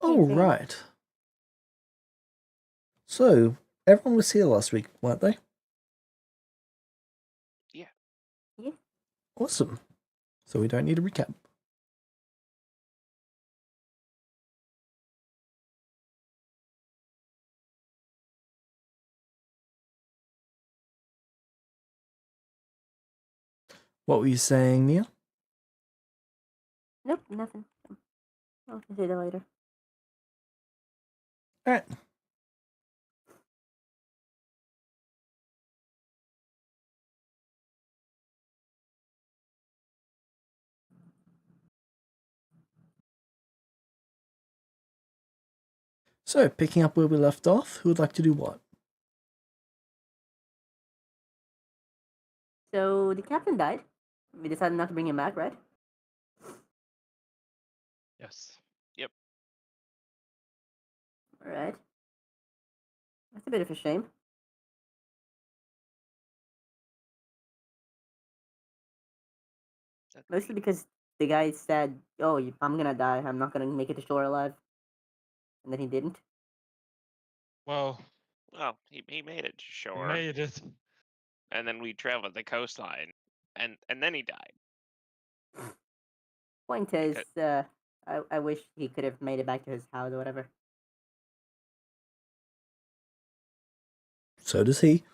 Oh, right. So, everyone was here last week, weren't they? Yeah. Yeah. Awesome. So we don't need a recap. What were you saying, Nia? Nope, nothing. I'll say that later. Alright. So, picking up where we left off, who would like to do what? So the captain died. We decided not to bring him back, right? Yes. Alright. That's a bit of a shame. Mostly because the guy said, "Oh, I'm gonna die. I'm not gonna make it to shore alive," and then he didn't. Well, he made it to he shore, made it. and then we traveled the coastline, and then he died. Point is, I wish he could have made it back to his house or whatever. So does he.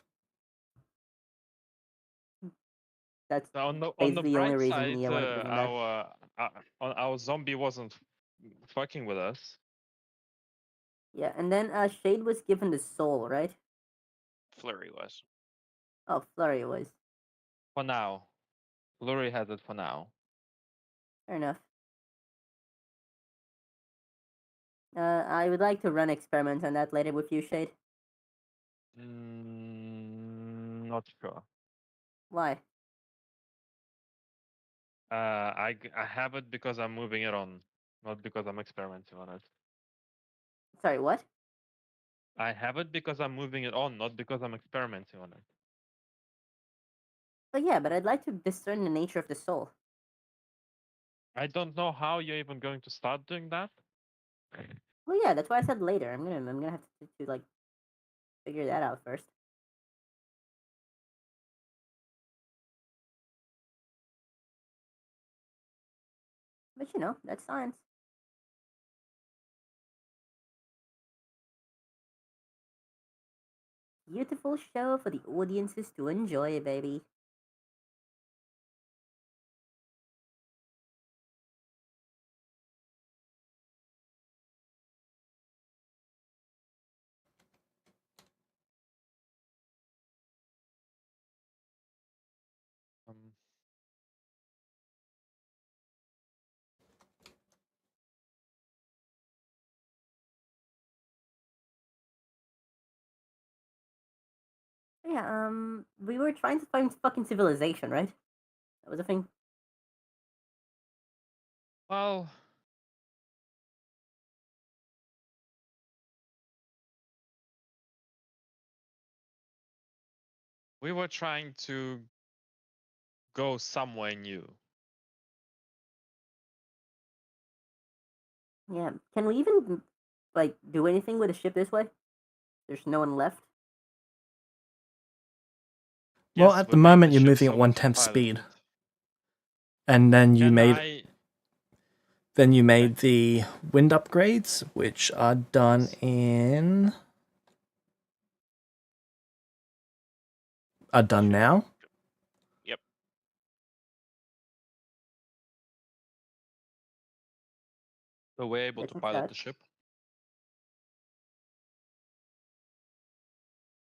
That's On the basically the only bright reason side, Nia wanted to bring him back. our zombie wasn't fucking with us. Yeah, and then Shade was given the soul, right? Flurry was. Oh, Flurry was. For now, Flurry has it for now. Fair enough. I would like to run experiments on that later with you, Shade. Not sure. Why? I have it because I'm moving it on, not because I'm experimenting on it. Sorry, what? I have it because I'm moving it on, not because I'm experimenting on it. Oh yeah, but I'd like to discern the nature of the soul. I don't know how you're even going to start doing that. Well, yeah, that's why I said later. I'm gonna have to like figure that out first. But you know, that's science. Beautiful show for the audiences to enjoy, baby. Um, Yeah, we were trying to find fucking civilization, right? That was a thing. well, we were trying to go somewhere new. Yeah. Can we even like do anything with a ship this way? There's no one left. Well, Yes, at we the made moment, you're ship moving so at we can 1/10 pilot speed. it. And then you And made the wind upgrades, which are done in... are done now. Yep. So we're able That to checks pilot out. the ship.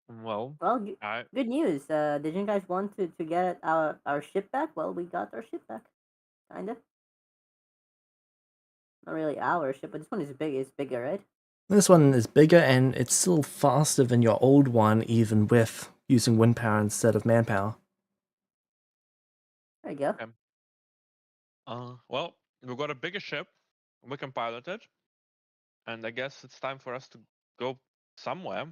Well, Well, I good news. Did you guys want to get our ship back? Well, we got our ship back. Kinda. Not really our ship, but this one is big. It's bigger, right? This one is bigger and it's still faster than your old one, even with using wind power instead of manpower. There you go. okay. Well, we've got a bigger ship. We can pilot it, and I guess it's time for us to go somewhere.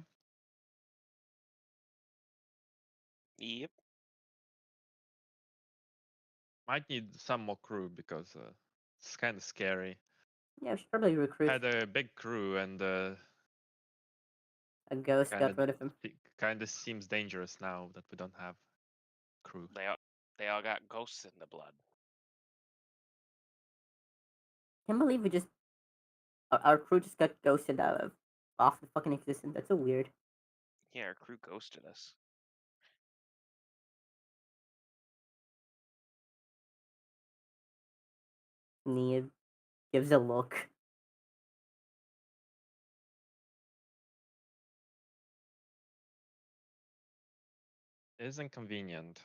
Yep. Might need some more crew because it's kind of scary. Yeah, we should probably recruit Had a big crew, and a ghost kind got rid of him. it kind of seems dangerous now that we don't have crew. They all got ghosts in the blood. Can't believe we just our crew just got ghosted out of off the fucking existence. That's so weird. Yeah, our crew ghosted us. Nia gives a look. It is inconvenient.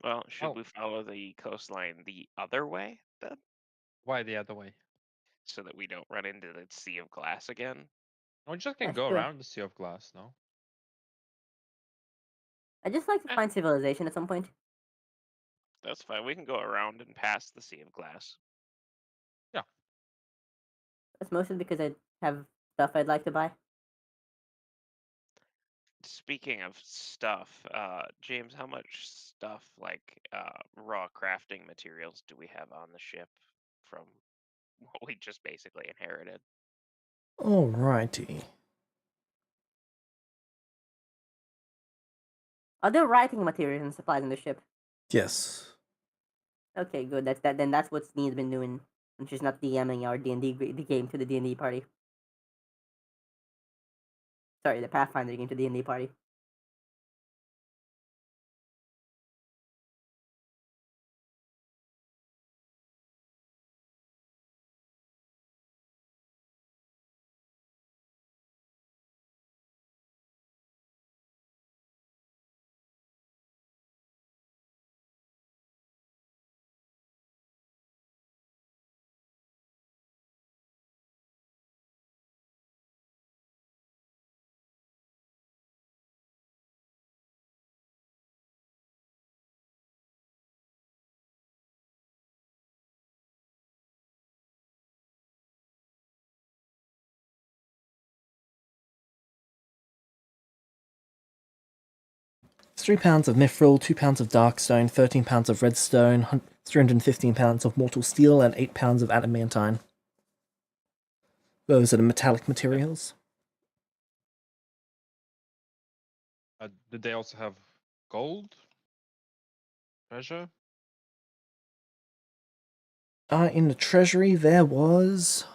Well, should Oh. we follow the coastline the other way then, Why the other way? so that we don't run into the sea of glass again? We just can That's go true. around the Sea of Glass, no? I just like to Eh. find civilization at some point. That's fine. We can go around and past the sea of glass. That's mostly because I have stuff I'd like to buy. Speaking of stuff, James, how much stuff like raw crafting materials do we have on the ship from what we just basically inherited? Alrighty. Are there writing materials and supplies on the ship? Yes. Okay, good. That's that. Then that's what Snee's been doing, and she's not DMing our D&D the game to the D&D party. Sorry, the Pathfinder game to D&D party. It's 3 pounds of mithril, 2 pounds of darkstone, 13 pounds of redstone, 315 pounds of mortal steel, and 8 pounds of adamantine. Those are the metallic materials. Did they also have gold? Treasure? In the treasury, there was...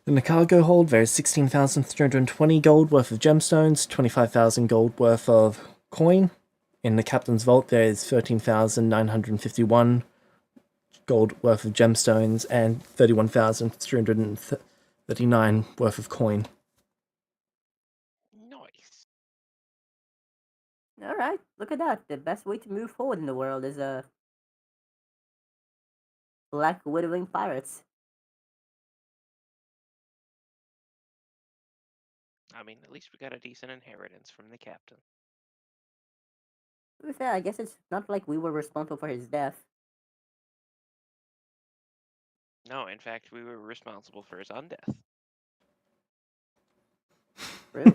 In the cargo hold, there is 16,320 gold worth of gemstones, 25,000 gold worth of coin. In the captain's vault, there is 13,951 gold worth of gemstones and 31,339 worth of coin. Nice. All right, look at that. The best way to move forward in the world is black widowing pirates. I mean, at least we got a decent inheritance from the captain. To be fair, I guess it's not like we were responsible for his death. No, in fact, we were responsible for his undeath. True.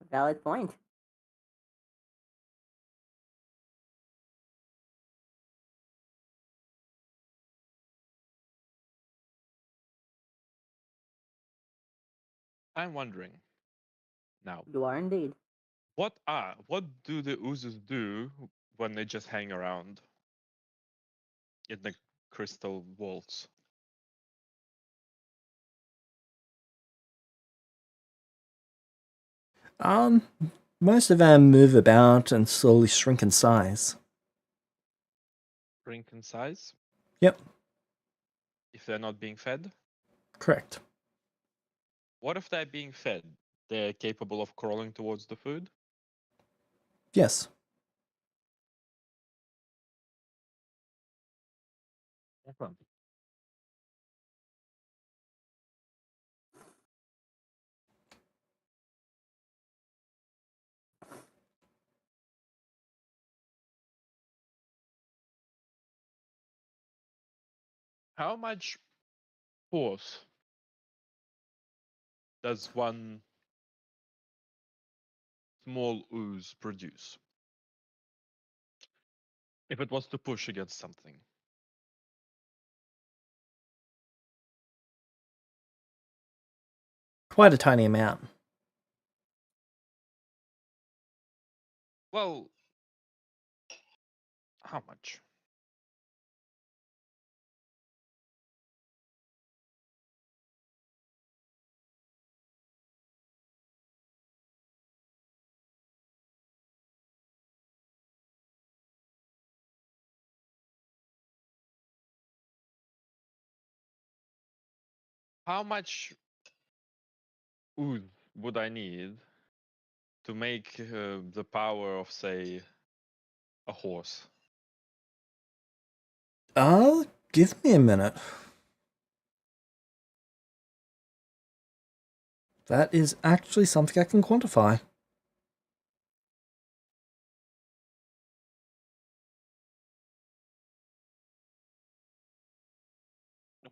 Valid point. I'm wondering now, You are indeed. what do the oozes do when they just hang around in the crystal vaults? Most of them move about and slowly shrink in size. Shrink in size Yep, if they're not being fed? correct. What if they're being fed? They're capable of crawling towards the food? Yes. Okay. How much force does one small ooze produce if it was to push against something? Quite a tiny amount. Well, how much? How much ooze would I need to make the power of, say, a horse? Give me a minute. That is actually something I can quantify.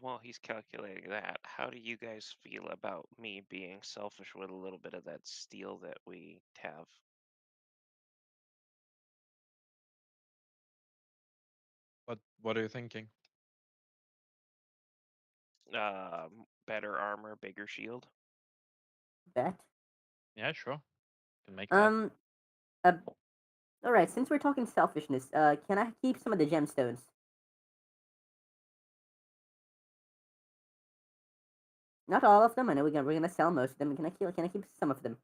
While he's calculating that, how do you guys feel about me being selfish with a little bit of that steel that we have? What are you thinking? Better armor, bigger shield. Bet. Yeah, sure. Can make that. Uh, all right. Since we're talking selfishness, can I keep some of the gemstones? Not all of them. I know we're gonna sell most of them. Can I keep some of them?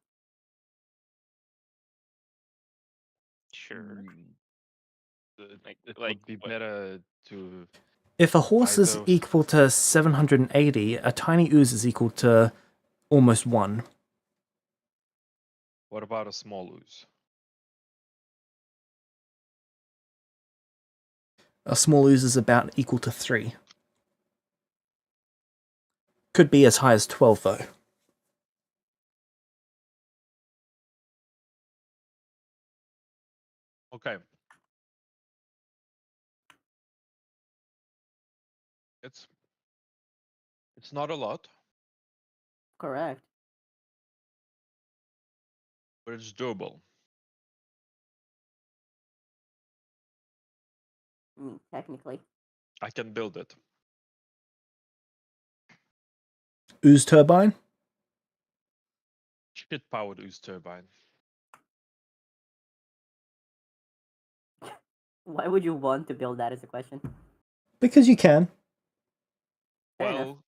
Sure. It Like would be what? better to If a horse buy is those. equal to 780, a tiny ooze is equal to almost 1. What about a small ooze? A small ooze is about equal to 3. Could be as high as 12, though. Okay. It's not a lot, Correct. but it's doable. I mean, technically. I can build it. Ooze turbine? Shit powered ooze turbine. Why would you want to build that? Is a question. Because you can. Fair enough. Well,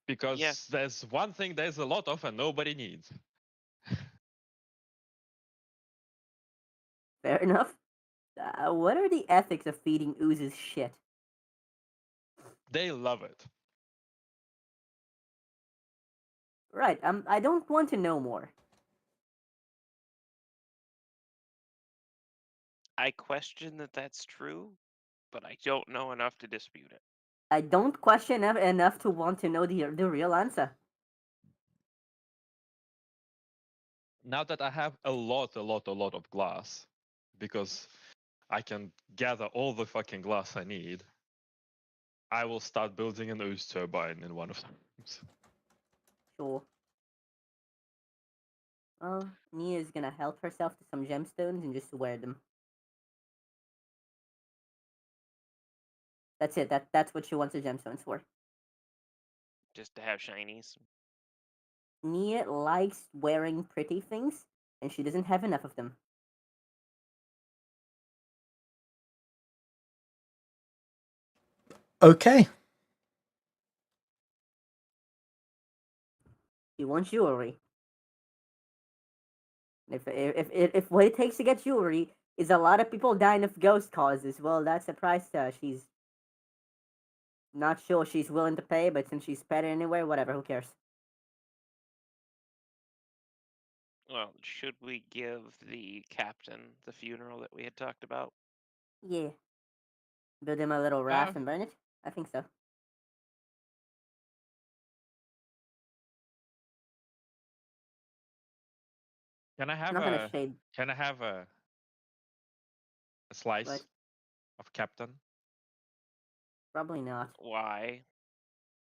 because Yeah. there's one thing there's a lot of and nobody needs. Fair enough. What are the ethics of feeding oozes shit? They love it. Right. I don't want to know more. I question that that's true, but I don't know enough to dispute it. I don't question enough to want to know the real answer. Now that I have a lot of glass, because I can gather all the fucking glass I need, I will start building an ooze turbine in one of them. Sure. Well, Nia's gonna help herself to some gemstones and just wear them. That's it. That's what she wants the gemstones for. Just to have shinies. Nia likes wearing pretty things, and she doesn't have enough of them. Okay. She wants jewelry. If what it takes to get jewelry is a lot of people dying of ghost causes, well, that's a price she's not sure she's willing to pay, but since she's paid it anyway, whatever, who cares? Well, should we give the captain the funeral that we had talked about? Yeah. Build him a little raft and burn it? I think so. Can I have Not gonna shade. Can I have a slice What? of captain? Probably not. Why?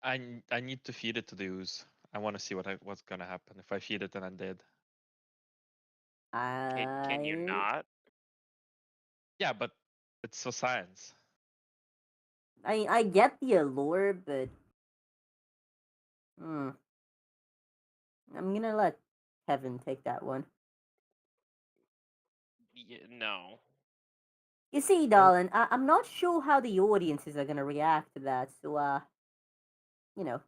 I need to feed it to the ooze. I want to see what's gonna happen if I feed it and I'm dead. Can you I not? Yeah, but it's for science. I get the allure, but I'm gonna let Kevin take that one. No. You see, darling, I'm not sure how the audiences are gonna react to that, so you know,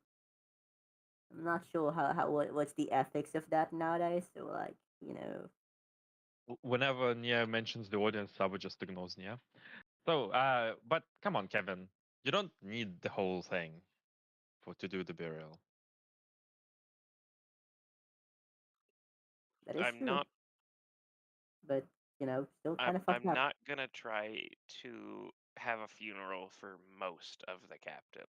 I'm not sure what's the ethics of that nowadays. So like, Whenever Nia mentions the audience, I would just ignores Nia. So, but come on, Kevin, you don't need the whole thing to do the burial. that is I'm true. not But still kind of fucked I'm up. not gonna try to have a funeral for most of the captain.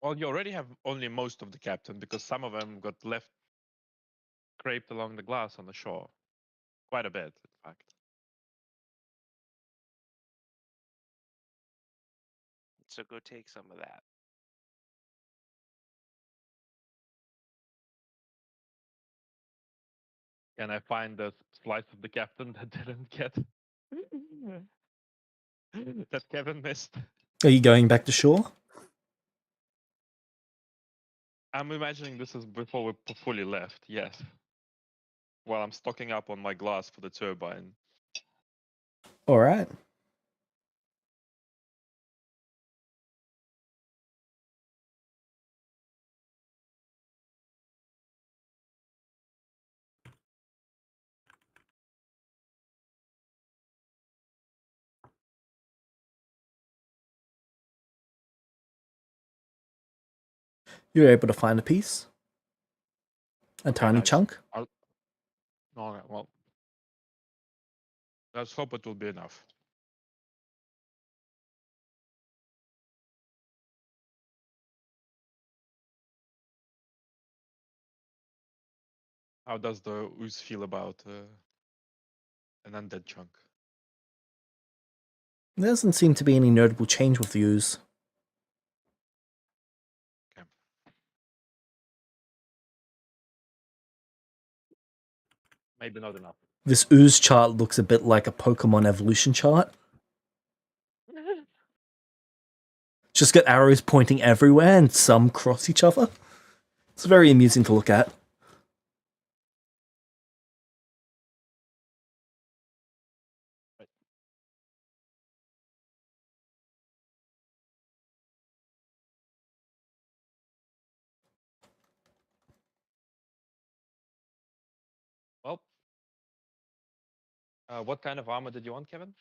Well, you already have only most of the captain because some of them got left scraped along the glass on the shore. Quite a bit, in fact. So go take some of that. Can I find the slice of the captain that didn't get that Kevin missed? Are you going back to shore? I'm imagining this is before we fully left. Yes. While I'm stocking up on my glass for the turbine. All right. You're able to find a piece, a tiny nice. chunk. All right, well, let's hope it will be enough. How does the ooze feel about an undead chunk? There doesn't seem to be any notable change with the ooze. Okay. Maybe not enough. This ooze chart looks a bit like a Pokemon evolution chart. Just got arrows pointing everywhere and some cross each other. It's very amusing to look at. Well, what kind of armor did you want, Kevin?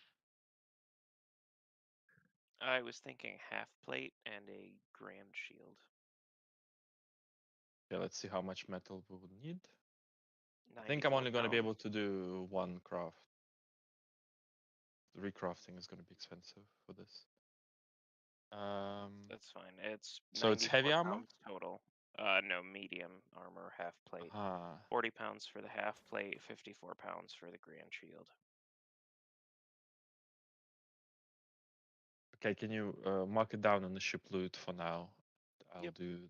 I was thinking half plate and a grand shield. Yeah, let's see how much metal we would need. I think I'm 94 only going to be pounds. able to do one craft. The recrafting is going to be expensive for this. That's fine. It's So it's 94 heavy armor? pounds total. No, medium armor, half plate. Ah, 40 pounds for the half plate, 54 pounds for the grand shield. okay, can you mark it down on the ship loot for now? I'll Yep. do.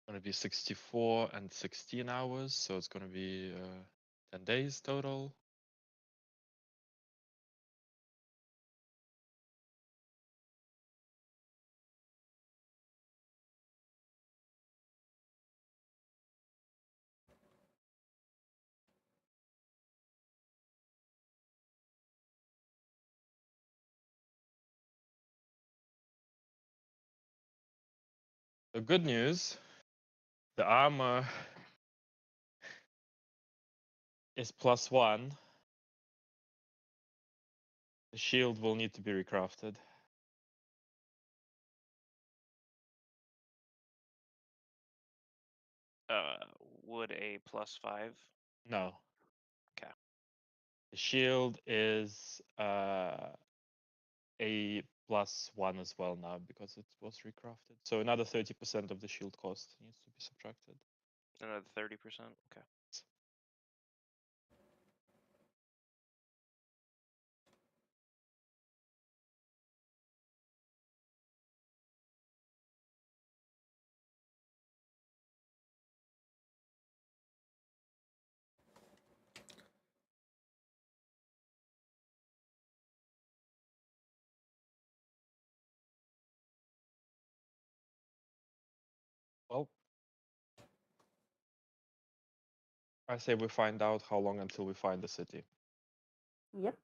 Going to be 64 and 16 hours, so it's going to be 10 days total. The good news, the armor is +1. The shield will need to be recrafted. Would a +5? No. Okay. The shield is a +1 as well now because it was recrafted. So another 30% of the shield cost needs to be subtracted. Another 30%? Okay. Well, I say we find out how long until we find the city. Yep.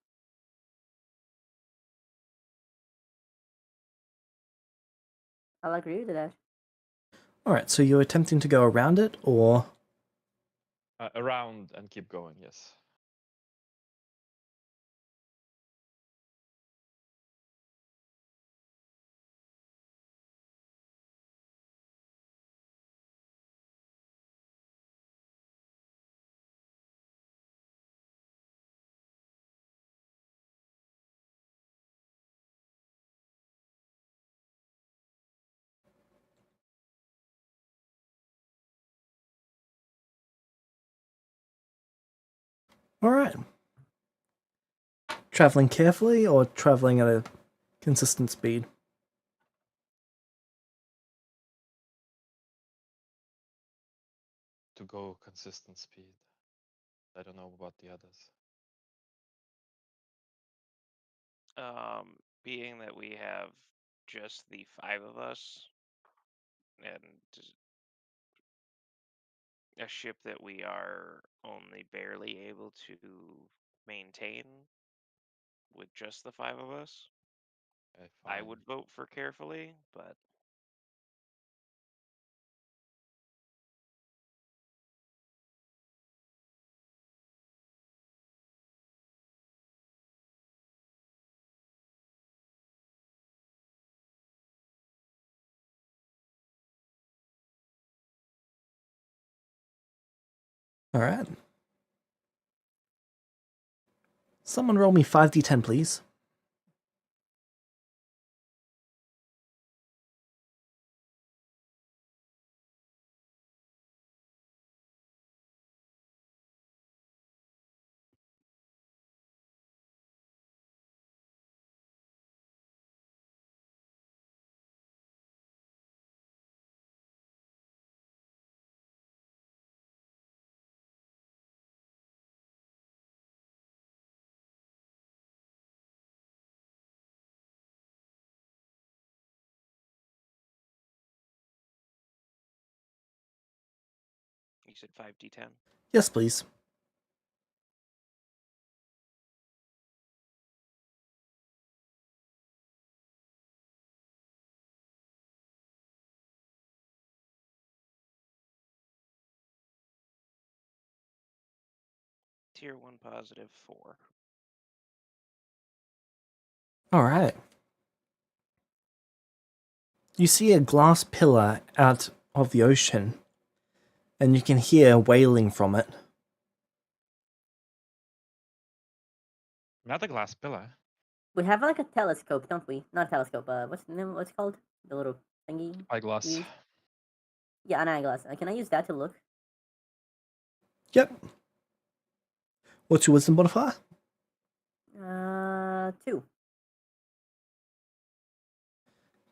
I'll agree with that. Alright, so you're attempting to go around it, or... Around and keep going, yes. Alright. Traveling carefully or traveling at a consistent speed? To go consistent speed. I don't know about the others. Being that we have just the 5 of us and a ship that we are only barely able to maintain with just the 5 of us, I would vote for carefully, but Alright. Someone roll me 5d10, please. you said 5d10? Yes, please. Tier 1 positive 4. Alright. You see a glass pillar out of the ocean, and you can hear wailing from it. Not a glass pillar. We have like a telescope, don't we? Not a telescope. What's the name? What's it called? The little thingy. Eyeglass. we use? Yeah, an eyeglass. Can I use that to look? Yep. What's your wisdom modifier? 2.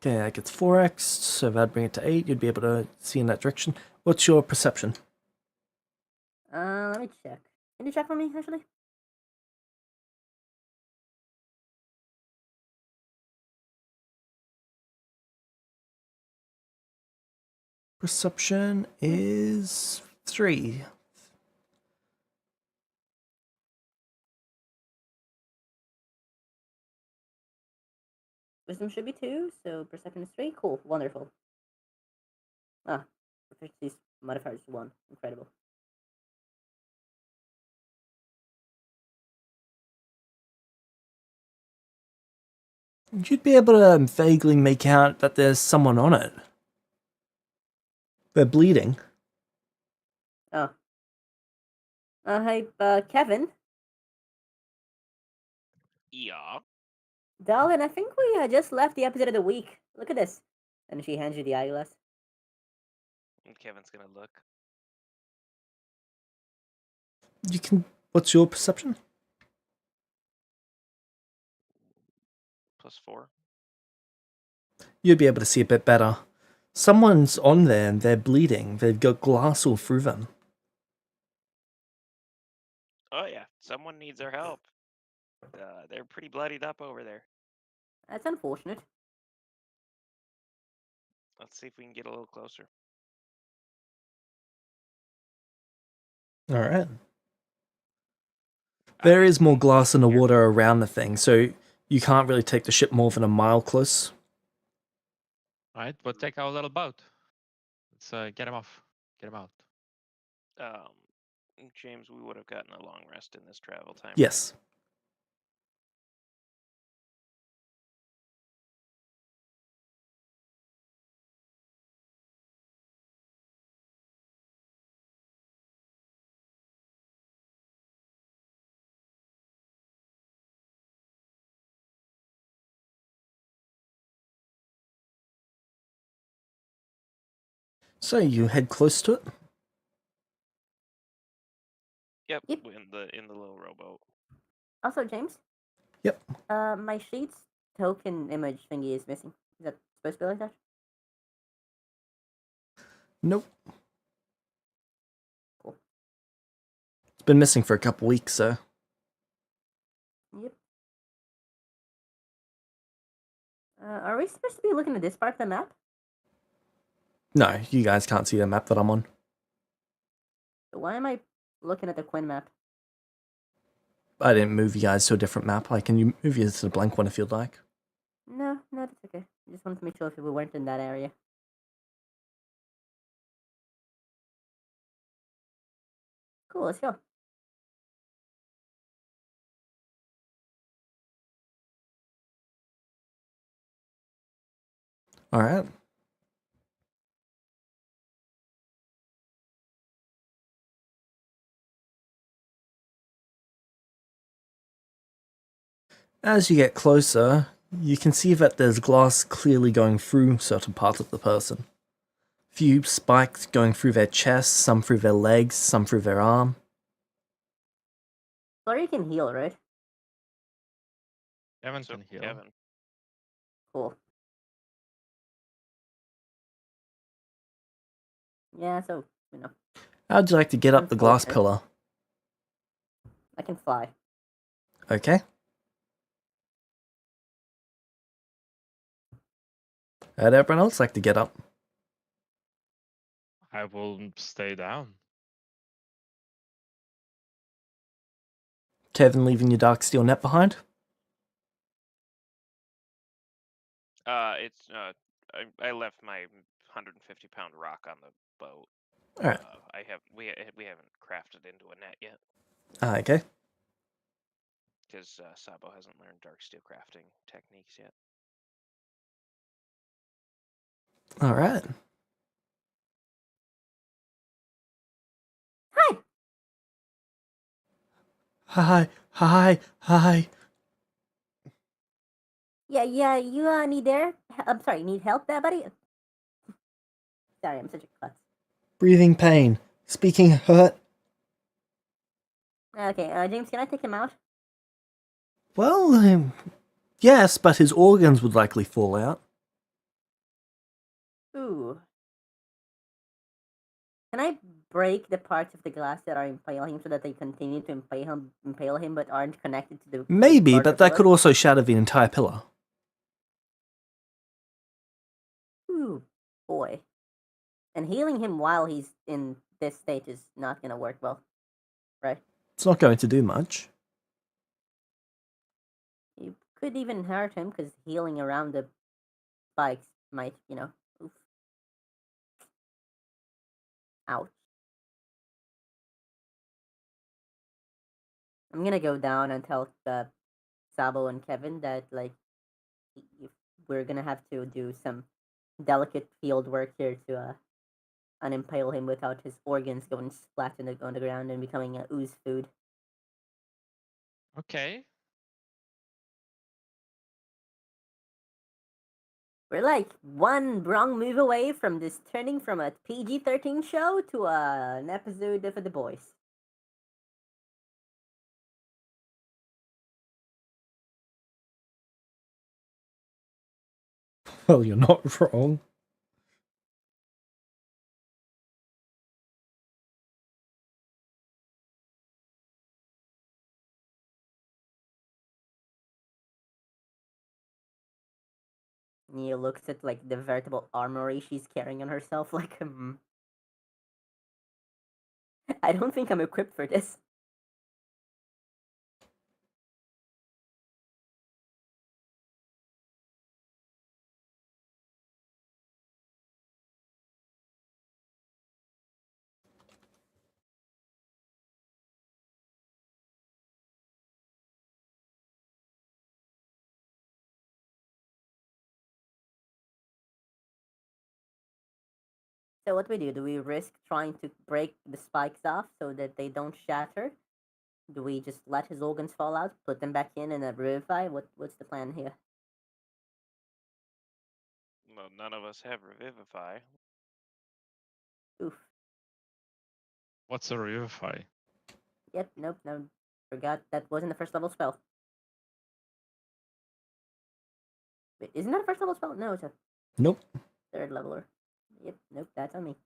Okay, that gets 4x, so that'd bring it to 8. You'd be able to see in that direction. What's your perception? Let me check. Can you check for me, actually? Perception is 3. Wisdom should be 2, so perception is 3. Cool, wonderful. Ah, proficiency modifier is 1. Incredible. You'd be able to vaguely make out that there's someone on it. They're bleeding. Oh. Hi, Kevin. Yeah. Darling, I think we just left the episode of the week. Look at this. And she hands you the eyeglass. And Kevin's gonna look. You can. What's your perception? +4. You'd be able to see a bit better. Someone's on there and they're bleeding. They've got glass all through them. Oh yeah, someone needs our help. They're pretty bloodied up over there. That's unfortunate. Let's see if we can get a little closer. All right. There is more glass in the water around the thing, so you can't really take the ship more than a mile close. Alright, but take our little boat. Let's get him off. Get him out. James, we would have gotten a long rest in this travel time. Yes. So you head close to it? Yep. Yep. In the little rowboat. Also, James? Yep. My sheet's token image thingy is missing. Is that supposed to be like that? Nope. Cool. It's been missing for a couple weeks, so. Yep. Are we supposed to be looking at this part of the map? No, you guys can't see the map that I'm on. So why am I looking at the Quinn map? I didn't move you guys to a different map. I can move you to the blank one if you'd like. No, that's okay. I just wanted to make sure if we weren't in that area. Cool, let's go. All right. As you get closer, you can see that there's glass clearly going through certain parts of the person. Few spikes going through their chest, some through their legs, some through their arm. Sorry, you can heal, right? Kevin So can heal. Kevin. Cool. Yeah, so, you know, How'd you like to get up the glass Unfortunate. pillar? I can fly. Okay. How'd everyone else like to get up? I will stay down. Kevin leaving your dark steel net behind? It's I left my 150-pound rock on the boat. All right. We haven't crafted into a net yet Okay. because Sabo hasn't learned dark steel crafting techniques yet. All right. Hi! Hi. Yeah, you need air? I'm sorry, need help there, buddy? Sorry, I'm such a klutz. Breathing pain. Speaking hurt. Okay, James, can I take him out? Well, yes, but his organs would likely fall out. Ooh. Can I break the parts of the glass that are impaling him so that they continue to impale him but aren't connected to the Maybe, larger but that could pillar? also shatter the entire pillar. Ooh, boy. And healing him while he's in this state is not gonna work well, right? It's not going to do much. You could even hurt him because healing around the spikes might, oof. Ouch. I'm gonna go down and tell Sabo and Kevin that like if we're gonna have to do some delicate field work here to unimpale him without his organs going splat on the ground and becoming ooze food. Okay. We're like one wrong move away from this turning from a PG-13 show to an episode of The Boys. Well, you're not wrong. Nia looks at like the veritable armory she's carrying on herself, like, I don't think I'm equipped for this. So what we do? Do we risk trying to break the spikes off so that they don't shatter? Do we just let his organs fall out, put them back in, and revivify? What's the plan here? Well, none of us have Revivify. Oof. What's a revivify? Yep. Nope. No. Forgot that wasn't a first level spell. Wait, isn't that a first level spell? No, it's a Nope. third leveler. Yep. Nope. That's on me.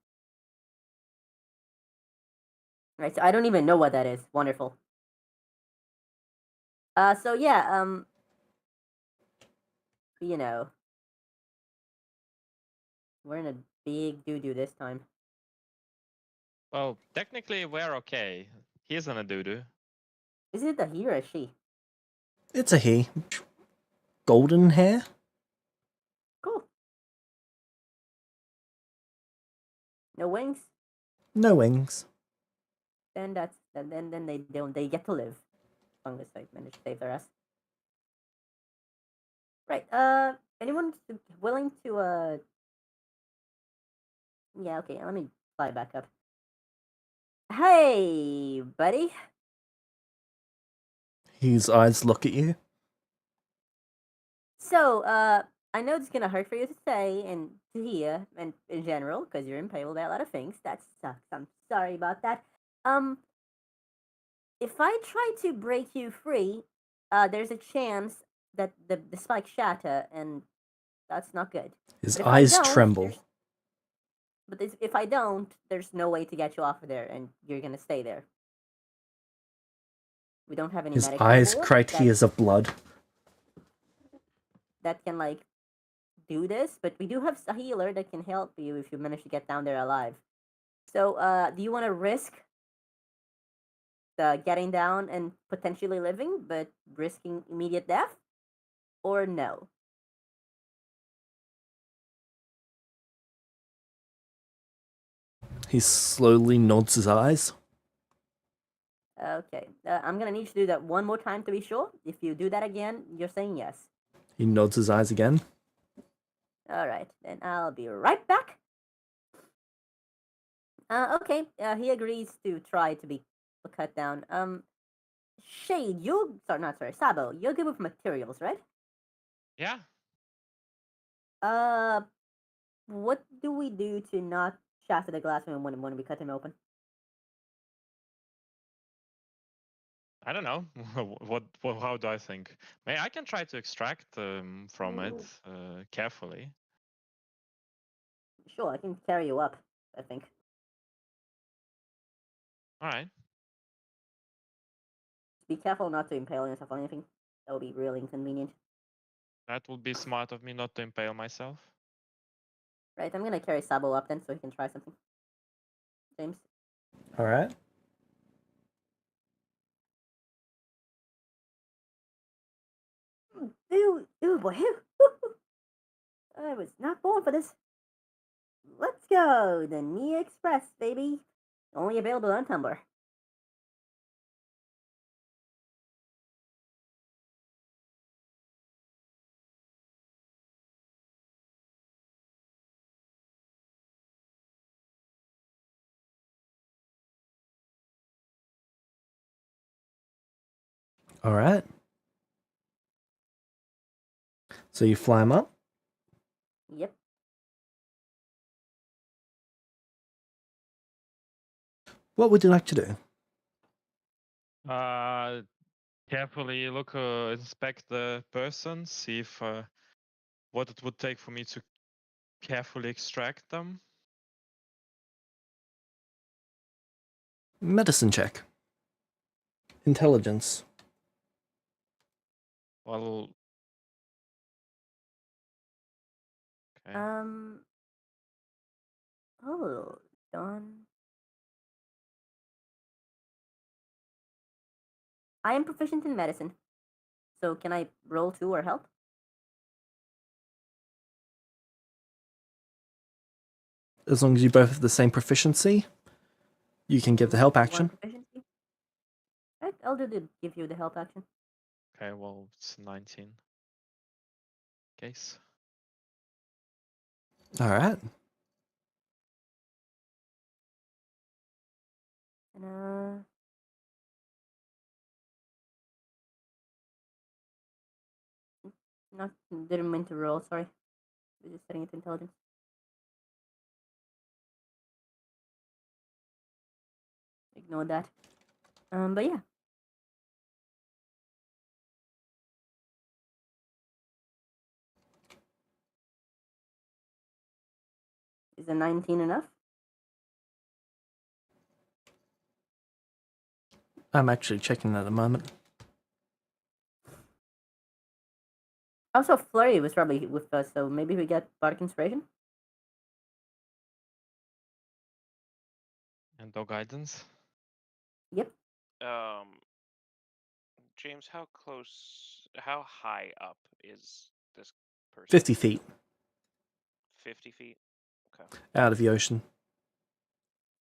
Right. So I don't even know what that is. Wonderful. So yeah. You know, we're in a big doo-doo this time. Well, technically we're okay. He's in a doo-doo. Is it a he or a she? It's a he. Golden hair? Cool. No wings. No wings. Then then they get to live. Fungus I managed to save their ass. Right. Anyone willing to Yeah. Okay. Let me fly back up. Hey, buddy. His eyes look at you. So, I know it's gonna hurt for you to say and to hear, and in general, because you're impaled by a lot of things. That sucks. I'm sorry about that. If I try to break you free, there's a chance that the spikes shatter, and that's not good. His But if I eyes don't, tremble. if I don't, there's no way to get you off of there, and you're gonna stay there. We don't have any His medics eyes on board cry tears of blood. that can like do this, but we do have a healer that can help you if you manage to get down there alive. So, do you want to risk getting down and potentially living, but risking immediate death, or no? He slowly nods his eyes. Okay, I'm gonna need you to do that one more time to be sure. If you do that again, you're saying yes. He nods his eyes again. All right, then I'll be right back. Okay, he agrees to try to be cut down. Shade, Sabo, you're good with materials, right? Yeah. What do we do to not shatter the glass when we cut him open? I don't know. How do I think? I can try to extract from it carefully. Sure, I can carry you up, I think. All right. Be careful not to impale yourself on anything. That would be really inconvenient. That would be smart of me not to impale myself. Right, I'm gonna carry Sabo up then so he can try something. James. All right. Ooh, boy. I was not born for this. Let's go. The Nia Express, baby. Only available on Tumblr. All right. So you fly him up. Yep. What would you like to do? Carefully look, inspect the person, see if what it would take for me to carefully extract them. Medicine check. Intelligence. Well, okay. Oh, done. I am proficient in medicine. So can I roll 2 or help? As long as you both have the same proficiency, you can give the help action. 1 proficiency. Right, I'll give you the help action. Okay, well, it's 19 case. All right. And not didn't mean to roll. Sorry, I was just setting it to intelligence. Ignore that. But yeah. Is a 19 enough? I'm actually checking that at the moment. Also, Flurry was probably with us, so maybe we get Bardic Inspiration. And dog guidance. Yep. James, how high up is this person? 50 feet 50 feet? Okay. out of the ocean.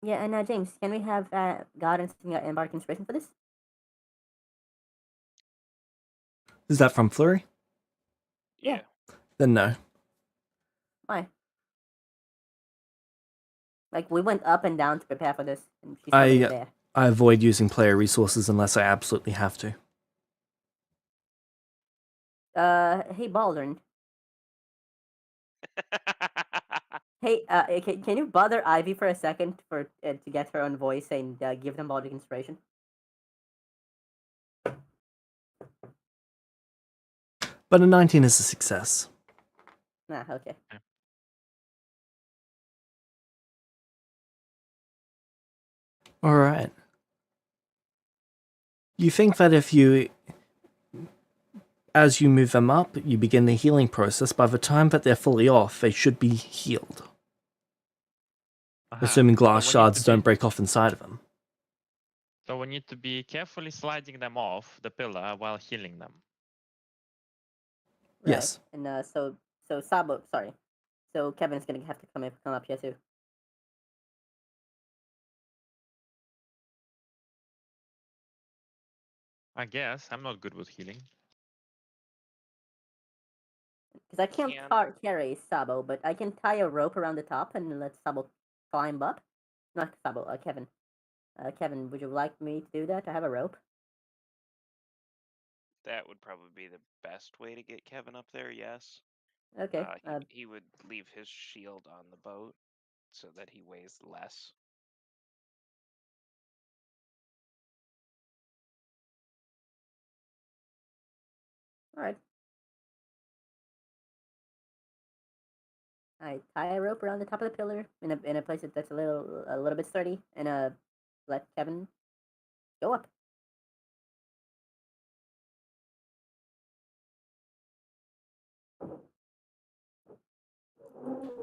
Yeah, and James, can we have Guidance and Bardic Inspiration for this? Is that from Flurry? Yeah. Then no. Why? Like, we went up and down to prepare for this, and she's still there. I avoid using player resources unless I absolutely have to. Hey, Baldwin. Hey, can you bother Ivy for a second to get her own voice and give them Bardic Inspiration? But a 19 is a success. Nah, okay. All right. You think that if you, as you move them up, you begin the healing process, by the time that they're fully off, they should be healed. Assuming glass shards don't break off inside of them. So we need to be carefully sliding them off the pillar while healing them. Right. Yes. And so Sabo, sorry. So Kevin's gonna have to come up here too. I guess I'm not good with healing. Because I can't carry Sabo, but I can tie a rope around the top and let Sabo climb up. Not Sabo, Kevin. Kevin, would you like me to do that? I have a rope. That would probably be the best way to get Kevin up there, yes. Okay. He would leave his shield on the boat so that he weighs less. All right. I tie a rope around the top of the pillar in a place that's a little bit sturdy, and let Kevin go up.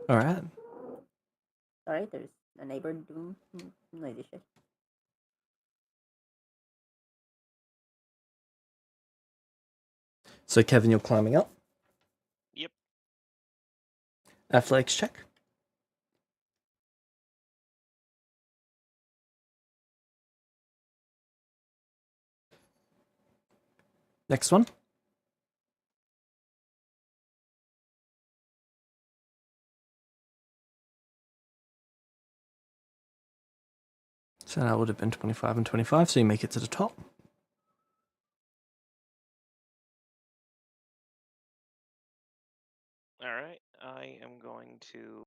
All right. Sorry, there's a neighbor doing noisy shit. So Kevin, you're climbing up. Yep. Athletics check. Next one. So that would have been 25 and 25, so you make it to the top. All right. I am going to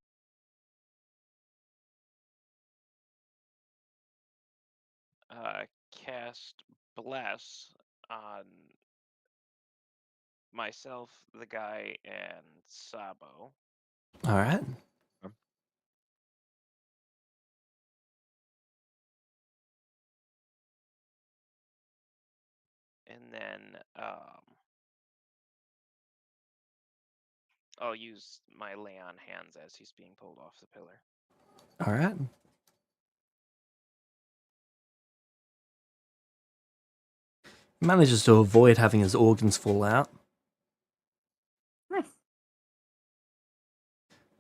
cast Bless on myself, the guy, and Sabo. All right. And then I'll use my lay on hands as he's being pulled off the pillar. All right. He manages to avoid having his organs fall out. Nice.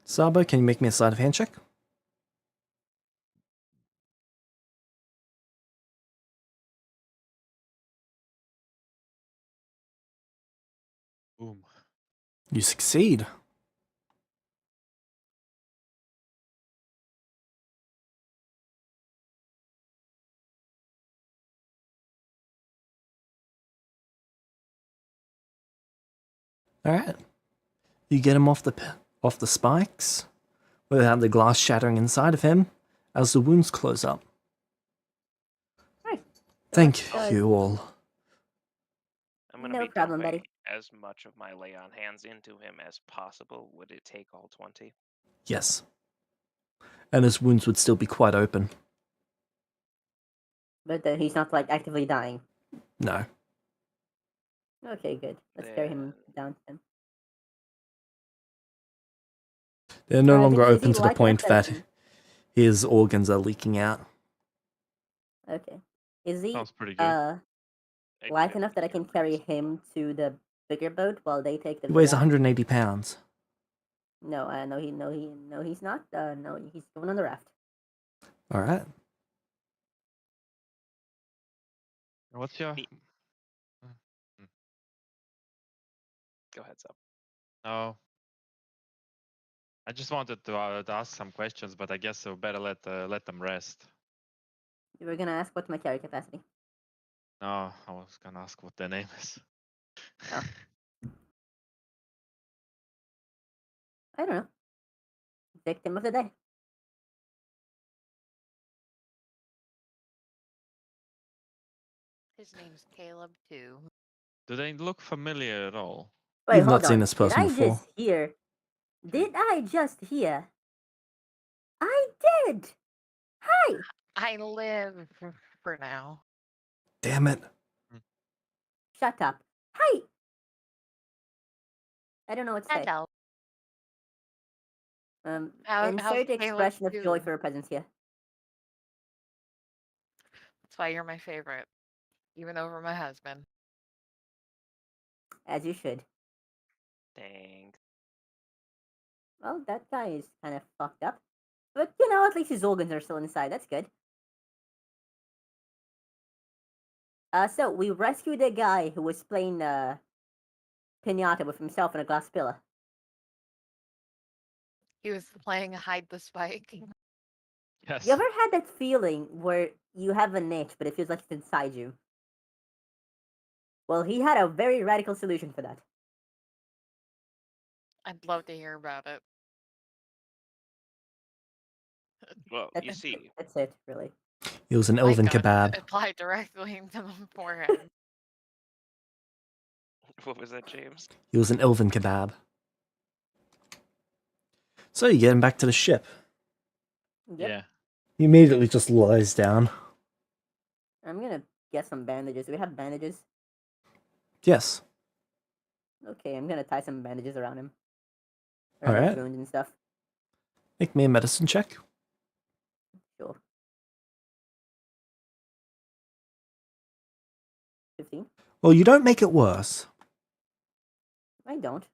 Sabo, can you make me a sleight of hand check? Boom. You succeed. All right. You get him off the spikes without the glass shattering inside of him as the wounds close up. Nice. Thank That's you all. I'm going to No be problem, dumping buddy. as much of my lay on hands into him as possible. Would it take all 20? Yes. And his wounds would still be quite open. But he's not like actively dying. No. Okay, good. Let's carry him down to him. They're no longer Is open he to the light enough point that he- his organs are leaking out. Okay. Is he Sounds pretty good. light enough that I can carry him to the bigger boat while they take the He weighs out? 180 pounds. No, he's not. No, he's going on the raft. All right. What's your? Go ahead, Sab. No. I just wanted to ask some questions, but I guess we better let them rest. You were gonna ask what's my carry capacity. No, I was gonna ask what their name is. Oh. I don't know. Victim of the day. His name's Caleb too. Do they look familiar at all? Wait, You've hold not seen on. this person Did I before. just hear? Did I just hear? I did. Hi. I live for now. Damn it. Shut up. Hi. I don't know what to say. Hello. How's Insert expression of Caleb joy too? for her presence here. That's why you're my favorite, even over my husband. As you should. Thanks. Well, that guy is kind of fucked up. But, you know, at least his organs are still inside. That's good. So, we rescued a guy who was playing pinata with himself in a glass pillar. He was playing hide the spike. Yes. You ever had that feeling where you have an itch, but it feels like it's inside you? Well, he had a very radical solution for that. I'd love to hear about it. Well, That's, you see, That's it, really. It was an My elven gun kebab. applied directly into the forehead. what was that, James? He was an elven kebab. So you get him back to the ship. Yep. Yeah. He immediately just lies down. I'm gonna get some bandages. Do we have bandages? Yes. Okay, I'm gonna tie some bandages around him. All Around his right. wounds and stuff. Make me a medicine check. Sure. 15? Well, you don't make it worse. I don't.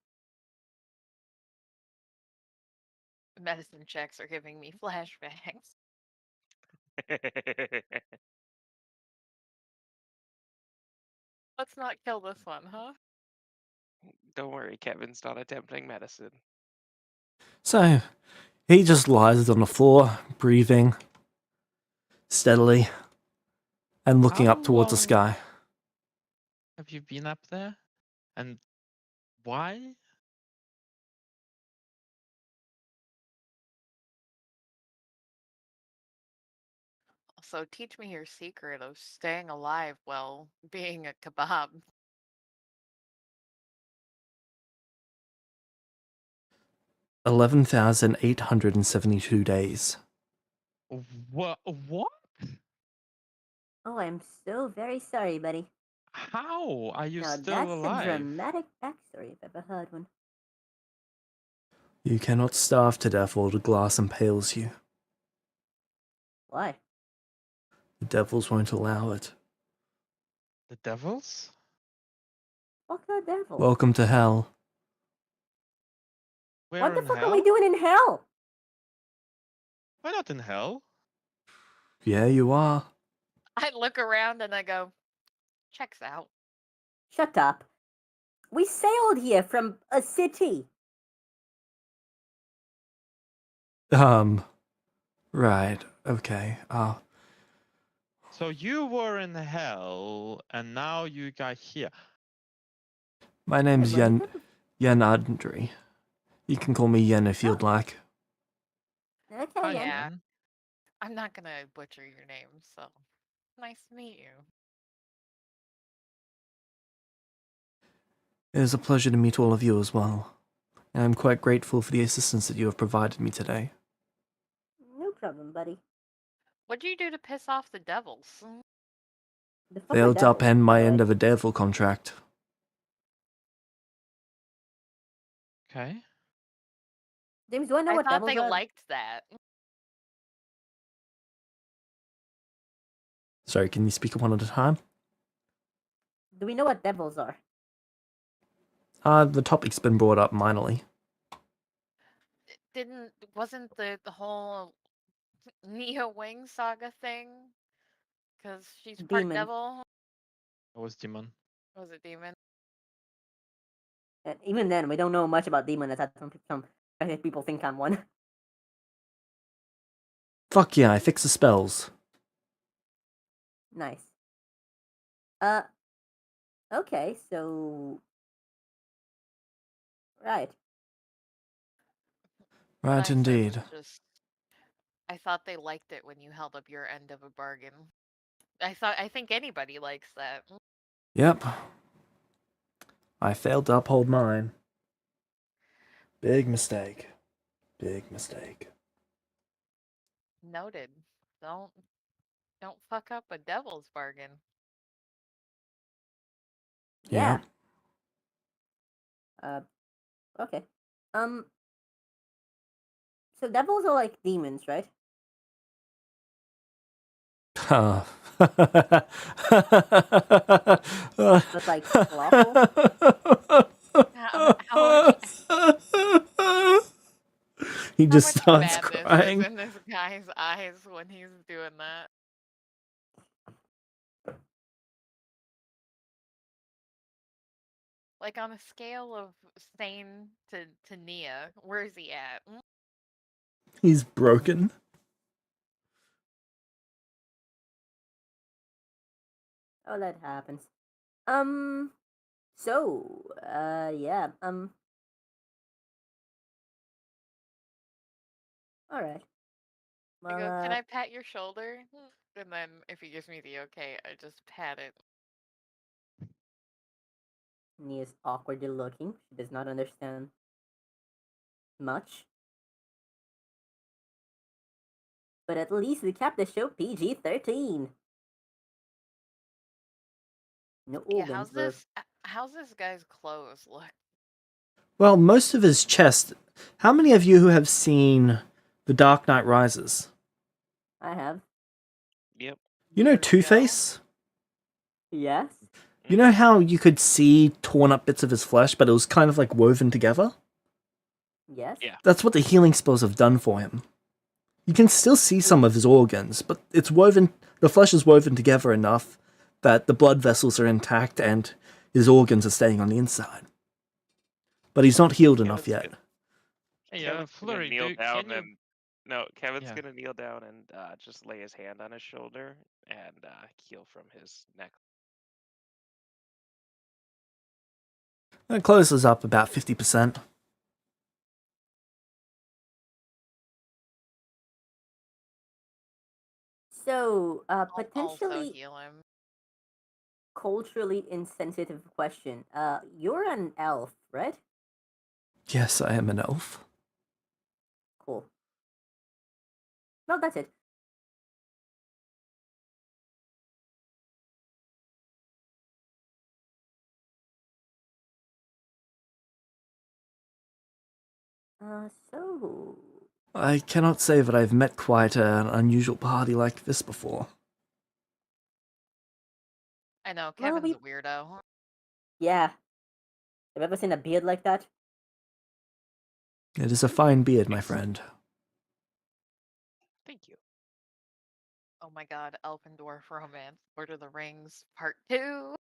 Medicine checks are giving me flashbacks. Let's not kill this one, huh? Don't worry, Kevin's not attempting medicine. So, he just lies on the floor, breathing steadily and looking up How towards the long sky. have you been up there? And why? So teach me your secret of staying alive while being a kebab. 11,872 days. What? What? Oh, I'm so very sorry, buddy. How are you Now, still that's a alive? dramatic backstory if I've ever heard one. You cannot starve to death or the glass impales you. Why? The devils won't allow it. The devils? Fuck the devil. Welcome to hell. We're What the in fuck hell? are we doing in hell? We're not in hell. Yeah, you are. I look around and I go, checks out. Shut up. We sailed here from a city. Right, okay. So you were in hell, and now you got here. My name's Hey, buddy, Yen what the- Andri. You can call me Yen if you'd like. Okay, Hi, Yen. Yeah. Yen. I'm not gonna butcher your name, so nice to meet you. It is a pleasure to meet all of you as well. And I'm quite grateful for the assistance that you have provided me today. No problem, buddy. What'd you do to piss off the devils? The fuck are Failed to devils, upend my by the end way? of a devil contract. Okay. James, do I know I what thought devils they are? liked that. Sorry, can you speak one at a time? Do we know what devils are? The topic's been brought up minorly. Wasn't the whole Nia Wing saga thing? Because she's part Demon. devil. I was demon. Was it demon? And even then, we don't know much about demon. That's some people think I'm one. Fuck yeah, I fix the spells. Nice. Okay, so... Right. What Right I said indeed. was just, I thought they liked it when you held up your end of a bargain. I think anybody likes that. Yep. I failed to uphold mine. Big mistake. Big mistake. Noted. Don't fuck up a devil's bargain. Yeah. Yeah. Okay. So devils are like demons, right? Huh. But like lawful? He How just much starts madness crying. is in this guy's eyes when he's doing that? Like on a scale of sane to Nia, where is he at? He's broken. Oh, that happens. So, yeah, alright. I Well, go, can I pat your shoulder? And then if he gives me the okay, I just pat it. Nia's awkwardly looking. She does not understand much. But at least we kept the show PG-13. No Yeah, organs, how's this guy's clothes look? Well, most of his chest. How many of you who have seen The Dark Knight Rises? I have. Yep. You know Years ago. Two-Face? Yes. You know how you could see torn up bits of his flesh, but it was kind of like woven together? Yes. Yeah. That's what the healing spells have done for him. You can still see some of his organs, but it's woven. The flesh is woven together enough that the blood vessels are intact and his organs are staying on the inside. But he's not healed enough yet. Hey, Kevin's gonna Flurry, kneel down can you? and Kevin's Yeah. gonna kneel down and just lay his hand on his shoulder and heal from his neck. That closes up about 50%. So, I'll also potentially heal him. culturally insensitive question. You're an elf, right? Yes, I am an elf. Cool. Well, that's it. So I cannot say that I've met quite an unusual party like this before. I know, Well, Kevin's a weirdo. yeah. Have you ever seen a beard like that? It is a fine beard, my friend. Thank you. Oh my god, Elf and Dwarf Romance, Lord of the Rings, Part 2.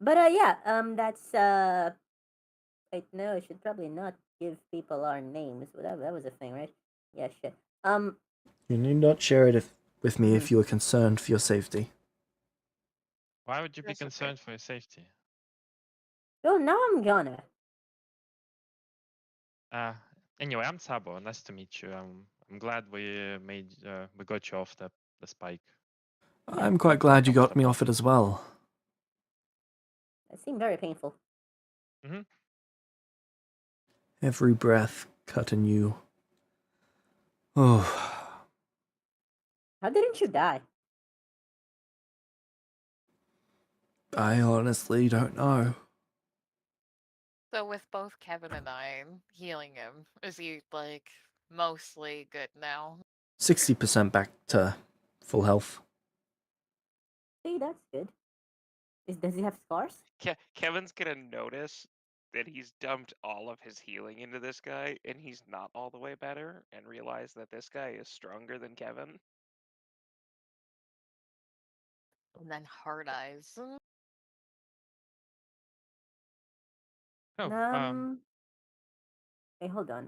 But yeah, that's wait, no, I should probably not give people our names. That was a thing, right? Yeah, shit. You need not share it with me if Mhm. you are concerned for your safety. Why would you be That's okay. concerned for your safety? Oh, now I'm gonna. Anyway, I'm Sabo. Nice to meet you. I'm glad we we got you off the spike. Yeah. I'm quite glad you got me off it as well. It seemed very painful. Mm-hmm. Every breath cut anew. Oh, How didn't you die? I honestly don't know. So with both Kevin and I healing him, is he like mostly good now? 60% back to full health. See, that's good. Does he have scars? Kevin's gonna notice that he's dumped all of his healing into this guy, and he's not all the way better, and realize that this guy is stronger than Kevin. And then hard eyes. Oh, Hey, hold on.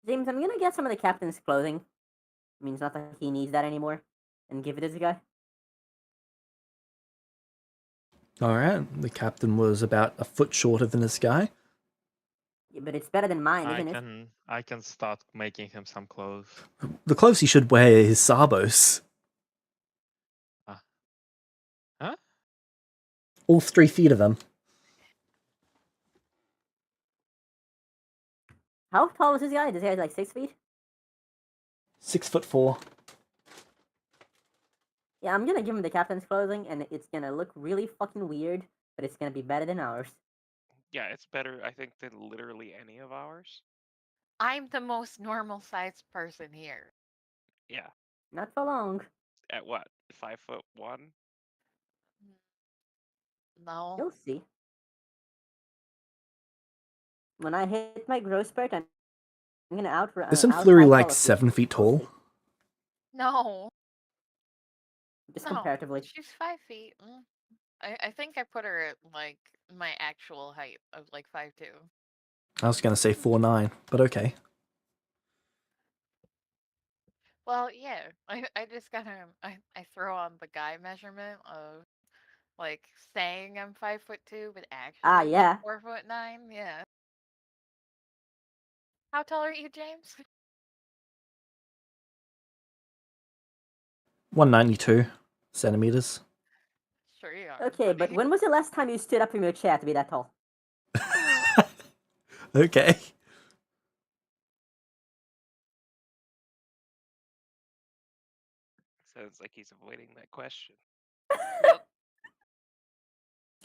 James, I'm gonna get some of the captain's clothing. Means not that he needs that anymore, and give it to the guy. Alright, the captain was about a foot shorter than this guy. Yeah, but it's better than mine, isn't it? I can start making him some clothes. The clothes he should wear is Sabos. Huh? All 3 feet of them. How tall is this guy? Does he have like 6 feet? 6'4". Yeah, I'm gonna give him the captain's clothing, and it's gonna look really fucking weird, but it's gonna be better than ours. Yeah, it's better, I think, than literally any of ours. I'm the most normal sized person here. Yeah. Not for long. At what? 5'1"? No. You'll see. When I hit my growth spurt, I'm gonna outrun. Isn't Flurry like 7 feet We'll tall? see. No. Just No. comparatively. She's 5 feet. I think I put her at like my actual height of like 5'2". I was gonna say 4'9", but okay. Well, yeah. I just gotta I throw on the guy measurement of like saying I'm 5'2", but actually Yeah. 4'9". Yeah. How tall are you, James? 192 centimeters. Sure you are. Okay, but buddy. when was the last time you stood up from your chair to be that tall? Okay. Sounds like he's avoiding that question. Yep.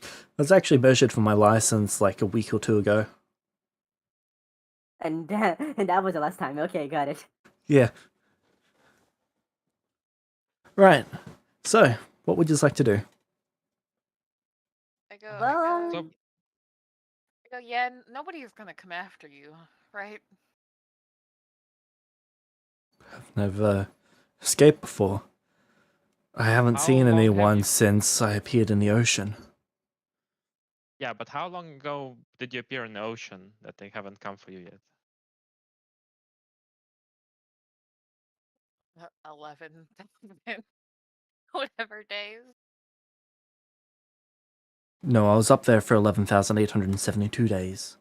I was actually measured for my license like a week or two ago. And that was the last time. Okay, got it. Yeah. Right. So, what would you like to do? I go. Well, I go. Yeah, nobody's gonna come after you, right? I've never escaped before. I haven't How seen long have anyone you- since I appeared in the ocean. Yeah, but how long ago did you appear in the ocean that they haven't come for you yet? 11, whatever days. No, I was up there for 11,872 days.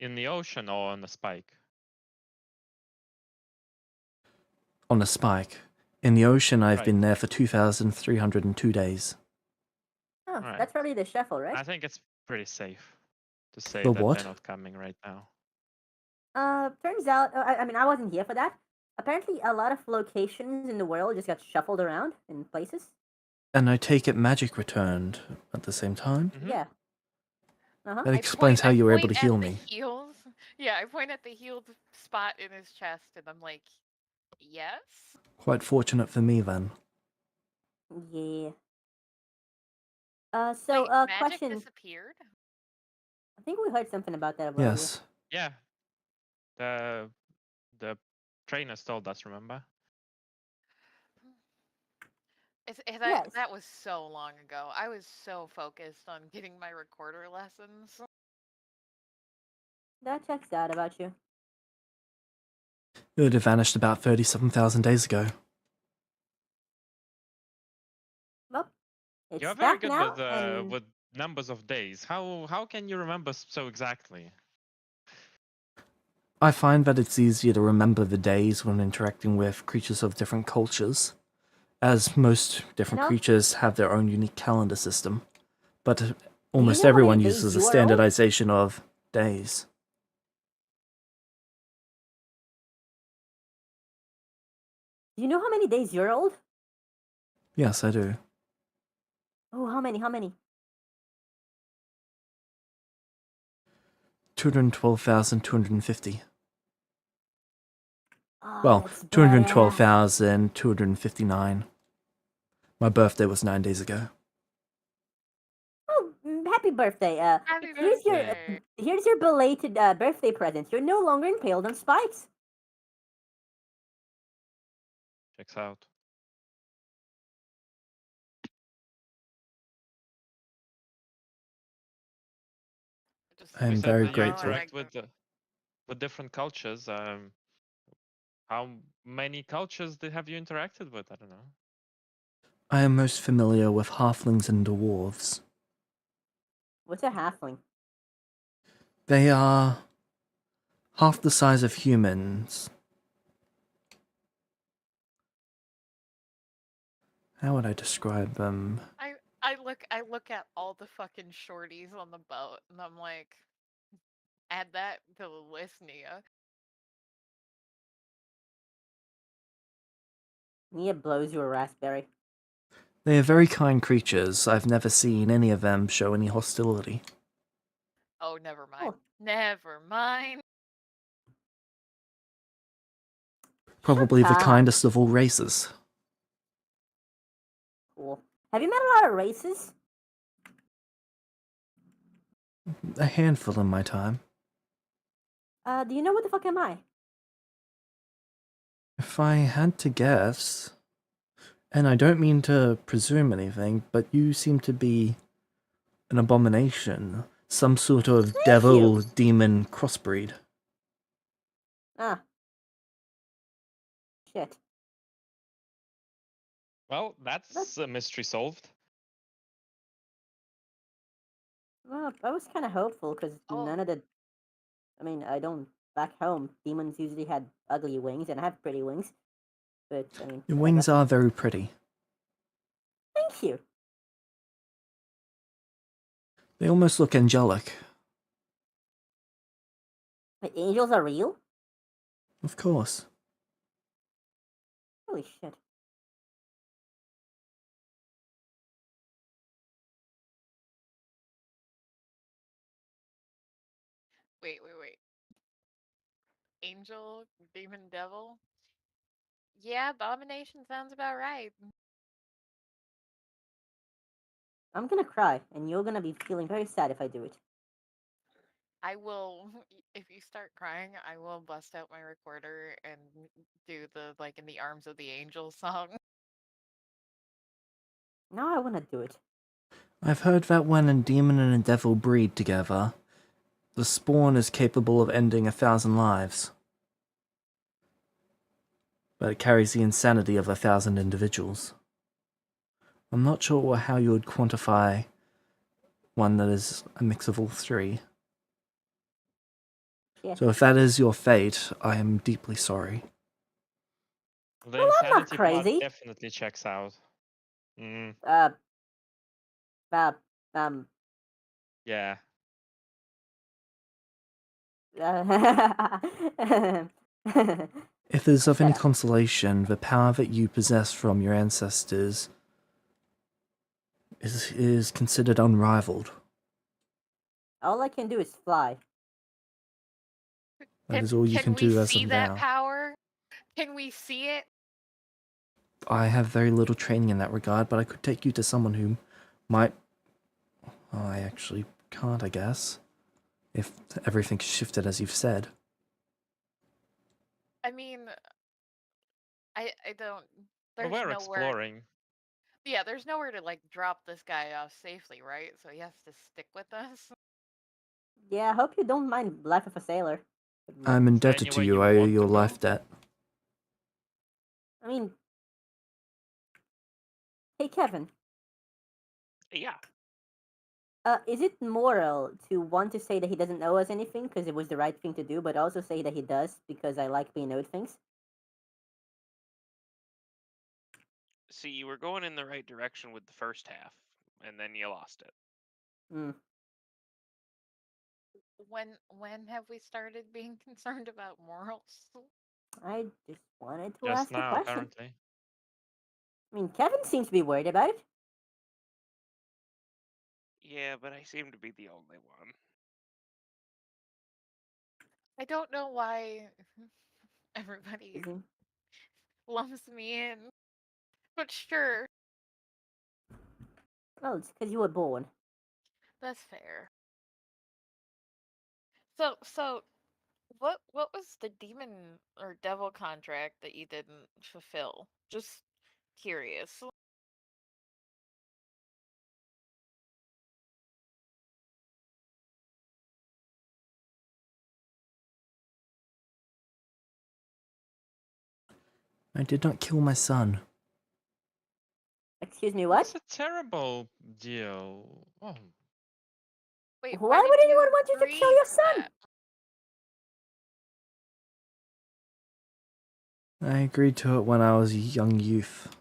In the ocean or on the spike? On a spike. In the ocean, I've Right. been there for 2,302 days. oh, Alright. that's probably the shuffle, right? I think it's pretty safe to say The that what? they're not coming right now. Turns out, I mean, I wasn't here for that. Apparently, a lot of locations in the world just got shuffled around in places. And I take it magic returned at the same time? Mhm. Yeah. Uh-huh. That explains how you were able to heal at me. The heals. Yeah, I point at the healed spot in his chest, and I'm like, yes. Quite fortunate for me then. Yeah. Wait, magic Question. disappeared. I think we heard something about that earlier. Yes. Yeah. The trainers told us, remember? Yes. That was so long ago. I was so focused on getting my recorder lessons. That checks out about you. It would have vanished about 37,000 days ago. Well, it's You're very back good now, and with numbers of days. How can you remember so exactly? I find that it's easier to remember the days when interacting with creatures of different cultures, as most different You know- creatures have their own unique calendar system, but almost know how everyone many days uses a you are old? standardization of days. do you know how many days you're old? Yes, I do. Oh, how many? How many? 212,250. Oh, Well, that's badass. 212,259. My birthday was 9 days ago. Oh, happy birthday! Happy birthday. Here's your belated birthday present. You're no longer impaled on spikes. Checks out. I am You said very that you grateful. interact with different cultures. How many cultures have you interacted with? I don't know. I am most familiar with halflings and dwarves. What's a halfling? They are half the size of humans. How would I describe them? I look at all the fucking shorties on the boat, and I'm like, add that to the list, Nia. Nia blows you a raspberry. They are very kind creatures. I've never seen any of them show any hostility. Oh, never mind. Oh. Never mind. Probably Shut the up. kindest of all races. Cool. Have you met a lot of races? A handful in my time. Do you know what the fuck am I? If I had to guess, and I don't mean to presume anything, but you seem to be an abomination. Some sort of devil demon crossbreed. Ah. Shit. Well, that's a mystery solved. Well, I was kind of hopeful because Oh. none of the. I mean, I don't. Back home, demons usually had ugly wings, and I have pretty wings. But, I mean. Your I wings guess- are very pretty. Thank you. They almost look angelic. But angels are real? Of course. Holy shit. Wait. Angel, demon, devil. Yeah, abomination sounds about right. I'm gonna cry, and you're gonna be feeling very sad if I do it. I will, if you start crying, I will bust out my recorder and do the like in the arms of the angel song. Now I wanna do it. I've heard that when a demon and a devil breed together, the spawn is capable of ending 1,000 lives. But it carries the insanity of 1,000 individuals. I'm not sure how you would quantify one that is a mix of all three. Yeah. So if that is your fate, I am deeply sorry. The Well, I'm not insanity part crazy. definitely checks out. Mm, Uh, um, yeah. If it is of any Shut up. consolation, the power that you possess from your ancestors is considered unrivaled. All I can do is fly. That is all you can we do as see of that now. power? Can we see it? I have very little training in that regard, but I could take you to someone who might... Oh, I actually can't, I guess. If everything's shifted as you've said. I mean, I don't. Well, There's we're nowhere. exploring. Yeah, there's nowhere to like drop this guy off safely, right? So he has to stick with us. Yeah, I hope you don't mind life of a sailor. I'm Is there indebted to anywhere you, you I owe want you a to go? life debt. I mean, hey Kevin, Yeah. is it moral to want to say that he doesn't owe us anything because it was the right thing to do, but also say that he does because I like being owed things? See, you were going in the right direction with the first half, and then you lost it. Hmm. When have we started being concerned about morals? I just wanted to Just ask a now, question. apparently. I mean, Kevin seems to be worried about it. Yeah, but I seem to be the only one. I don't know why everybody Isn't- lumps me in, but sure, Well, it's because you were born. that's fair. So what was the demon or devil contract that you didn't fulfill? Just curious. I did not kill my son. Excuse me, what? That's a terrible deal. Oh, Wait, Why did would anyone you want you to kill agree your to son? that? I agreed to it when I was a young youth.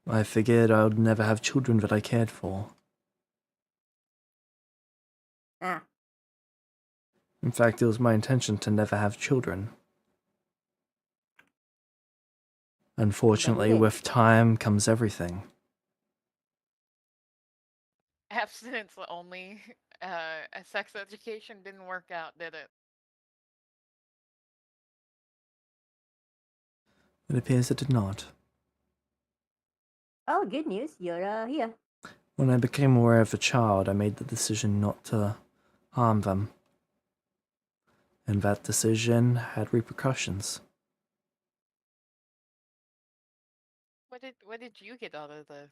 I figured I would never have children that I cared for. Ah, In fact, it was my intention to never have children. Unfortunately, did. with time comes everything. Abstinence only. Sex education didn't work out, did it? It appears it did not. oh, good news. You're here. When I became aware of a child, I made the decision not to harm them. And that decision had repercussions. What did you get out of the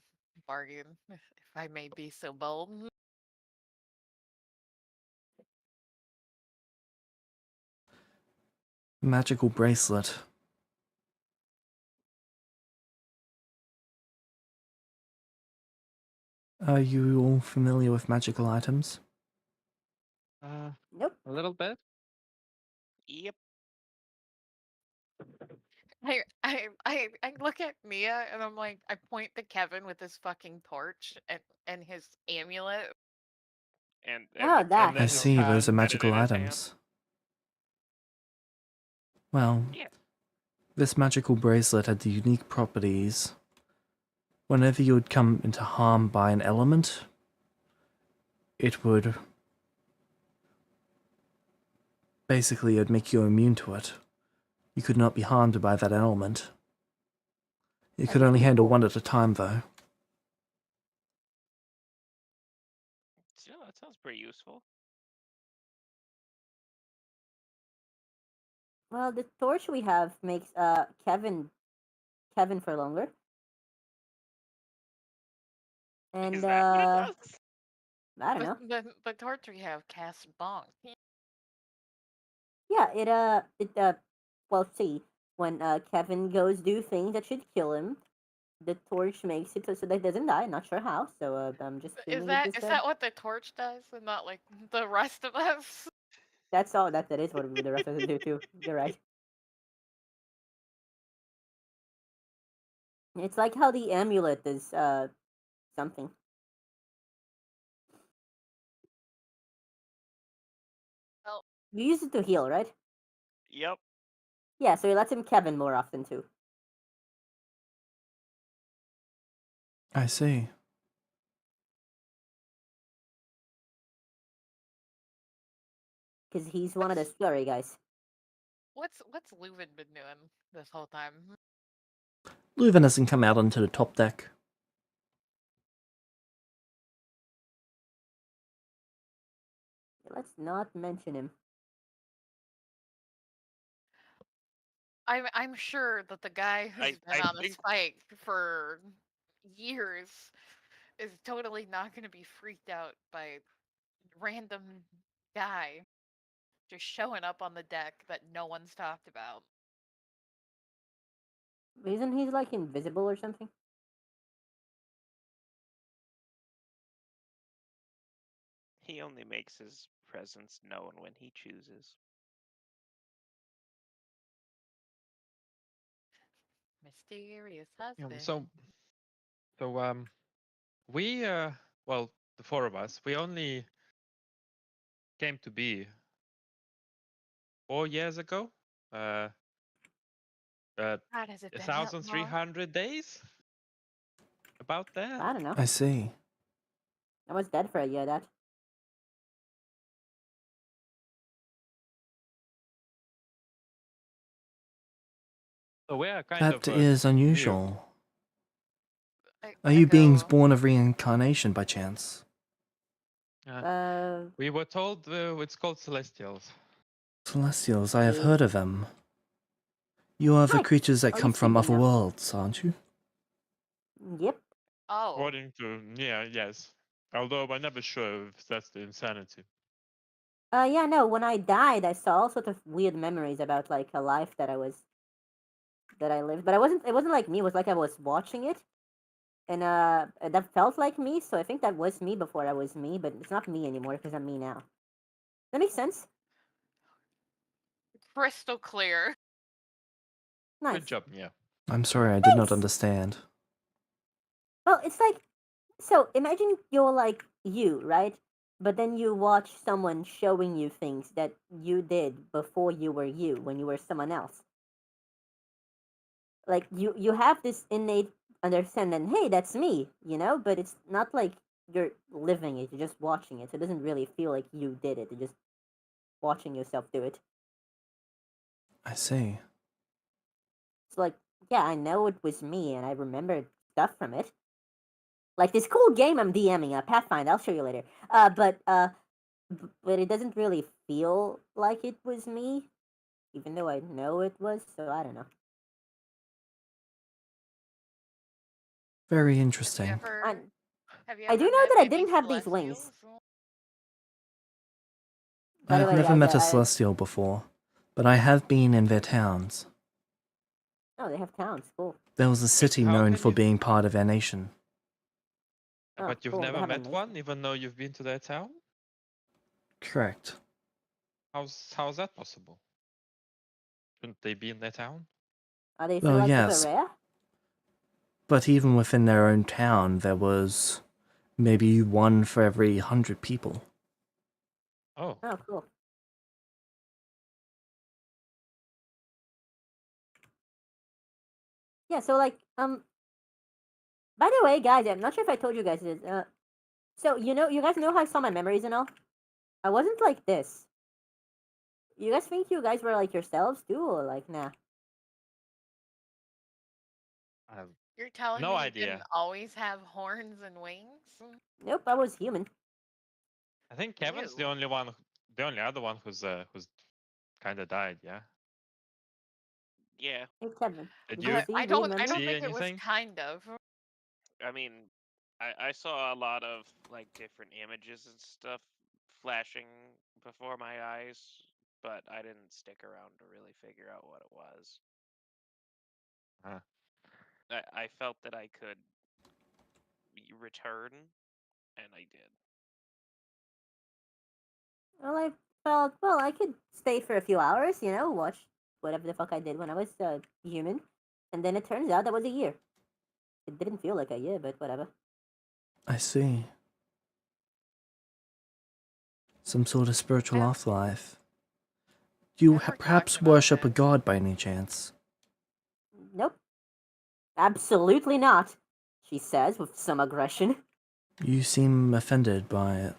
bargain, if I may be so bold? Magical bracelet. Are you all familiar with magical items? Nope. a little bit. Yep. I look at Mia and I'm like, I point to Kevin with his fucking torch and his amulet. And Oh, the that. And I then his see, those are hand. embedded magical in his hand. items. Well, Yeah. This magical bracelet had the unique properties. Whenever you would come into harm by an element, it would basically it'd make you immune to it. You could not be harmed by that element. You could That's only pretty handle cool. one at a time, though. Still, that sounds pretty useful. Well, the torch we have makes Kevin for longer. And Is that what it does? I don't know. The torch we have casts bonk. Yeah, well, see, when Kevin goes do things that should kill him, the torch makes it so that he doesn't die. Not sure how, so I'm just Is doing it that this is that what the torch does, and not like the rest of us? That's all. That is what the rest of us do too. You're right. It's like how the amulet is something. Well, You use it to heal, right? Yep. Yeah, so he lets him Kevin more often too. I see. Because he's one of the scary guys. what's Leuven been doing this whole time? Leuven hasn't come out onto the top deck. Let's not mention him. I'm sure that the guy who's been I on a think spike for years is totally not going to be freaked out by random guy just showing up on the deck that no one's talked about. Isn't he like invisible or something? he only makes his presence known when he chooses. Mysterious Yeah, husband. so we well, the four of us, we only came to be 4 years ago. God, has it been that long? 1,300 days. About that. I don't know. I see. I was dead for a year. That. So we are kind That of is new. unusual. I Are you beings go, born of reincarnation by chance? We were told it's called Celestials. Celestials, I have Yeah. heard of them. You are the Hi. creatures that Oh, come you're from sleeping other now. worlds, aren't you? Yep. Oh, According to yes. Although I'm never sure if that's the insanity. Yeah, no. When I died, I saw all sorts of weird memories about like a life that I lived, but it wasn't like me. It was like I was watching it, and that felt like me. So I think that was me before I was me, but it's not me anymore because I'm me now. That makes sense. crystal clear. Nice. Good job, yeah. I'm sorry, I did not Thanks. understand. Well, it's like, so imagine you're like you, right? But then you watch someone showing you things that you did before you were you, when you were someone else. Like you have this innate understanding, hey, that's me, but it's not like you're living it, you're just watching it. So it doesn't really feel like you did it. You're just watching yourself do it. I see. It's like, yeah, I know it was me and I remember stuff from it. Like this cool game I'm DMing, Pathfinder, I'll show you later. But it doesn't really feel like it was me, even though I know it was. So I don't know. Very Have you interesting. ever have you I do ever know met that I any didn't have these wings. celestials? By the I've way, never guys, met a celestial before, but I have been in their towns. oh, they have towns. Cool. There was a city how known can for you- being part of our nation. Oh, But you've cool. They never have a met nation. one, even though you've been to their town? Correct. How's that possible? Shouldn't they be in their town? Are they Well, relatively yes. rare? But even within their own town, there was maybe one for every 100 people. Oh. Oh, cool. Yeah, so like, by the way, guys, I'm not sure if I told you guys this. So you guys know how I saw my memories and all. I wasn't like this. You guys think you guys were like yourselves too, or like nah? I have You're telling no me you idea. didn't always have horns and wings? Nope, I was human. I think Kevin's the Ew. only one, the only other one who's kind of died. Yeah. Yeah, Hey Kevin, Did did you you see I the don't memory? see think it was anything? kind of. I mean, I saw a lot of like different images and stuff flashing before my eyes, but I didn't stick around to really figure out what it was. Uh, I felt that I could return, and I did. Well, I felt I could stay for a few hours, watch whatever the fuck I did when I was human, and then it turns out that was a year. It didn't feel like a year, but whatever. I see. Some sort of spiritual As- afterlife. Do you as we're perhaps talking about worship a this, god by any chance? Nope, absolutely not. She says with some aggression. You seem offended by it.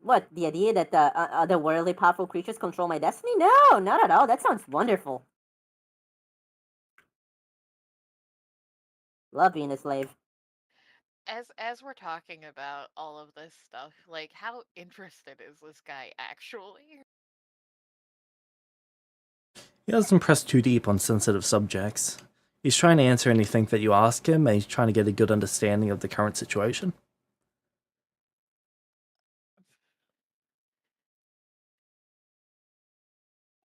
What, the idea that otherworldly powerful creatures control my destiny? No, not at all. That sounds wonderful. Love being a slave. as we're talking about all of this stuff, like how interested is this guy actually? He doesn't press too deep on sensitive subjects. He's trying to answer anything that you ask him, and he's trying to get a good understanding of the current situation.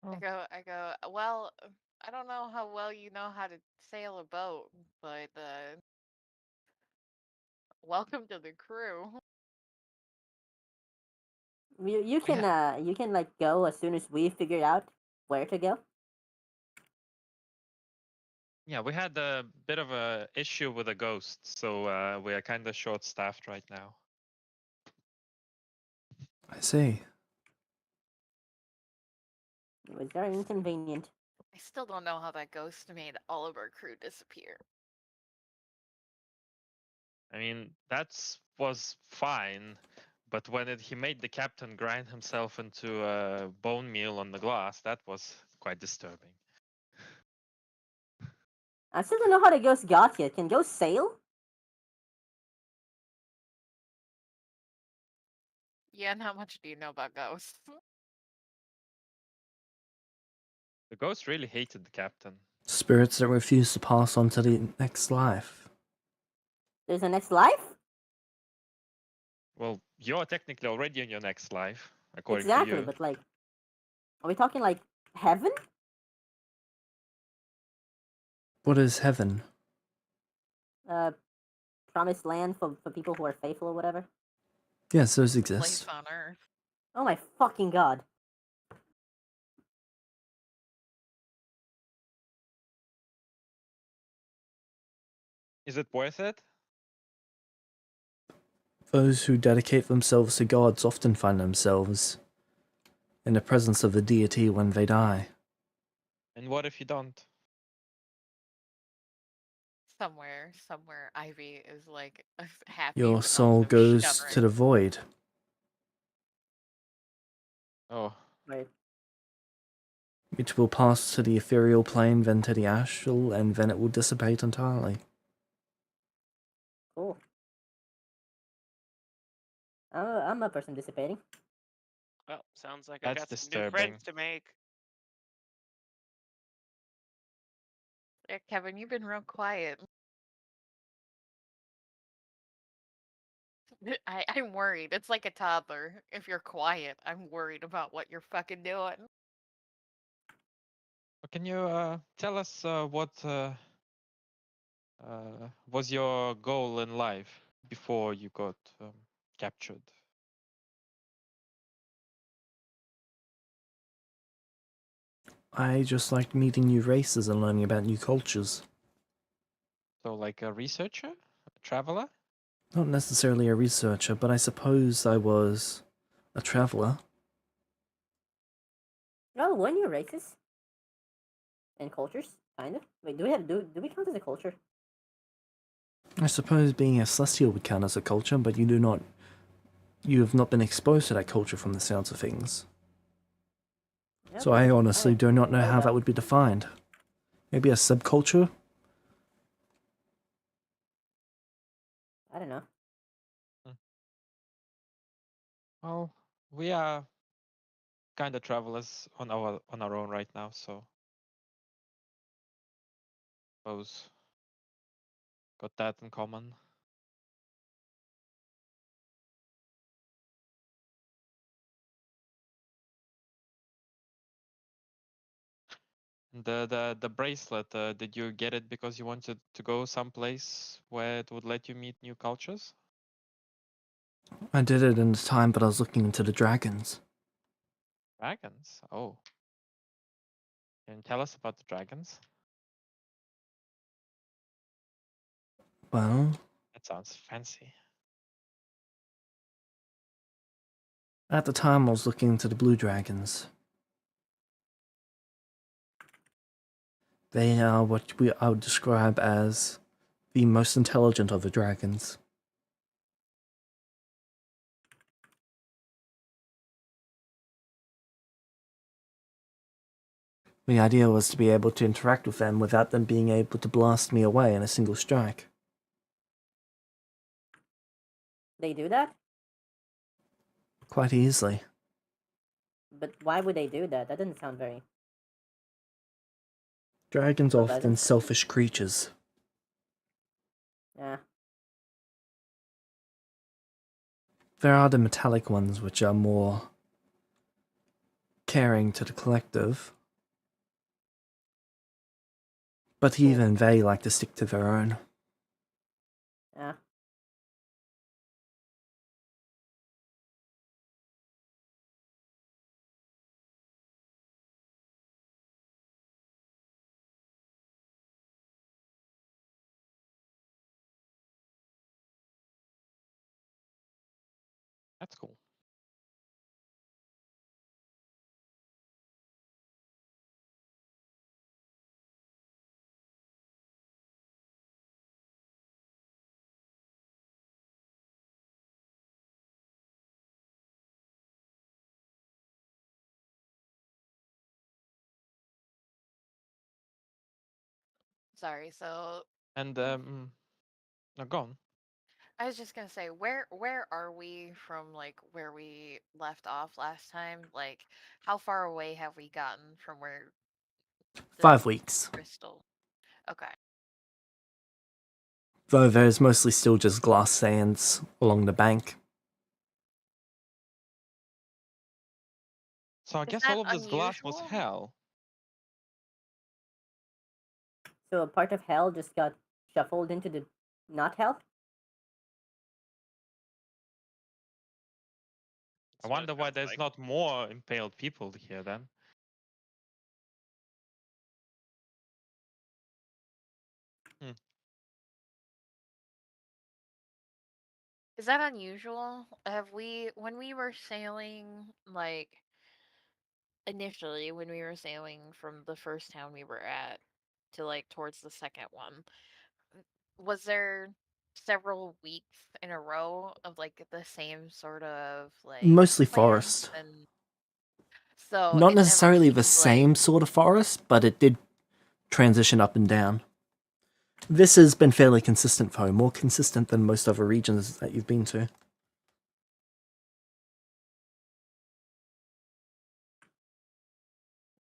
I go, well, I don't know how well you know how to sail a boat, but welcome to the crew. You can like go as soon as we figure out where to go. yeah, we had a bit of a issue with a ghost, so we are kind of short-staffed right now. I see. It was very inconvenient. I still don't know how that ghost made all of our crew disappear. I mean, was fine, but when he made the captain grind himself into a bone meal on the glass, that was quite disturbing. I still don't know how the ghost got here. Can ghosts sail? Yeah, and how much do you know about ghosts? The ghost really hated the captain. Spirits that refuse to pass on to the next life. There's a next life? Well, you're technically already in your next life, according Exactly, to you. but like, are we talking like heaven? What is heaven? Promised land for people who are faithful or whatever? Yes, those Place exist. on Earth. Oh my fucking god. Is it worth it? Those who dedicate themselves to gods often find themselves in the presence of the deity when they die. And what if you don't? Somewhere, Ivy is like happy. Your but soul also goes shuddering. to the void. Oh, Right. It will pass to the ethereal plane, then to the astral, and then it will dissipate entirely. Cool. I'm a person dissipating. Well, sounds like I that's got some new disturbing. friends to make. Yeah, Kevin, you've been real quiet. I'm worried. It's like a toddler. If you're quiet, I'm worried about what you're fucking doing. Can you tell us what was your goal in life before you got captured? I just liked meeting new races and learning about new cultures. So, like a researcher, a traveler? Not necessarily a researcher, but I suppose I was a traveler. Oh, weren't you racist? And cultures? Kind of. Wait, do we count as a culture? I suppose being a Celestial would count as a culture, but you have not been exposed to that culture from the sounds of things. So I honestly do not know how that would be defined. Maybe a subculture? I don't know. Well, we are kind of travelers on our own right now, so suppose got that in common. The bracelet, did you get it because you wanted to go someplace where it would let you meet new cultures? I did it in the time, but I was looking into the dragons. Dragons? Oh. Can you tell us about the dragons? Well, That sounds fancy. at the time I was looking into the blue dragons. They are what I would describe as the most intelligent of the dragons. The idea was to be able to interact with them without them being able to blast me away in a single strike. They do that? Quite easily. But why would they do that? That doesn't sound very... Dragons are often pleasant. selfish creatures. Yeah. There are the metallic ones which are more caring to the collective. But even they like to stick to their own. Yeah. That's cool. Sorry. So And no, go on. I was just gonna say, where are we from like where we left off last time? Like, how far away have we gotten from where the 5 weeks. crystal? Okay. Though there's mostly still just glass sands along the bank. So I Is guess that all of this glass was unusual? hell. So a part of hell just got shuffled into the not hell? I wonder why there's not more impaled people here then. Is that unusual? Have we, when we were sailing, like initially when we were sailing from the first town we were at to like towards the second one, was there several weeks in a row of like the same sort of like Mostly plants forest. and so Not it never necessarily the seemed like same sort of forest, but it did transition up and down. This has been fairly consistent though, more consistent than most other regions that you've been to.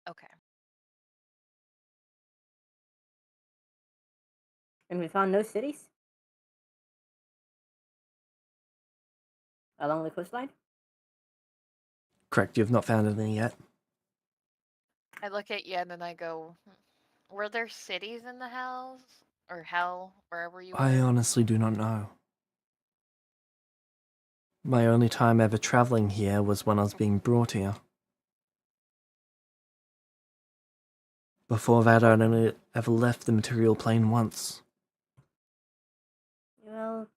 okay. And we found no cities? Along the coastline? Correct, you have not found any yet. I look at Yen and I go, were there cities in the hells or hell wherever you I were? honestly do not know. My only time ever travelling here was when I was being brought here. Before that, I'd only ever left the material plane once. Well,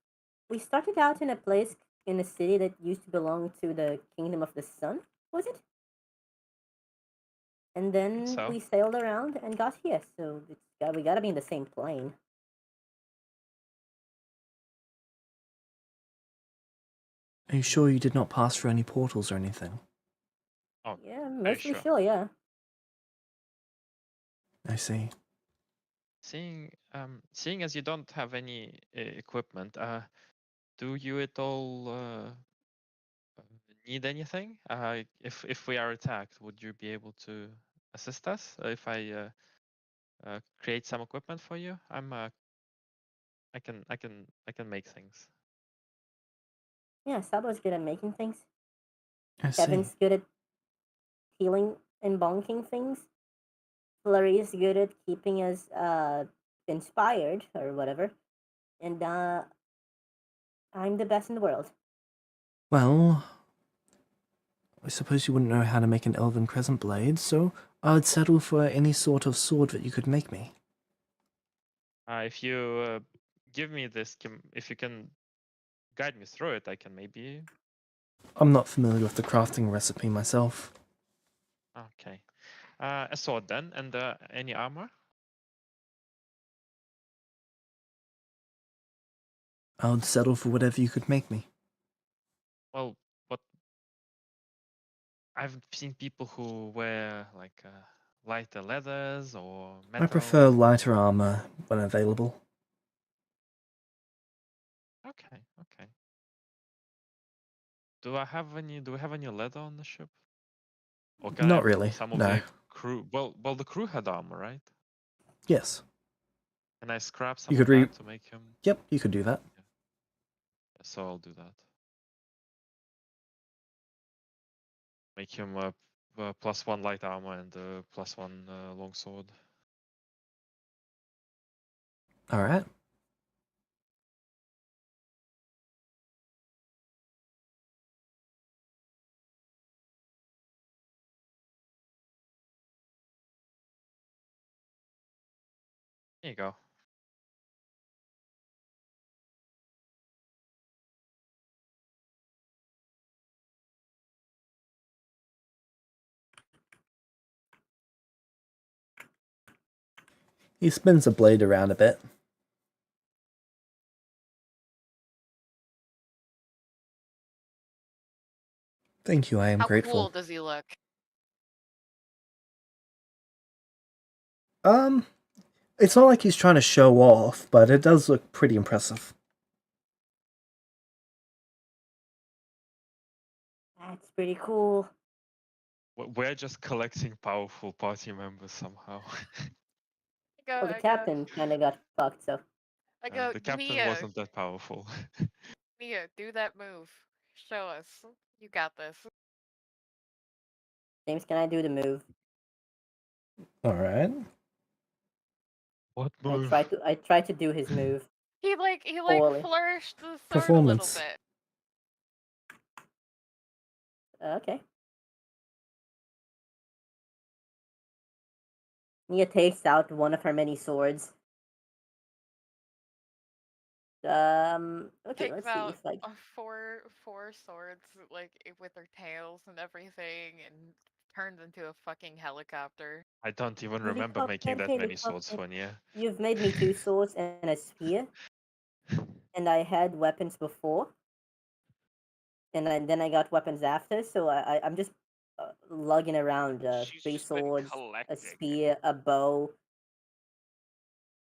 we started out in a place in a city that used to belong to the Kingdom of the Sun, was it? and then so. we sailed around and got here. So we gotta be in the same plane. Are you sure you did not pass through any portals or anything? Oh, Yeah, mostly sure. sure. Yeah. I see. Seeing as you don't have any equipment, do you at all need anything? If we are attacked, would you be able to assist us if I create some equipment for you? I can make things. Yeah, Sabo's good at making things. I see. Kevin's good at healing and bonking things. Flurry is good at keeping us inspired or whatever. And I'm the best in the world. Well, I suppose you wouldn't know how to make an elven crescent blade, so I'd settle for any sort of sword that you could make me. If you give me this, if you can guide me through it, I can maybe. I'm not familiar with the crafting recipe myself. Okay. A sword then, and any armor? I would settle for whatever you could make me. Well, what I've seen people who wear like lighter leathers or metal. I prefer lighter armor when available. Okay, okay. Do we have any leather on the ship? Or can Not really, some of no. the crew? Well, the crew had armor, right? Yes. Can I scrap some You of could that to make him? Yep, you could do that. So I'll do that. Make him a +1 light armor and +1 long sword. Alright. There you go. He spins the blade around a bit. Thank you, I am How grateful. cool does he look? It's not like he's trying to show off, but it does look pretty impressive. That's pretty cool. We're just collecting powerful party members somehow. Well, the captain kind of got fucked, so. I go, The captain Nia, wasn't that powerful. Nia, do that move. Show us. You got this. James, can I do the move? Alright. What I move? tried to do his move. He Poorly. flourished the sword Performance. a little bit. Okay. Nia takes out one of her many swords. Okay, Takes let's see out if like four swords with their tails and everything, and turns into a fucking helicopter. I don't even remember making that many swords for Nia. You've made me 2 swords and a spear, and I had weapons before, and then I got weapons after. So I'm just lugging around She's 3 just been swords, a collecting. spear, a bow,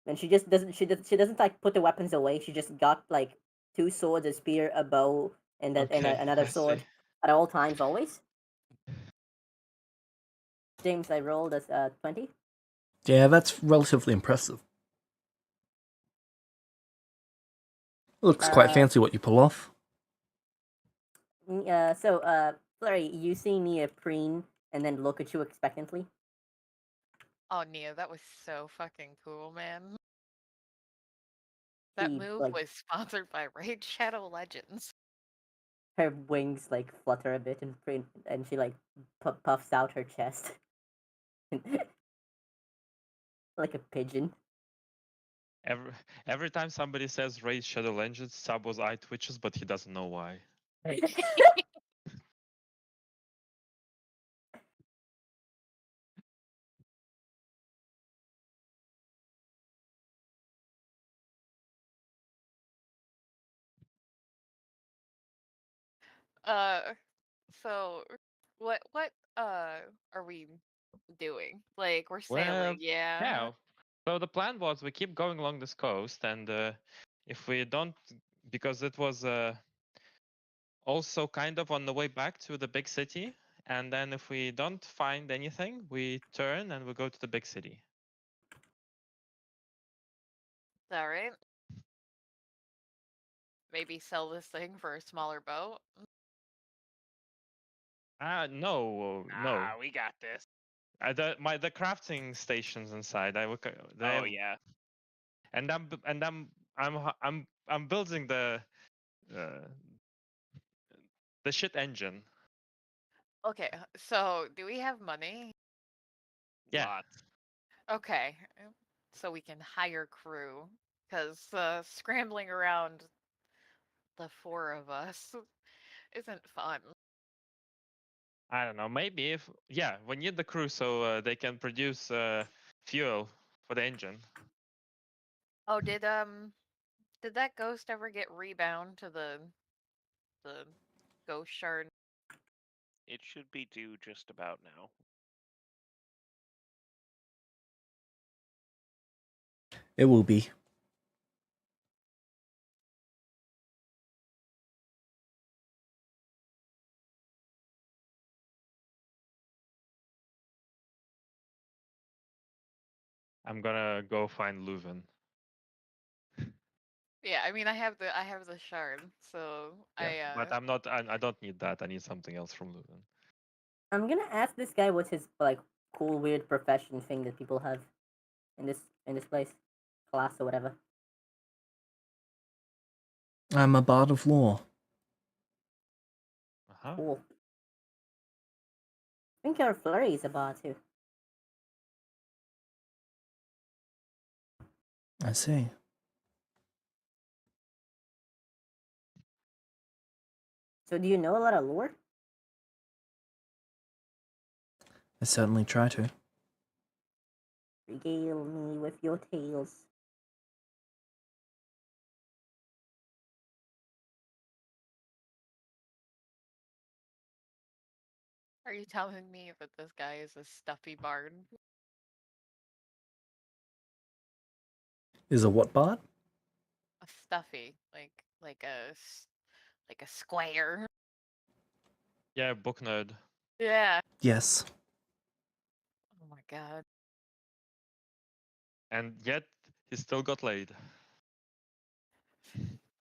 and she just doesn't she doesn't like put the weapons away. She just got like 2 swords, a spear, a bow, and another I sword see. at all times, always. James, I rolled as 20. Yeah, that's relatively impressive. Looks quite fancy what you pull off. Flurry, you see Nia preen and then look at you expectantly. Oh, Nia, that was so fucking cool, man. That She, move like, was sponsored by Raid Shadow Legends. her wings like flutter a bit and preen, and she like puffs out her chest like a pigeon. Every time somebody says Raid Shadow Legends, Sabo's eye twitches, but he doesn't know why. So what are we doing? Like we're Well, sailing, yeah. yeah. So the plan was we keep going along this coast, and if we don't, because it was also kind of on the way back to the big city, and then if we don't find anything, we turn and we go to the big city. Is that right? Maybe sell this thing for a smaller boat. No. We got this. The crafting stations inside. Oh yeah. And I'm building uh, the shit engine. Okay, so do we have money? Yeah. Lots. Okay, so we can hire crew because scrambling around the four of us isn't fun. I don't know. Maybe if we need the crew so they can produce fuel for the engine. Oh, did that ghost ever get rebound to the ghost shard? It should be due just about now. It will be. I'm gonna go find Leuven. Yeah, I mean I have the shard, so Yeah, but I'm not. I don't need that. I need something else from Leuven. I'm gonna ask this guy what's his like cool weird profession thing that people have in this place, class or whatever. I'm a bard of law. Uh-huh. Cool. I think our flurry is a bard too. I see. So do you know a lot of lore? I certainly try to. Regale me with your tales. Are you telling me that this guy is a stuffy bard? Is a what bard? A stuffy, like like a square. Yeah, book nerd. Yeah. Yes. Oh my god. And yet he still got laid.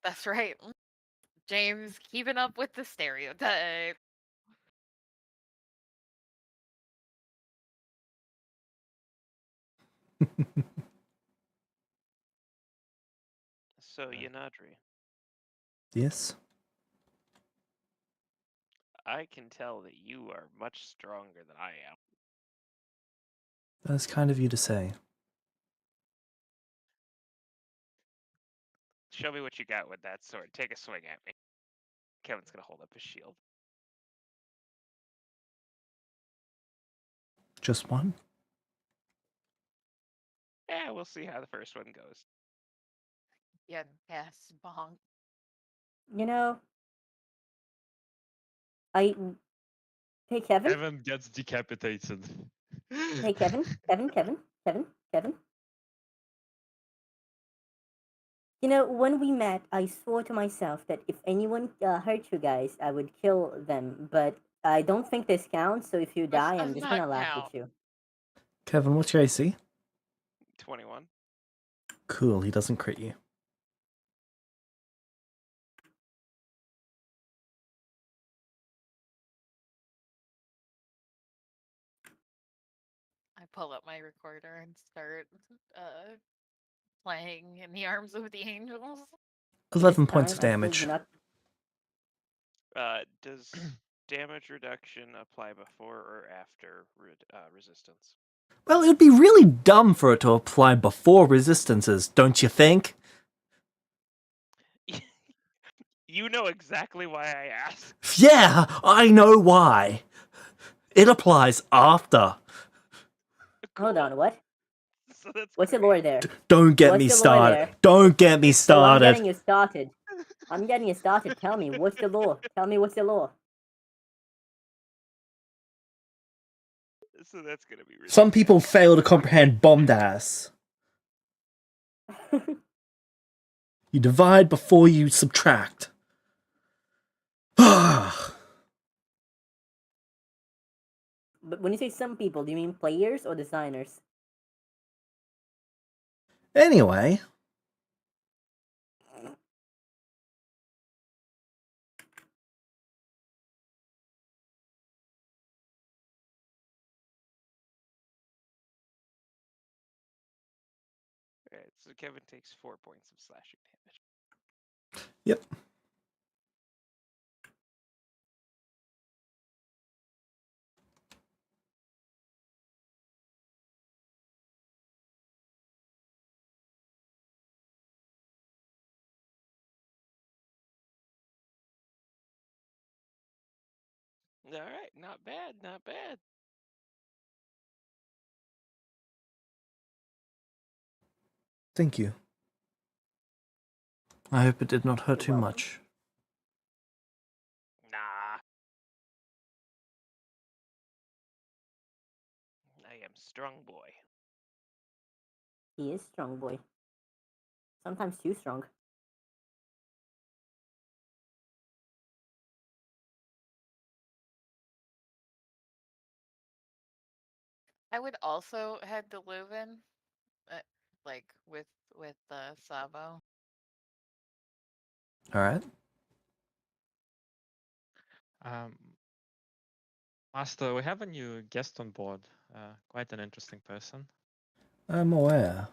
That's right. James keeping up with the stereotype. So Yanadri, Yes. I can tell that you are much stronger than I am. That's kind of you to say. Show me what you got with that sword. Take a swing at me. Kevin's gonna hold up his shield. Just one? Yeah, we'll see how the first one goes. Yeah, yes, bonk. You know, I hey Kevin. Evan gets decapitated. Hey Kevin. Kevin. You know, when we met, I swore to myself that if anyone hurt you guys, I would kill them. But I don't think this counts. So if you This die, I'm does just not gonna laugh count. at you. Kevin, what's your AC? 21. Cool, he doesn't crit you. I pull up my recorder and start playing in the arms of the angels. 11 This points time, of I still do damage. not. Does damage reduction apply before or after resistance? Well, it would be really dumb for it to apply before resistances, don't you think? You know exactly why I asked. Yeah, I know why. It applies after. Hold Cool. on, what? So that's What's the great. lore there? Don't get What's me the lore started. there? Don't get me Oh, I'm getting started. you started. I'm getting you started. Tell me, what's the law? Tell me what's the law. So that's gonna be really Some people bad. fail to comprehend bombed-ass. You divide before you subtract. But when you say some people, do you mean players or designers? Anyway, Alright, so Kevin takes 4 points of slashing damage. yep. Alright, not bad, not bad. Thank you. I hope it did not hurt You're too welcome. much. Nah. I am strong boy. He is strong, boy. Sometimes too strong. I would also head to Leuven, like with Sabo. Alright. Master, we have a new guest on board. Quite an interesting person. I'm aware.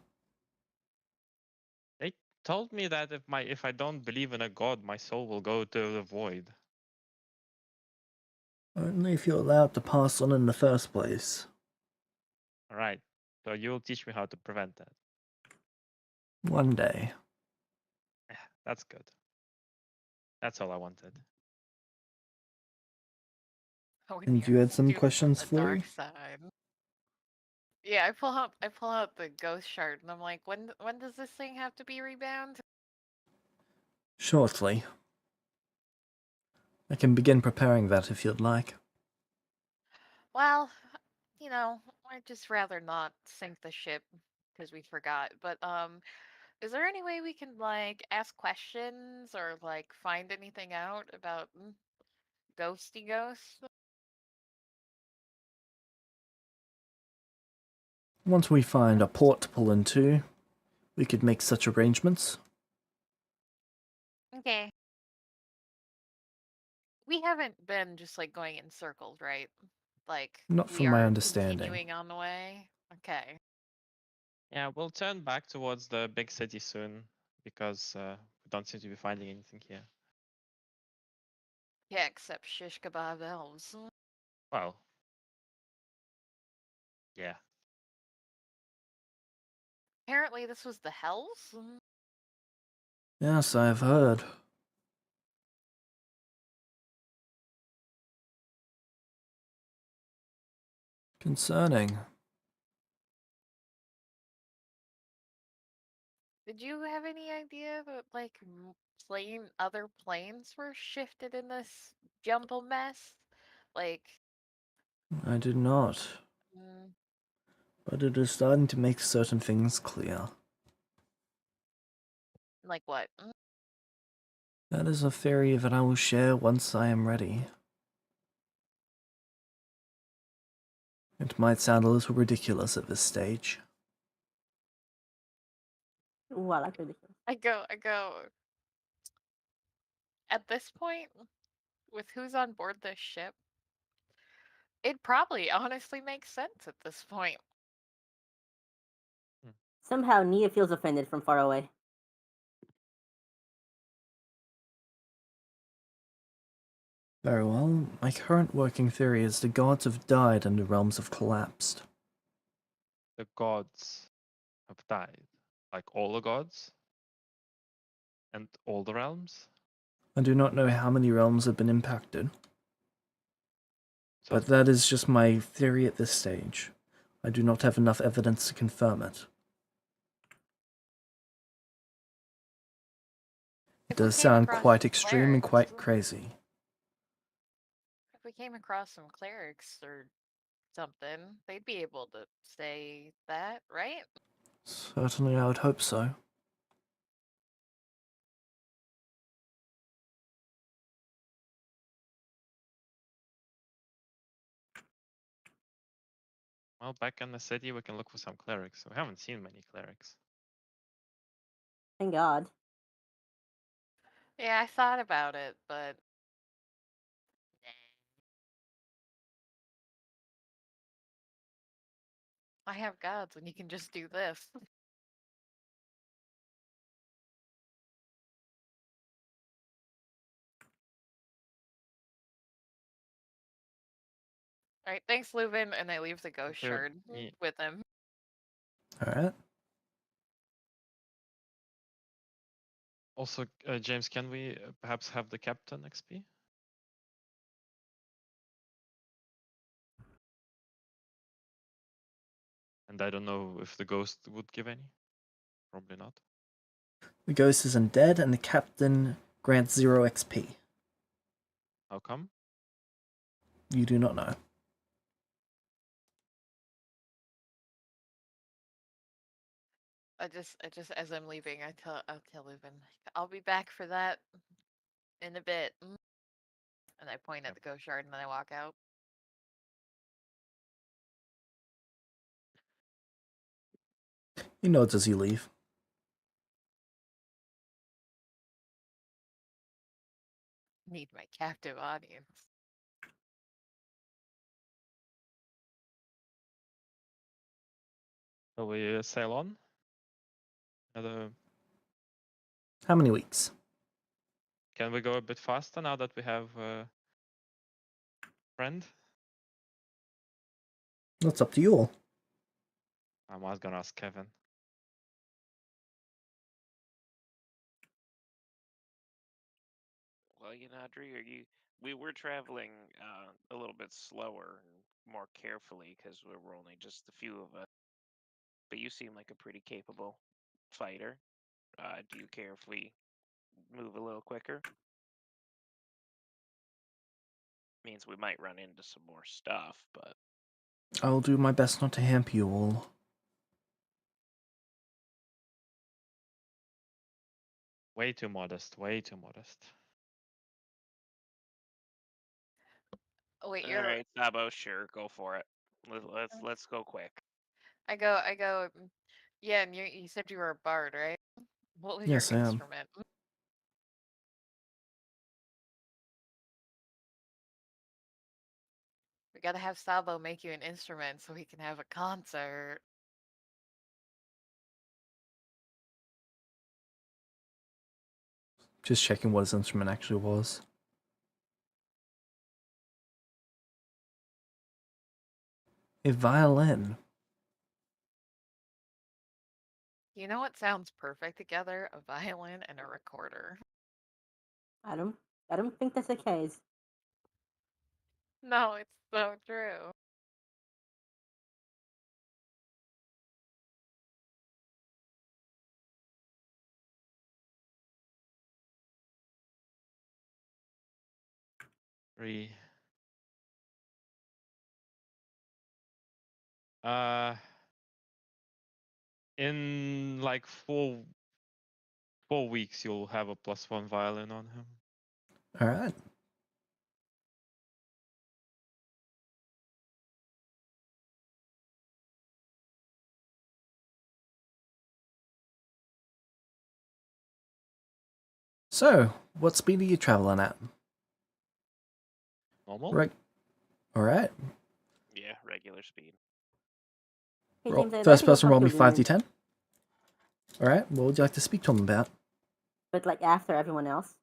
They told me that if I don't believe in a god, my soul will go to the void. Only if you're allowed to pass on in the first place. Alright, so you'll teach me how to prevent that. One day. Yeah, that's good. That's all I wanted. And you had some questions, the Flurry? dark side. Yeah, I pull out the ghost shard, and I'm like, when does this thing have to be rebound? Shortly. I can begin preparing that if you'd like. Well, you know, I'd just rather not sink the ship because we forgot. But is there any way we can like ask questions or like find anything out about ghosty ghosts? Once we find a port to pull into, we could make such arrangements. Okay. We haven't been just like going in circles, right? Like Not we from my are understanding. continuing on the way. Okay. Yeah, we'll turn back towards the big city soon because we don't seem to be finding anything here. Yeah, except shish kebab elves. Well, yeah. Apparently, this was the Hells. Yes, I've heard. Concerning. Did you have any idea that like other planes were shifted in this jumble mess? Like, I did not. mm, But it is starting to make certain things clear. like what? That is a theory that I will share once I am ready. It might sound a little ridiculous at this stage. Ooh, I like ridiculous. I go. At this point, with who's on board this ship, it probably honestly makes sense at this point. Somehow Nia feels offended from far away. Very well. My current working theory is the gods have died and the realms have collapsed. The gods have died. Like all the gods? And all the realms? I do not know how many realms have been impacted, So but that is just my theory at this stage. I do not have enough evidence to confirm it. If we Does came sound across quite some extreme and clerics- quite crazy. If we came across some clerics or something, they'd be able to say that, right? Certainly, I would hope so. Well, back in the city, we can look for some clerics. We haven't seen many clerics. Thank God. Yeah, I thought about it, but I have gods and you can just do this. Alright, thanks, Leuven, and I leave the ghost Here, shard yeah. with him. Alright. Also, James, can we perhaps have the captain XP? And I don't know if the ghost would give any. Probably not. The ghost is undead, and the captain grants 0 XP. How come? You do not know. I just as I'm leaving, I'll tell Leuven, I'll be back for that in a bit. And I point at the ghost shard and then I walk out. He nods as you leave. Need my captive audience. Shall we sail on? How many weeks? Can we go a bit faster now that we have a friend? That's up to you all. I was gonna ask Kevin. Well, Drew, we were traveling a little bit slower and more carefully because we were only just a few of us. But you seem like a pretty capable fighter. Do you care if we move a little quicker? Means we might run into some more stuff, but I'll do my best not to hamper you all. Way too modest, way too modest. Oh, wait, all you're right, Sabo, sure, go for it. Let's go quick. I go yeah, and you said you were a bard, right? What was Yes, your I am. instrument? We gotta have Sabo make you an instrument so we can have a concert. Just checking what his instrument actually was. A violin. You know what sounds perfect together? A violin and a recorder. I don't think that's the case. No, it's so true. Three. In like 4 weeks, you'll have a +1 violin on him. Alright. So, what speed are you traveling at? Normal? Right. Alright. Yeah, regular speed. Hey, Roll. James, I'd like First to go person talk roll to me Leuven, 5d10. Alright, what would you like to speak to him about? but like after everyone else.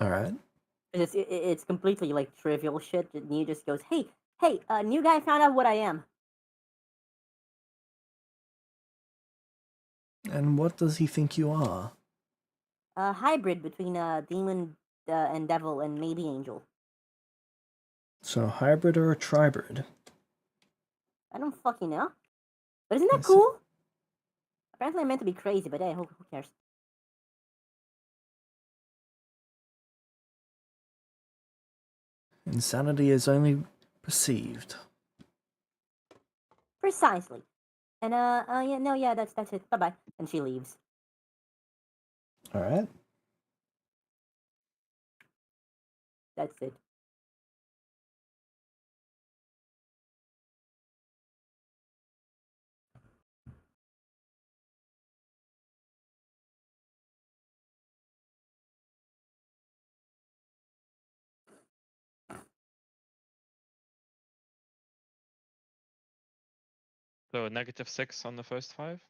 Alright. It's completely like trivial shit. And he just goes, "Hey, new guy found out what I am." And what does he think you are? A hybrid between a demon and devil and maybe angel. So, a hybrid or a tribrid? I don't fucking know. But isn't that I see. cool? Apparently, I'm meant to be crazy, but hey, who cares? Insanity is only perceived. Precisely. And yeah, no, yeah, that's it. Bye bye. And she leaves. All right. That's it. So -6 on the first 5.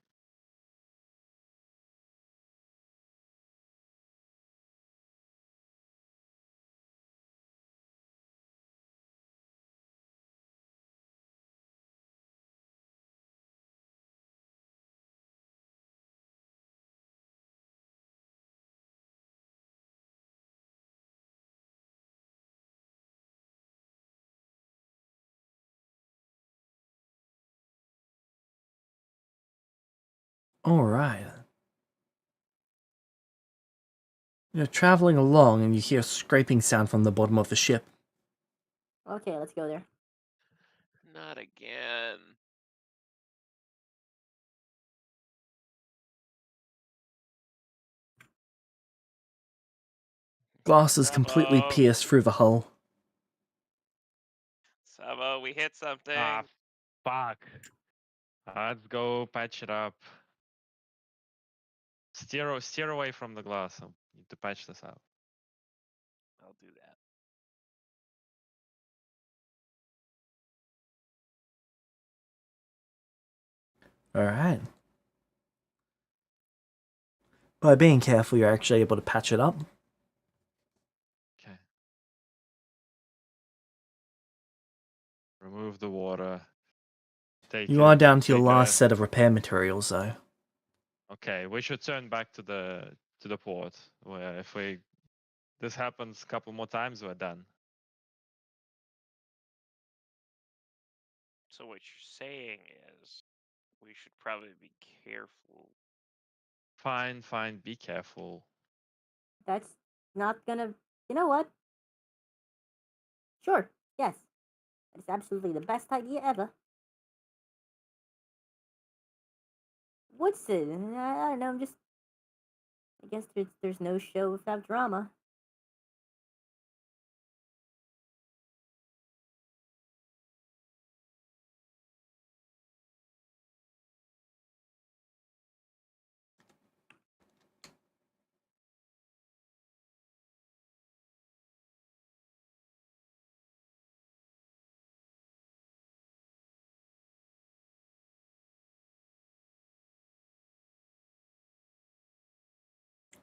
All right. You're traveling along and you hear a scraping sound from the bottom of the ship. Okay, let's go there. Not again. Glass is completely Sabo. pierced through the hull. Sabo, we hit something. Ah, fuck. Let's go patch it up. Steer away from the glass. I need to patch this out. I'll do that. All right. By being careful, you're actually able to patch it up. Okay. Remove the water. Take You it are down to your bigger. last set of repair materials, though. Okay, we should turn back to the port. Where if this happens a couple more times, we're done. So what you're saying is we should probably be careful. Fine, be careful. That's not gonna. You know what? Sure. Yes. It's absolutely the best idea ever. What's it? I don't know. I'm just. I guess there's no show without drama.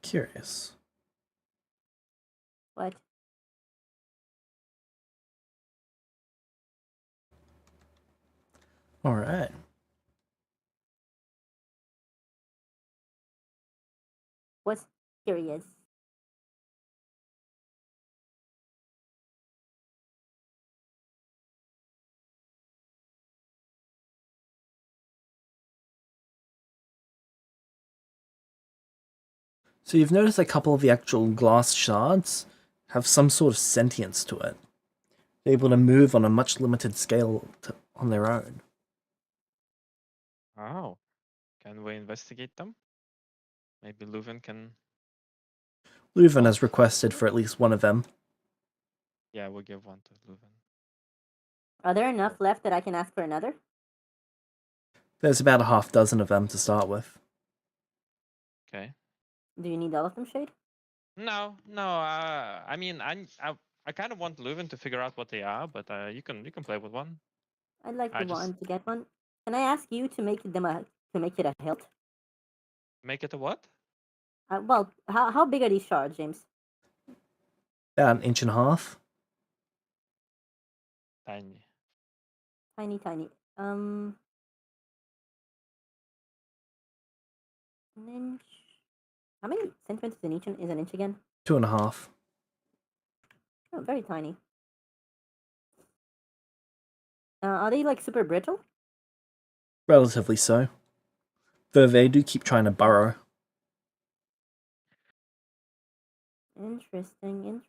Curious. What? All right. What's curious? So you've noticed a couple of the actual glass shards have some sort of sentience to it. They're able to move on a much limited scale on their own. Oh, can we investigate them? Maybe Leuven can. Leuven has requested for at least one of them. Yeah, we'll give one to Leuven. Are there enough left that I can ask for another? There's about a half dozen of them to start with. Okay. Do you need all of them, Shade? No. I mean, I kind of want Leuven to figure out what they are, but you can play with one. I'd like I the just- one to get one. Can I ask you to make it a hilt? Make it a what? Well, how big are these shards, James? About an inch and a half. Tiny. Tiny. An inch. How many centimeters is an inch again? 2.5. Oh, very tiny. Are they like super brittle? Relatively so. Though they do keep trying to burrow. Interesting.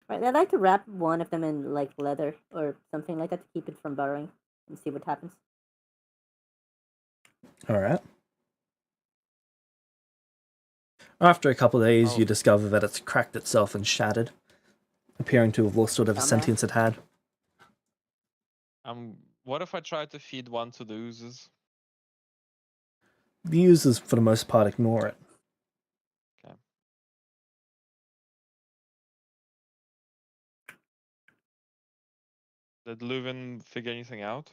Right, I'd like to wrap one of them in like leather or something like that to keep it from burrowing and see what happens. Alright. After a couple of days, Oh. you discover that it's cracked itself and shattered, appearing to have lost whatever Dumbass. sentience it had. What if I try to feed one to the oozes? The users, for the most part, ignore it. Okay. Did Leuven figure anything out?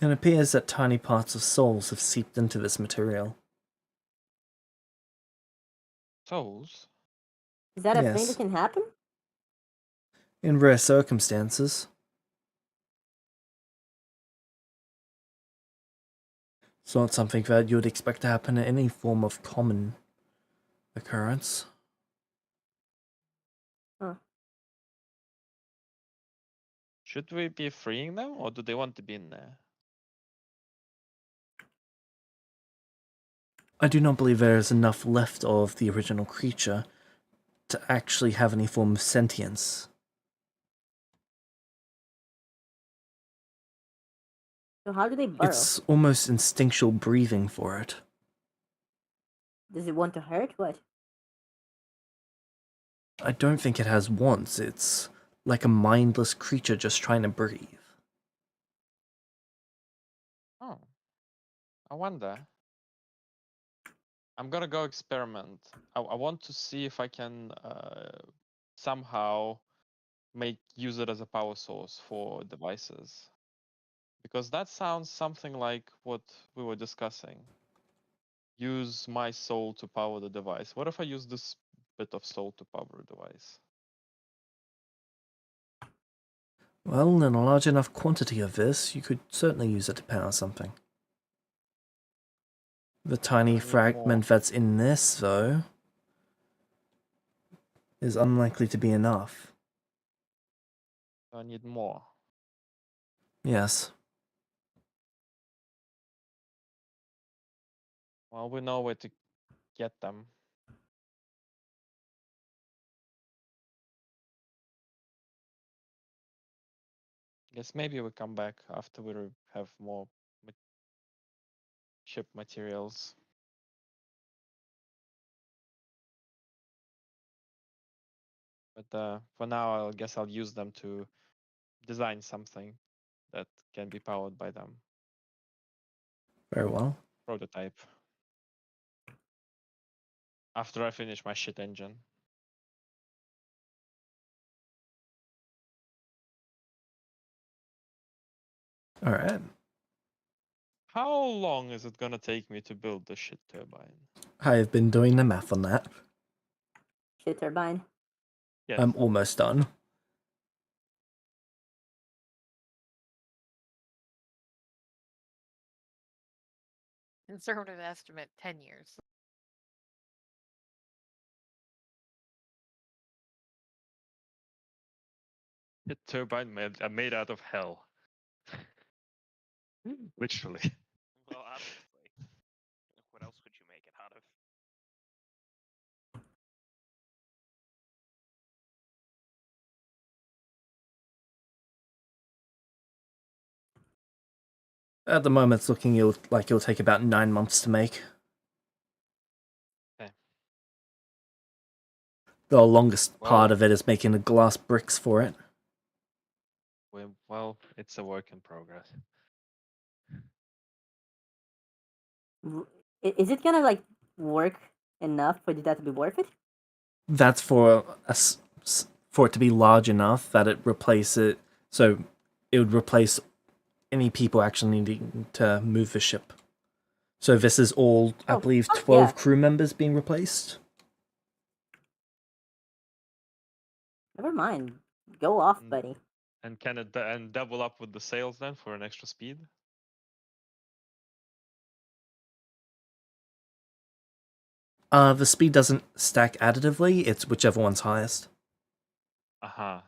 It appears that tiny parts of souls have seeped into this material. Souls? Is that a thing Yes. that can happen? In rare circumstances. It's not something that you would expect to happen in any form of common occurrence. Huh. Should we be freeing them, or do they want to be in there? I do not believe there is enough left of the original creature to actually have any form of sentience. So how do they burrow? It's almost instinctual breathing for it. Does it want to hurt? What? I don't think it has wants. It's like a mindless creature just trying to breathe. Oh, I wonder. I'm gonna go experiment. I want to see if I can somehow use it as a power source for devices, because that sounds something like what we were discussing. Use my soul to power the device. What if I use this bit of soul to power a device? Well, in a large enough quantity of this, you could certainly use it to power something. The tiny I need fragment more. that's in this, though, is unlikely to be enough. I need more. Yes. Well, we know where to get them. Guess maybe we come back after we have more ship materials. But for now, I guess I'll use them to design something that can be powered by them. Very well. Prototype. After I finish my shit engine. Alright. How long is it gonna take me to build the shit turbine? I have been doing the math on that. Shit turbine. Yes. I'm almost done. Conservative estimate, 10 years. Shit turbine made out of hell. Literally. Well, obviously. What else would you make it out of? At the moment, it's looking like it'll take about 9 months to make. Okay. The longest part Well- of it is making the glass bricks for it. Well, it's a work in progress. Is it gonna like work enough for that to be worth it? That's for for it to be large enough that it replace it, so it would replace any people actually needing to move the ship. So this is all, I Oh, believe, fuck 12 yeah. crew members being replaced. Never mind. Go off, Mm. buddy. And can it and double up with the sails then for an extra speed? The speed doesn't stack additively, it's whichever one's highest. Uh-huh.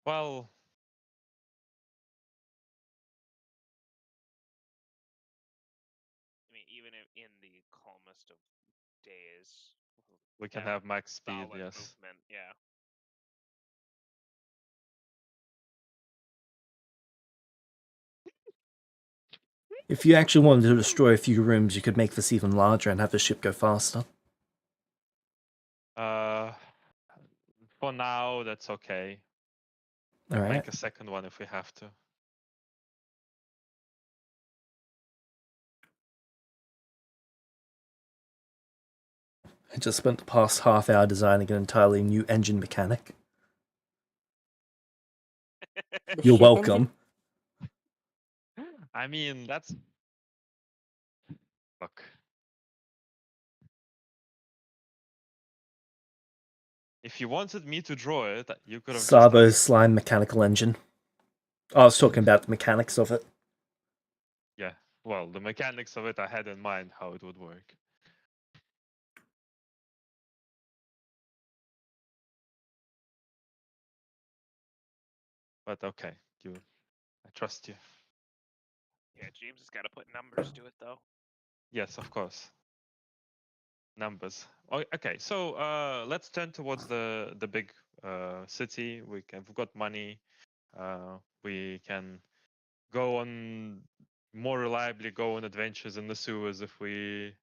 Well, I mean, even in the calmest days. We can have max speed, solid yes. movement, yeah. If you actually wanted to destroy a few rooms, you could make this even larger and have the ship go faster. For now, that's okay. Alright. Make a second one if we have to. I just spent the past half hour designing an entirely new engine mechanic. The You're ship welcome. engine? I mean, that's... Look. If you wanted me to draw it, you could have Sabo's slime mechanical engine. I was talking about the mechanics of it. Yeah, well, the mechanics of it, I had in mind how it would work. But okay, I trust you. Yeah, James has got to put numbers to it, though. Yes, of course. Numbers. Okay, so let's turn towards the big city. We've got money. We can go on more reliably go on adventures in the sewers if we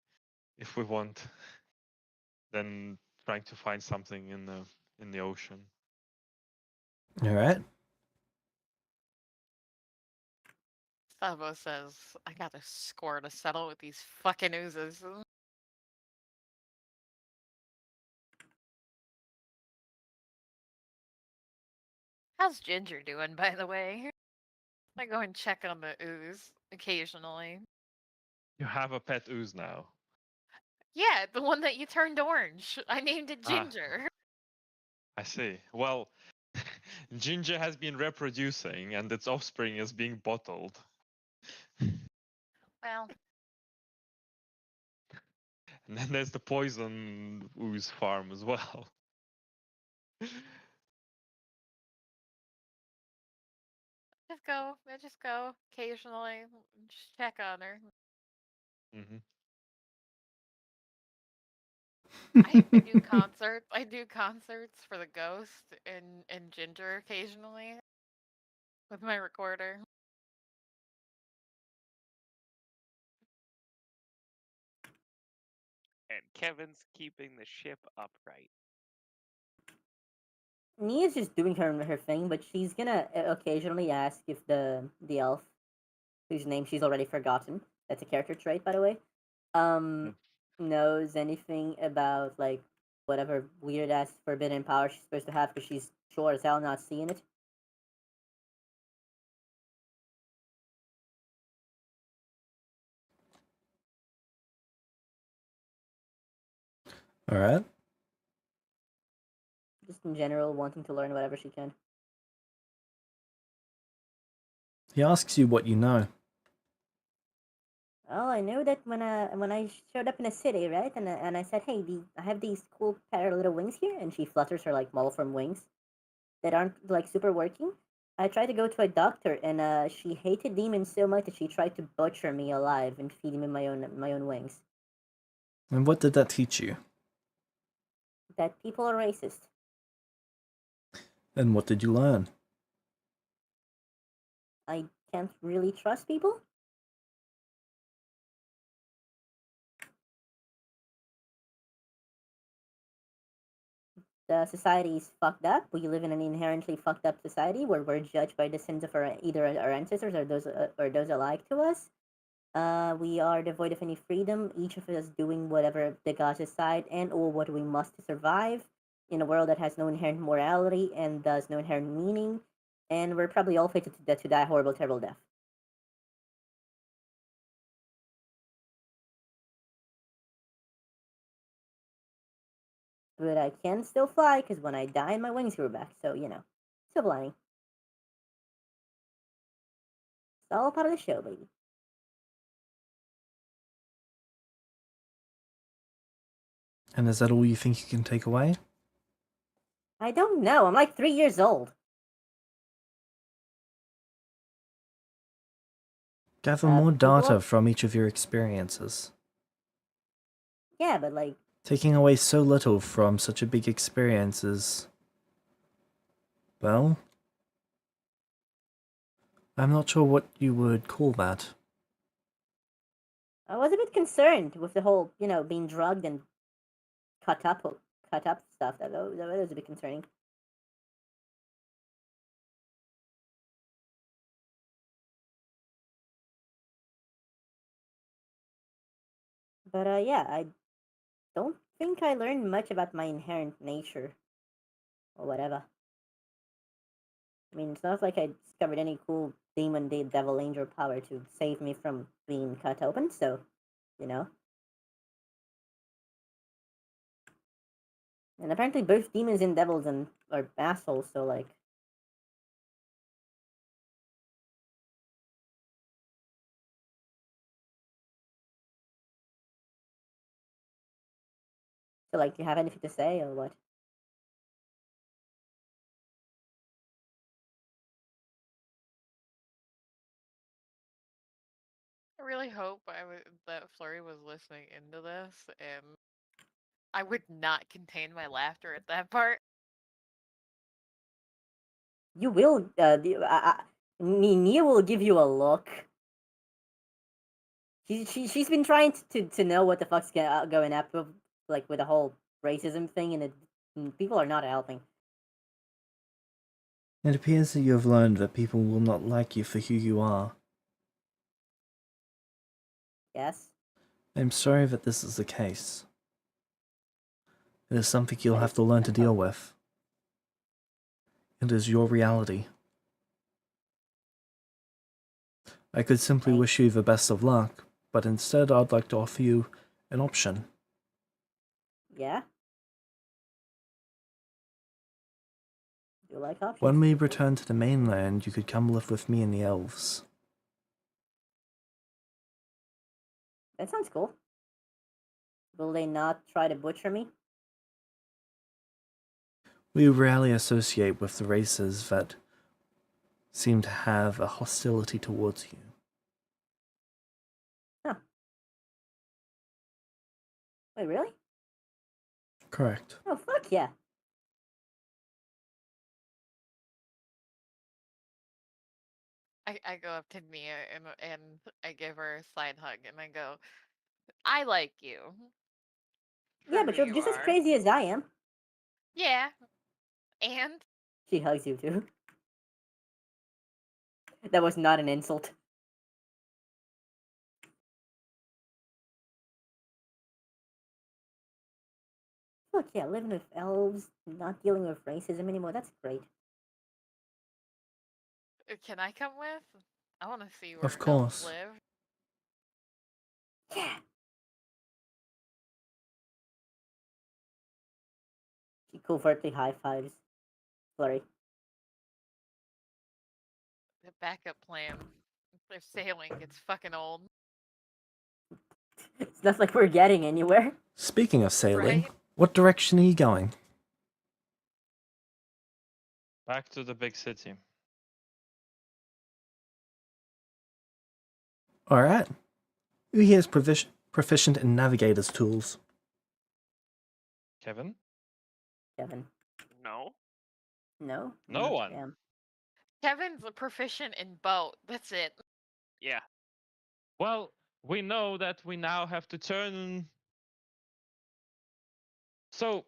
want, than trying to find something in the ocean. Alright. Sabo says, I got a score to settle with these fucking oozes. How's Ginger doing, by the way? I go and check on the ooze occasionally. You have a pet ooze now. Yeah, the one that you turned orange. I named it Ah. Ginger. I see. Well, Ginger has been reproducing and its offspring is being bottled. Well, And then there's the poison ooze farm as well. I just go occasionally, just check on her. Mm-hmm. I do concerts. I do concerts for the ghost and Ginger occasionally with my recorder. And Kevin's keeping the ship upright. Nia's just doing her thing, but she's gonna occasionally ask if the elf, whose name she's already forgotten, that's a character trait, by the way, um, knows anything about like whatever weird ass forbidden power she's supposed to have, because she's sure as hell not seeing it. Alright. Just in general, wanting to learn whatever she can. He asks you what you know. Oh, I know that when I showed up in a city, right, and I said, hey, I have these cool pair of little wings here, and she flutters her like from wings that aren't like super working. I tried to go to a doctor, and she hated demons so much that she tried to butcher me alive and feed me my own wings. And what did that teach you? That people are racist. And what did you learn? I can't really trust people. The society is fucked up. We live in an inherently fucked up society where we're judged by the sins of either our ancestors or those alike to us. We are devoid of any freedom, each of us doing whatever the gods decide and or what we must to survive in a world that has no inherent morality and thus no inherent meaning, and we're probably all fated to die a horrible, terrible death. But I can still fly, because when I died, my wings grew back, so, silver lining. It's all part of the show, baby. And is that all you think you can take away? I don't know, I'm like 3 years old. Gather more People data are... from each of your experiences. Yeah, but like, Taking away so little from such a big experience is... well... I'm not sure what you would call that. I was a bit concerned with the whole, being drugged and cut up stuff. That was a bit concerning. But yeah, I don't think I learned much about my inherent nature or whatever. I mean, it's not like I discovered any cool demon, devil, angel power to save me from being cut open. So, you know. And apparently, both demons and devils are assholes. So, like, do you have anything to say or what? I really hope that Flurry was listening into this, and I would not contain my laughter at that part. You will. Nia will give you a look. She's been trying to know what the fuck's going up with, like, with the whole racism thing, and people are not helping. It appears that you have learned that people will not like you for who you are. Yes. I'm sorry that this is the case. It is something you'll That have is to learn to deal tough. with. It is your reality. I could simply Thanks. wish you the best of luck, but instead I'd like to offer you an option. Yeah. You like options? When we return to the mainland, you could come live with me and the elves. That sounds cool. Will they not try to butcher me? We rarely associate with the races that seem to have a hostility towards you. Huh. Wait, really? Correct. Oh, fuck yeah. I go up to Nia and I give her a side hug and I go, I like you. Yeah, For but who you're you just as are. crazy as I am. Yeah. And She hugs you too. That was not an insult. Look, yeah, living with elves, not dealing with racism anymore, that's great. can I come with? I want to see where Of elves course. live. Yeah. She covertly high fives Flurry. The backup plan. If they're sailing, gets fucking old. It's not like we're getting anywhere. Speaking of sailing, Right? what direction are you going? Back to the big city. Alright. Who here is proficient in navigator's tools? Kevin? Kevin. No. No? No one. Damn. Kevin's a proficient in boat. That's it. Yeah. Well, we know that we now have to turn. So,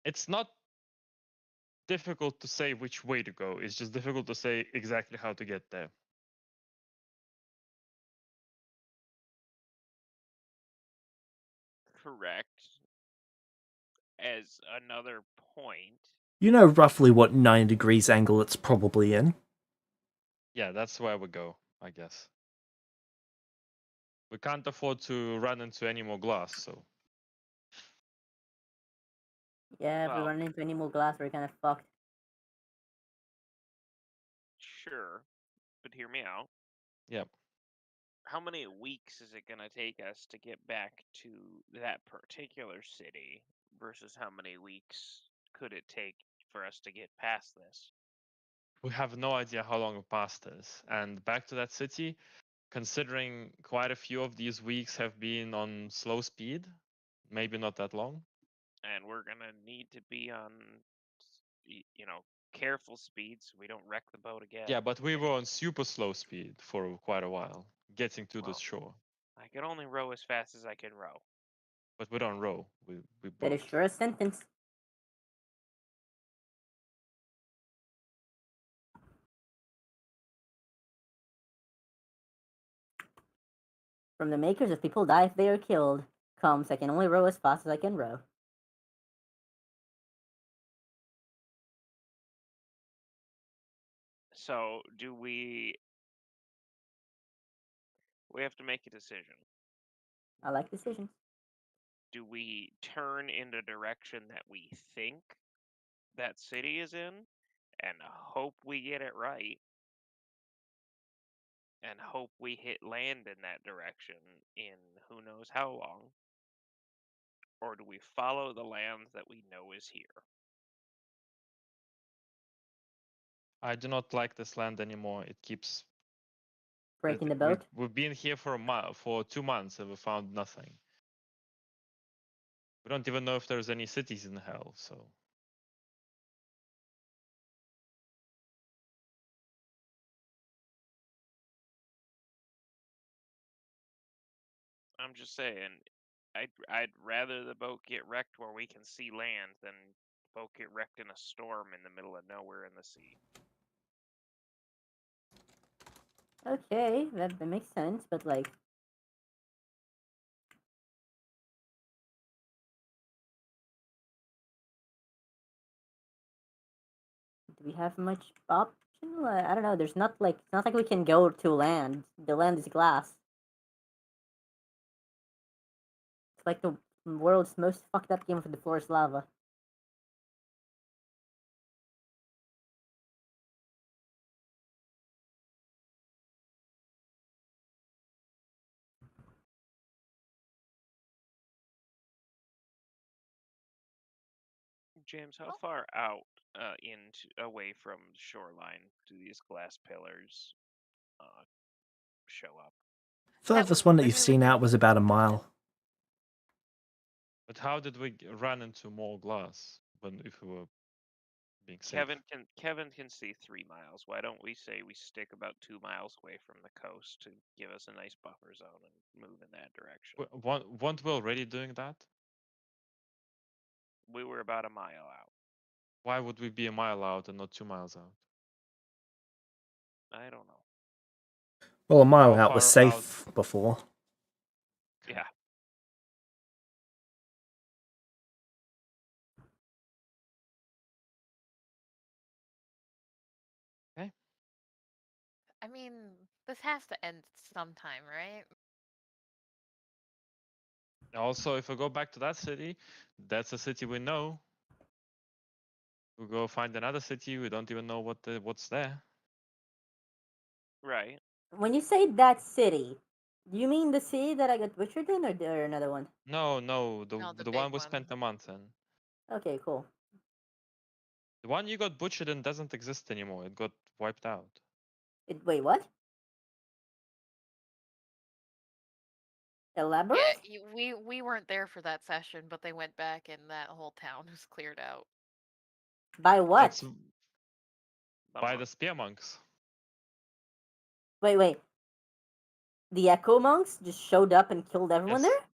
it's not difficult to say which way to go. It's just difficult to say exactly how to get there. Correct. As another point, You know roughly what 9 degrees angle it's probably in. Yeah, that's where we go, I guess. We can't afford to run into any more glass, so. Yeah, if we Well- run into any more glass, we're kind of fucked. sure, but hear me out. Yep. How many weeks is it going to take us to get back to that particular city versus how many weeks could it take for us to get past this? We have no idea how long past this. And back to that city, considering quite a few of these weeks have been on slow speed, maybe not that long. And we're gonna need to be on, careful speed so we don't wreck the boat again. Yeah, but we were on super slow speed for quite a while, getting to the Well. shore. I can only row as fast as I can row. But we don't row. We That is boat. sure a sentence. From the makers of People Die If They Are Killed comes I can only row as fast as I can row. So do we have to make a decision. I like decisions. Do we turn in the direction that we think that city is in and hope we get it right and hope we hit land in that direction in who knows how long? Or do we follow the land that we know is here? I do not like this land anymore. It keeps Breaking the boat. We've been here for 2 months and we found nothing. We don't even know if there's any cities in hell. So I'm just saying, I'd rather the boat get wrecked where we can see land than the boat get wrecked in a storm in the middle of nowhere in the sea. Okay, that makes sense, but like, do we have much option? I don't know. There's not like, it's not like we can go to land. The land is glass. It's like the world's most fucked up game for the floor is lava. James, how far out into away from the shoreline do these glass pillars show up? Furthest one that you've seen out was about a mile. but how did we run into more glass when if we were being safe? Kevin can see 3 miles. Why don't we say we stick about 2 miles away from the coast to give us a nice buffer zone and move in that direction? Weren't we already doing that? We were about a mile out. Why would we be a mile out and not 2 miles out? I don't know. Well, a mile How out was far safe before. Yeah. Okay. I mean, this has to end sometime, right? Also, if we go back to that city, that's a city we know. We go find another city, we don't even know what's there. Right. When you say that city, do you mean the city that I got butchered in, or another one? No, No, the the one big we spent a one. month in. Okay, cool. The one you got butchered in doesn't exist anymore. It got wiped out. Wait, what? Elaborate? Yeah, we weren't there for that session, but they went back and that whole town was cleared out. By what? That's The by monk. the spear monks. Wait. The Echo Monks just showed up and killed everyone Yes. there?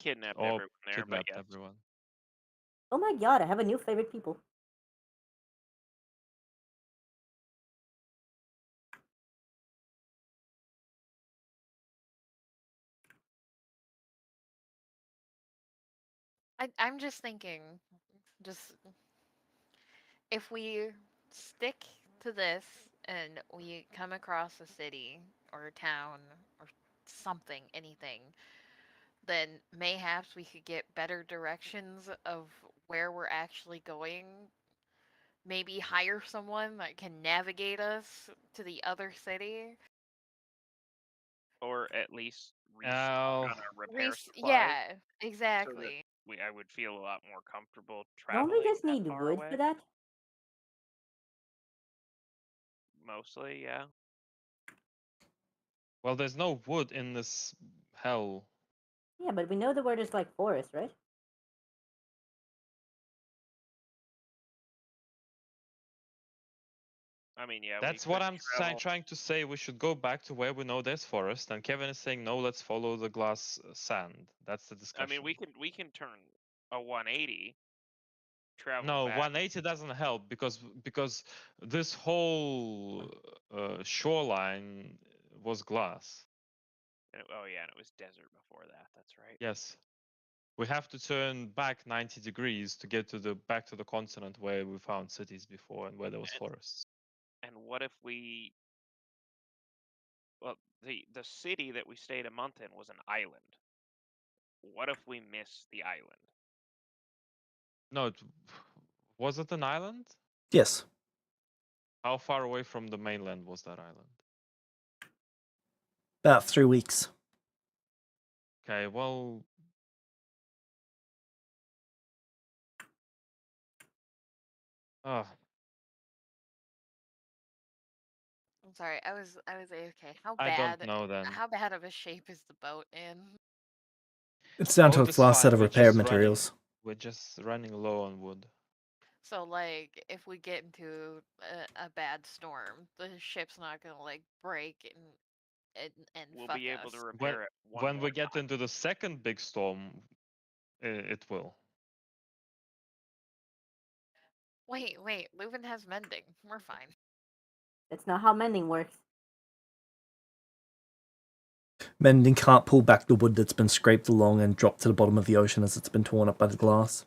Kidnapped Or everyone there, but kidnapped yes. everyone. Oh my god, I have a new favorite people. I'm just thinking, just if we stick to this and we come across a city or a town or something, anything, then mayhaps we could get better directions of where we're actually going. Maybe hire someone that can navigate us to the other city. Or at least restock on our repair supplies. Yeah, So exactly. that I would feel a lot more comfortable Don't we traveling just that need far wood away. for that? Mostly, yeah. Well, there's no wood in this hell. Yeah, but we know the word is like forest, right? I mean, yeah, That's we what could I'm travel. trying to say. We should go back to where we know there's forest, and Kevin is saying no. Let's follow the glass sand. That's the I discussion. mean, we can turn a 180, travel No, back. 180 doesn't help because this whole shoreline was glass. Oh yeah, and it was desert before that. That's right. Yes, we have to turn back 90 degrees to get to the back to the continent where we found cities before and where there was forests. And what if we? Well, the city that we stayed a month in was an island. What if we miss the island? No, was it an island? Yes. How far away from the mainland was that island? About 3 weeks. Okay, well, uh, I'm sorry, I was AFK. I don't know then. How bad of a shape is the boat in? It's down to Boat its is last set fine. of We're repair just materials. We're just running low on wood. So like, if we get into a bad storm, the ship's not gonna like break and We'll fuck be able to us. repair it one When more we get time. into the second big storm, it will. Wait, Leuven has mending. We're fine. That's not how mending works. Mending can't pull back the wood that's been scraped along and dropped to the bottom of the ocean as it's been torn up by the glass.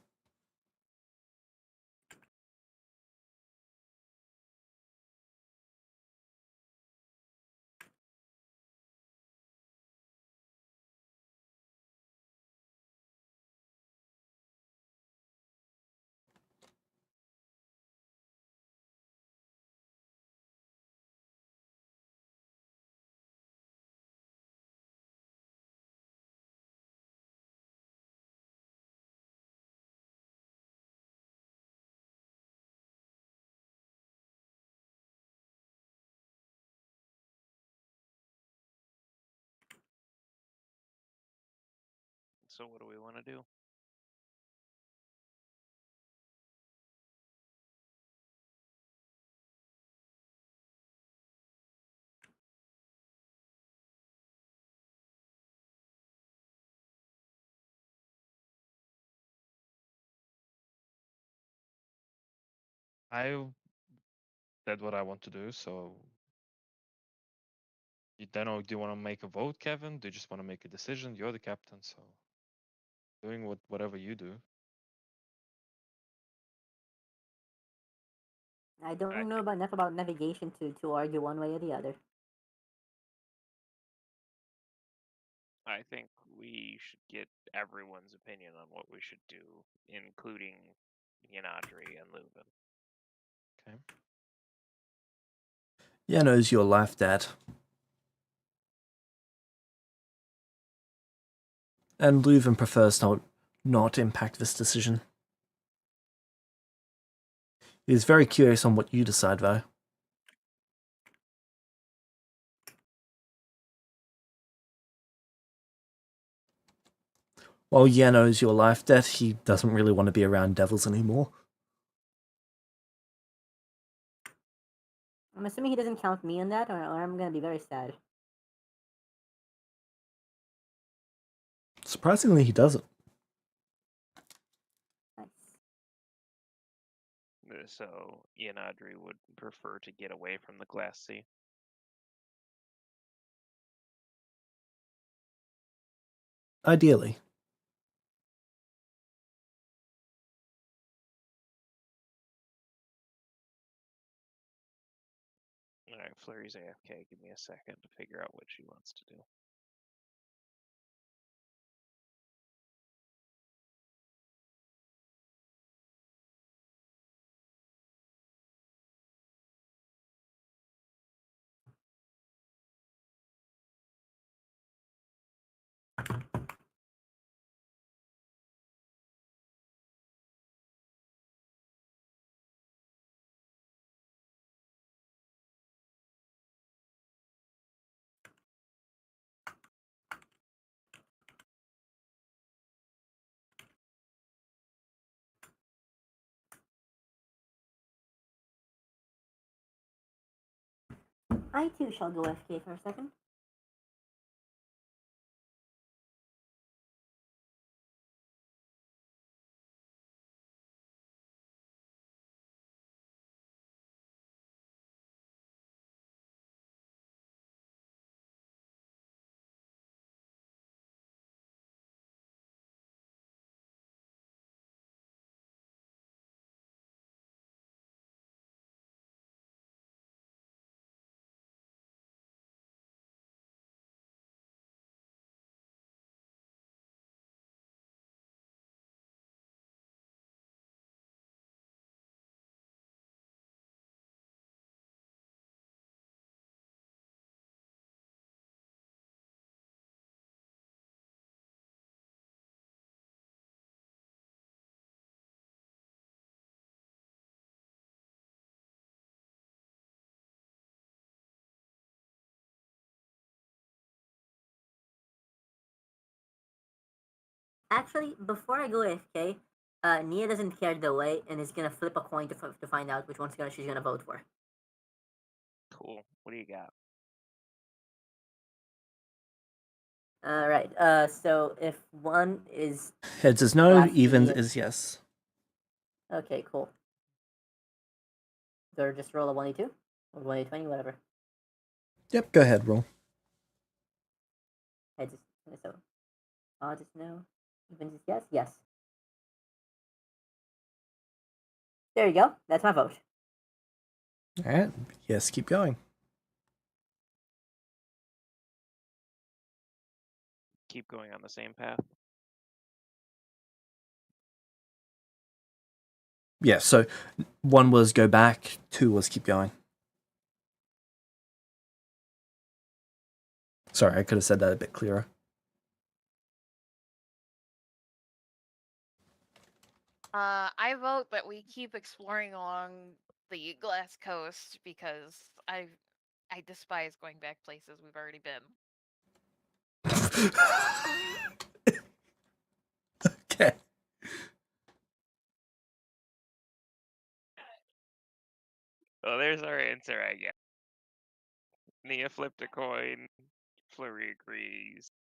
So what do we want to do? I said what I want to do, so you don't know. Do you want to make a vote, Kevin? Do you just want to make a decision? You're the captain, so doing whatever you do. I don't know enough about navigation to argue one way or the other. I think we should get everyone's opinion on what we should do, including Yanadri and Leuven. Okay. Yano's your life, Dad. And Leuven prefers to not impact this decision. He's very curious on what you decide, though. While Yano's your life, Dad, he doesn't really want to be around devils anymore. I'm assuming he doesn't count me in that, or I'm gonna be very sad. Surprisingly, he doesn't. Nice. So Yanadri would prefer to get away from the Glass Sea. Ideally. Alright, Flurry's AFK. Give me a second to figure out what she wants to do. I too shall go FK for a second. Actually, before I go AFK, Nia doesn't care the way and is gonna flip a coin to find out which one's she's gonna vote for. Cool. What do you got? All right. So if one is Heads is no, Last evens Nia. is yes. Okay, cool. So just roll a 1d2 or 1d20, whatever. Yep, go ahead, roll. Heads is so. Odds is no. Evens is yes. Yes. There you go. That's my vote. Alright, yes, keep going. Keep going on the same path. Yeah, so 1 was go back, 2 was keep going. Sorry, I could have said that a bit clearer. I vote that we keep exploring along the Glass Coast because I despise going back places we've already been. Okay. Well, there's our answer, I guess. Nia flipped a coin. Flurry agrees.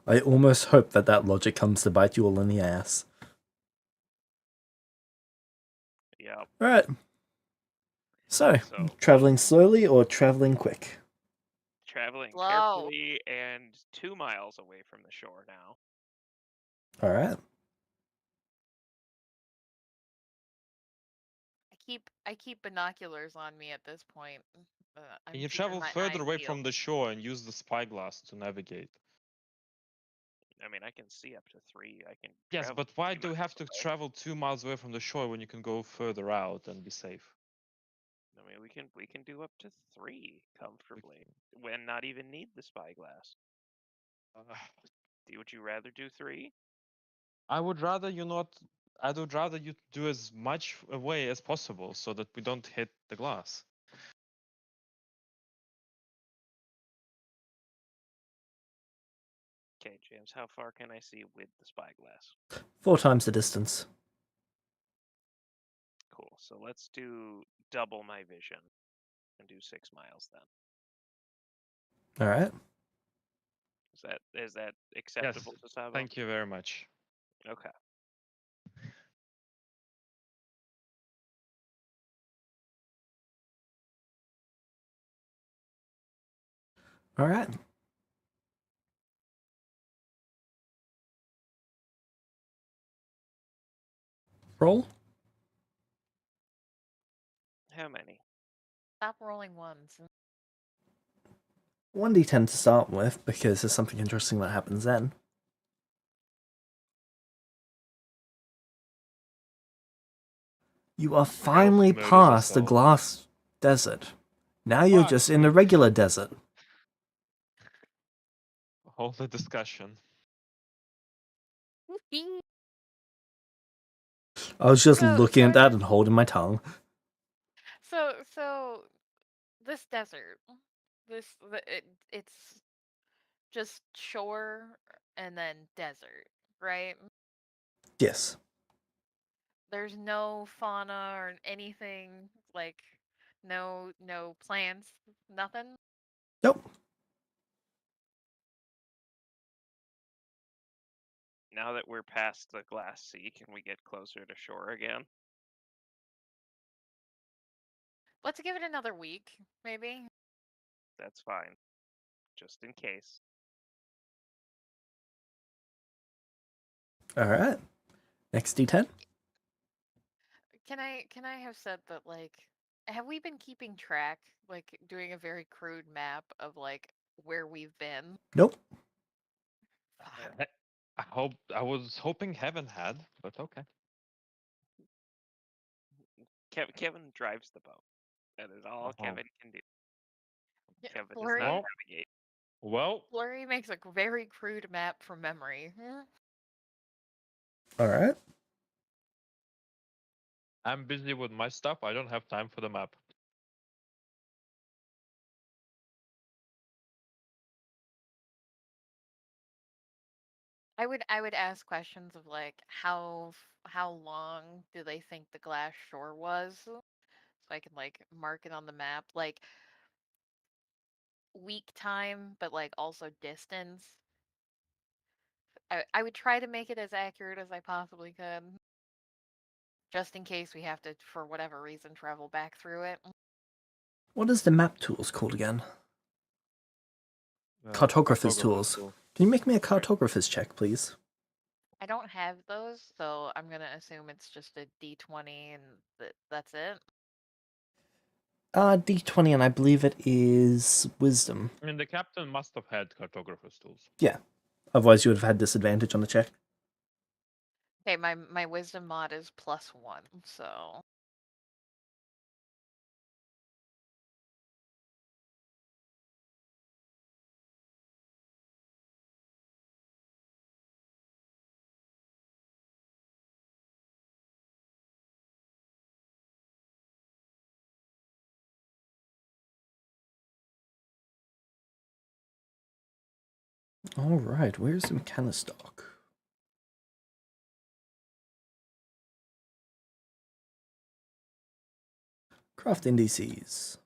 I almost hope that that logic comes to bite you all in the ass. Yep. Alright. So, So traveling slowly or traveling quick? traveling Slow. carefully and 2 miles away from the shore now. Alright. I keep binoculars on me at this point. I'm Can you keeping travel my further eyes away peeled. from the shore and use the spyglass to navigate? I mean, I can see up to 3. I can. Yes, travel but why 3 do we miles have to away. travel 2 miles away from the shore when you can go further out and be safe? I mean, we can do up to 3 comfortably, when not even need the spyglass. Would you rather do 3? I would rather you not. I would rather you do as much away as possible so that we don't hit the glass. Okay, James, how far can I see with the spyglass? 4 times the distance. Cool. So let's do double my vision and do 6 miles then. Alright. Is that acceptable to Sabo? Thank you very much. Okay. Alright. Roll. How many? Stop rolling ones. 1d10 to start with, because there's something interesting that happens then. You are finally murders past us the all. glass desert. Now you're Fuck. just in a regular desert. Hold the discussion. I was just So- looking so at that this- and holding my tongue. So this desert, it's just shore and then desert, right? Yes. There's no fauna or anything, like no plants, nothing. Nope. Now that we're past the glass sea, can we get closer to shore again? Let's give it another week, maybe. That's fine. Just in case. All right. Next D10. Can I have said that, like, have we been keeping track, like doing a very crude map of like where we've been? Nope. Fuck. I was hoping Heaven had, but okay. Kevin drives the boat. That is all Kevin can do. Yeah, Kevin does Flurry, not navigate. Well, Flurry makes a very crude map from memory. All right. I'm busy with my stuff. I don't have time for the map. I would ask questions of like how long do they think the glass shore was, so I can like mark it on the map, like week time, but like also distance. I would try to make it as accurate as I possibly could, just in case we have to, for whatever reason, travel back through it. What is the map tools called again? Cartographer's tools. Can you make me a cartographer's check, please? I don't have those, so I'm gonna assume it's just a D20 and that's it. D20, and I believe it is wisdom. I mean, the captain must have had cartographer's tools. Yeah. Otherwise, you would have had disadvantage on the check. Okay, my wisdom mod is +1, so All right. Where's the mechanistock? Craft indices.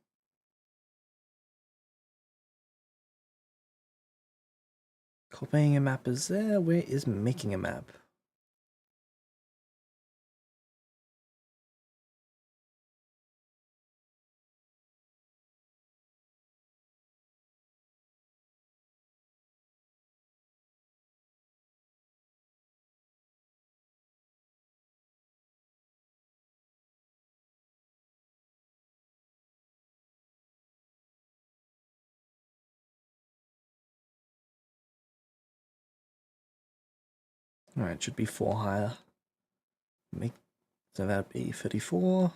Copying a map is there. Where is making a map? All right, should be 4 higher. So that'd be 34.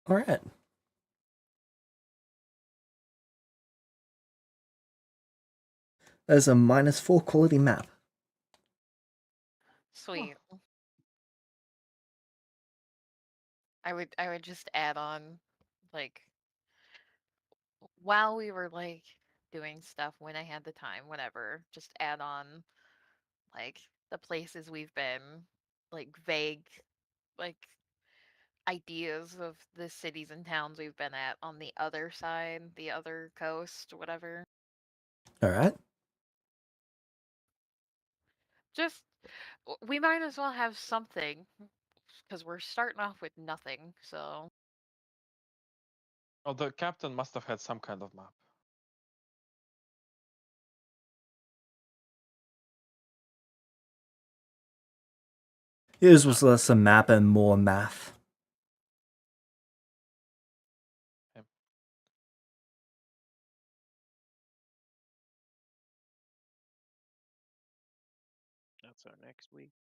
All right. There's a -4 quality map. sweet. I would just add on, like, while we were like doing stuff when I had the time, whatever, just add on like the places we've been, like vague, like ideas of the cities and towns we've been at on the other side, the other coast, whatever. All right. Just we might as well have something because we're starting off with nothing. So Oh, the captain must have had some kind of map. Yours was less a map and more math. That's our next week.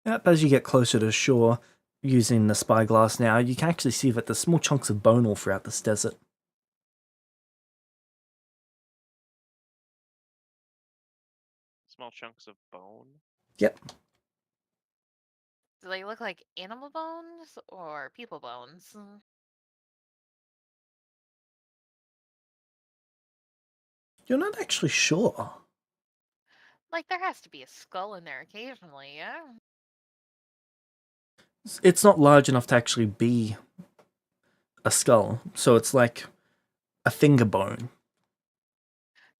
Yep, as you get closer to shore, using the spyglass now, you can actually see that there's small chunks of bone all throughout this desert. small chunks of bone? Yep. Do they look like animal bones or people bones? You're not actually sure. Like, there has to be a skull in there occasionally, yeah? It's not large enough to actually be a skull, so it's like a finger bone.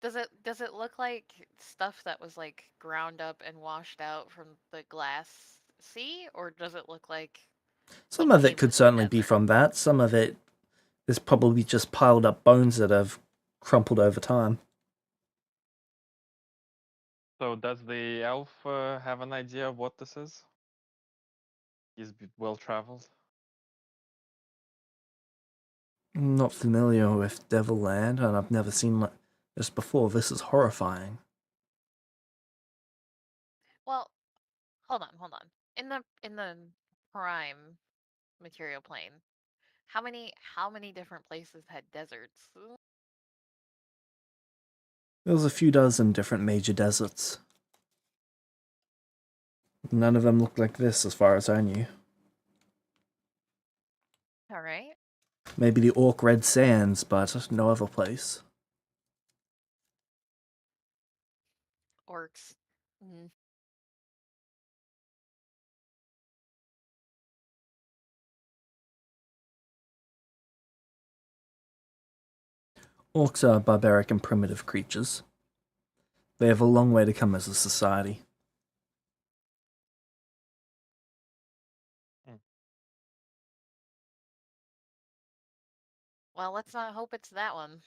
Does it look like stuff that was like ground up and washed out from the glass sea, or does it look like Some he of it came could from the certainly be desert? from that. Some of it is probably just piled up bones that have crumpled over time. So does the elf have an idea of what this is? He's well traveled. I'm not familiar with Devil Land, and I've never seen this before. This is horrifying. Well, hold on. In the prime material plane, how many different places had deserts? There was a few dozen different major deserts. None of them looked like this, as far as I knew. All right. Maybe the Orc Red Sands, but no other place. Orcs. Mm. Orcs are barbaric and primitive creatures. They have a long way to come as a society. Well, let's not hope it's that one.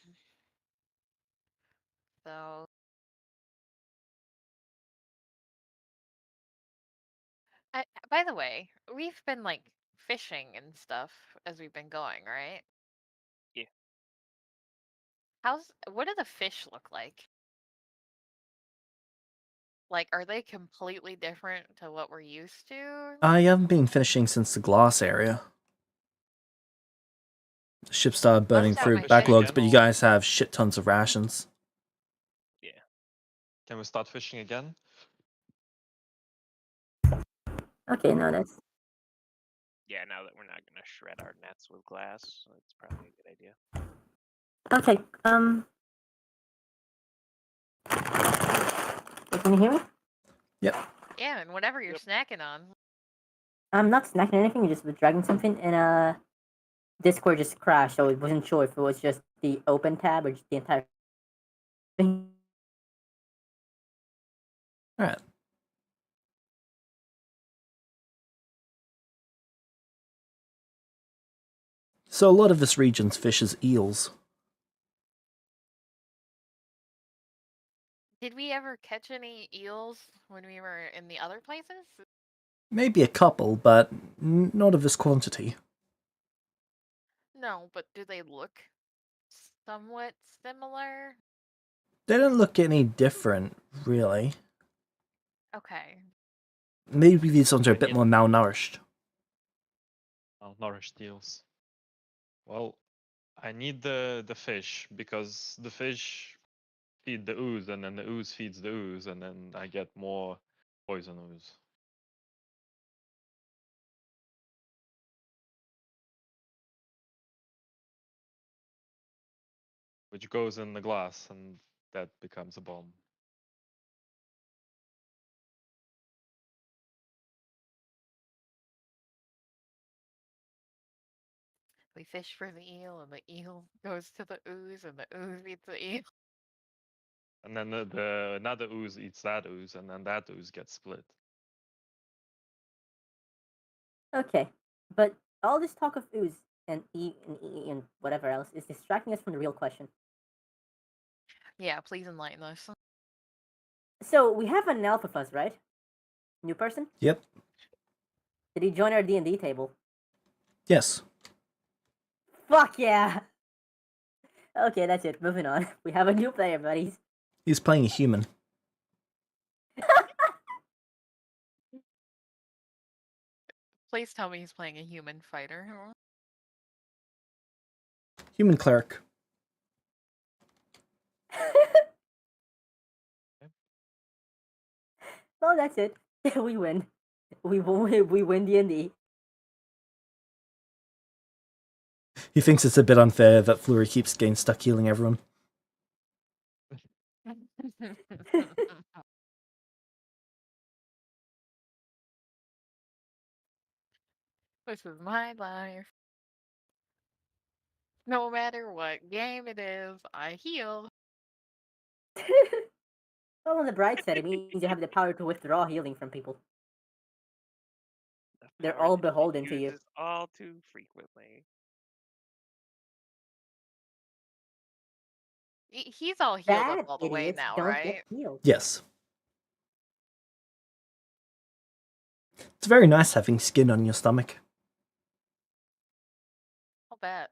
So, by the way, we've been like fishing and stuff as we've been going, right? Yeah. What do the fish look like? Like, are they completely different to what we're used to? I haven't been fishing since the glass area. The ship started burning Bust out through my backlogs, fishing but you pole. guys have shit tons of rations. Yeah. Can we start fishing again? Okay, no, that's Yeah, now that we're not going to shred our nets with glass, it's probably a good idea. okay. Can you hear me? Yep. Yeah, and whatever you're snacking on. I'm not snacking anything. Just was dragging something, and Discord just crashed. So I wasn't sure if it was just the open tab or just the entire thing. Alright. So a lot of this region's fishes eels. Did we ever catch any eels when we were in the other places? Maybe a couple, but not of this quantity. No, but do they look somewhat similar? They don't look any different, really. Okay. Maybe these ones are a We bit need- more malnourished. Malnourished eels. Well, I need the fish because the fish feed the ooze, and then the ooze feeds the ooze, and then I get more poison ooze. Which goes in the glass, and that becomes a bomb. We fish for the eel, and the eel goes to the ooze, and the ooze eats the eel. And then the another ooze eats that ooze, and then that ooze gets split. Okay, but all this talk of ooze and E and whatever else is distracting us from the real question. Yeah, please enlighten us. So we have an elf of us, right? New person? Yep. Did he join our D&D table? Yes. Fuck yeah! Okay, that's it. Moving on. We have a new player, buddies. He's playing a human. Please tell me he's playing a human fighter. Human cleric. Well, that's it. We win. We win D&D. He thinks it's a bit unfair that Flurry keeps getting stuck healing everyone. This is my life. No matter what game it is, I heal. Well, on the bright side, it means you have the power to withdraw healing from people. The They're power all that he beholden to you. uses all too frequently. He's all healed up Bad all the way idiots now, don't right? get healed. Yes. It's very nice having skin on your stomach. I'll bet.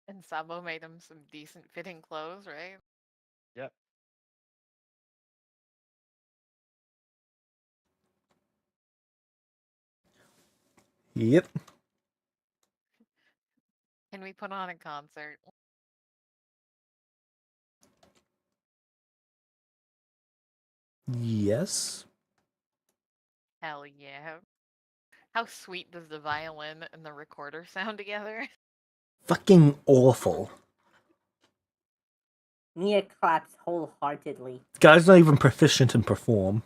And Sabo made him some decent fitting clothes, right? Yep. Yep. Can we put on a concert? Yes. Hell yeah. How sweet does the violin and the recorder sound together? Fucking awful. Nia claps wholeheartedly. The guy's not even proficient in perform.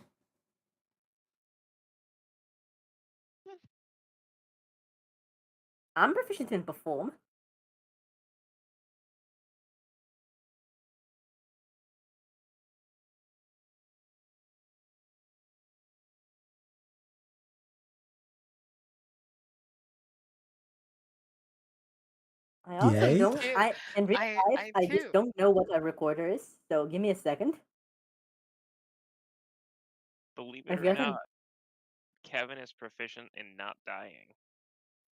I'm proficient in perform. I also Yay. don't. Too. In real life, I just too. don't know what a recorder is. So give me a second. Believe it I've or gotten. not, Kevin is proficient in not dying.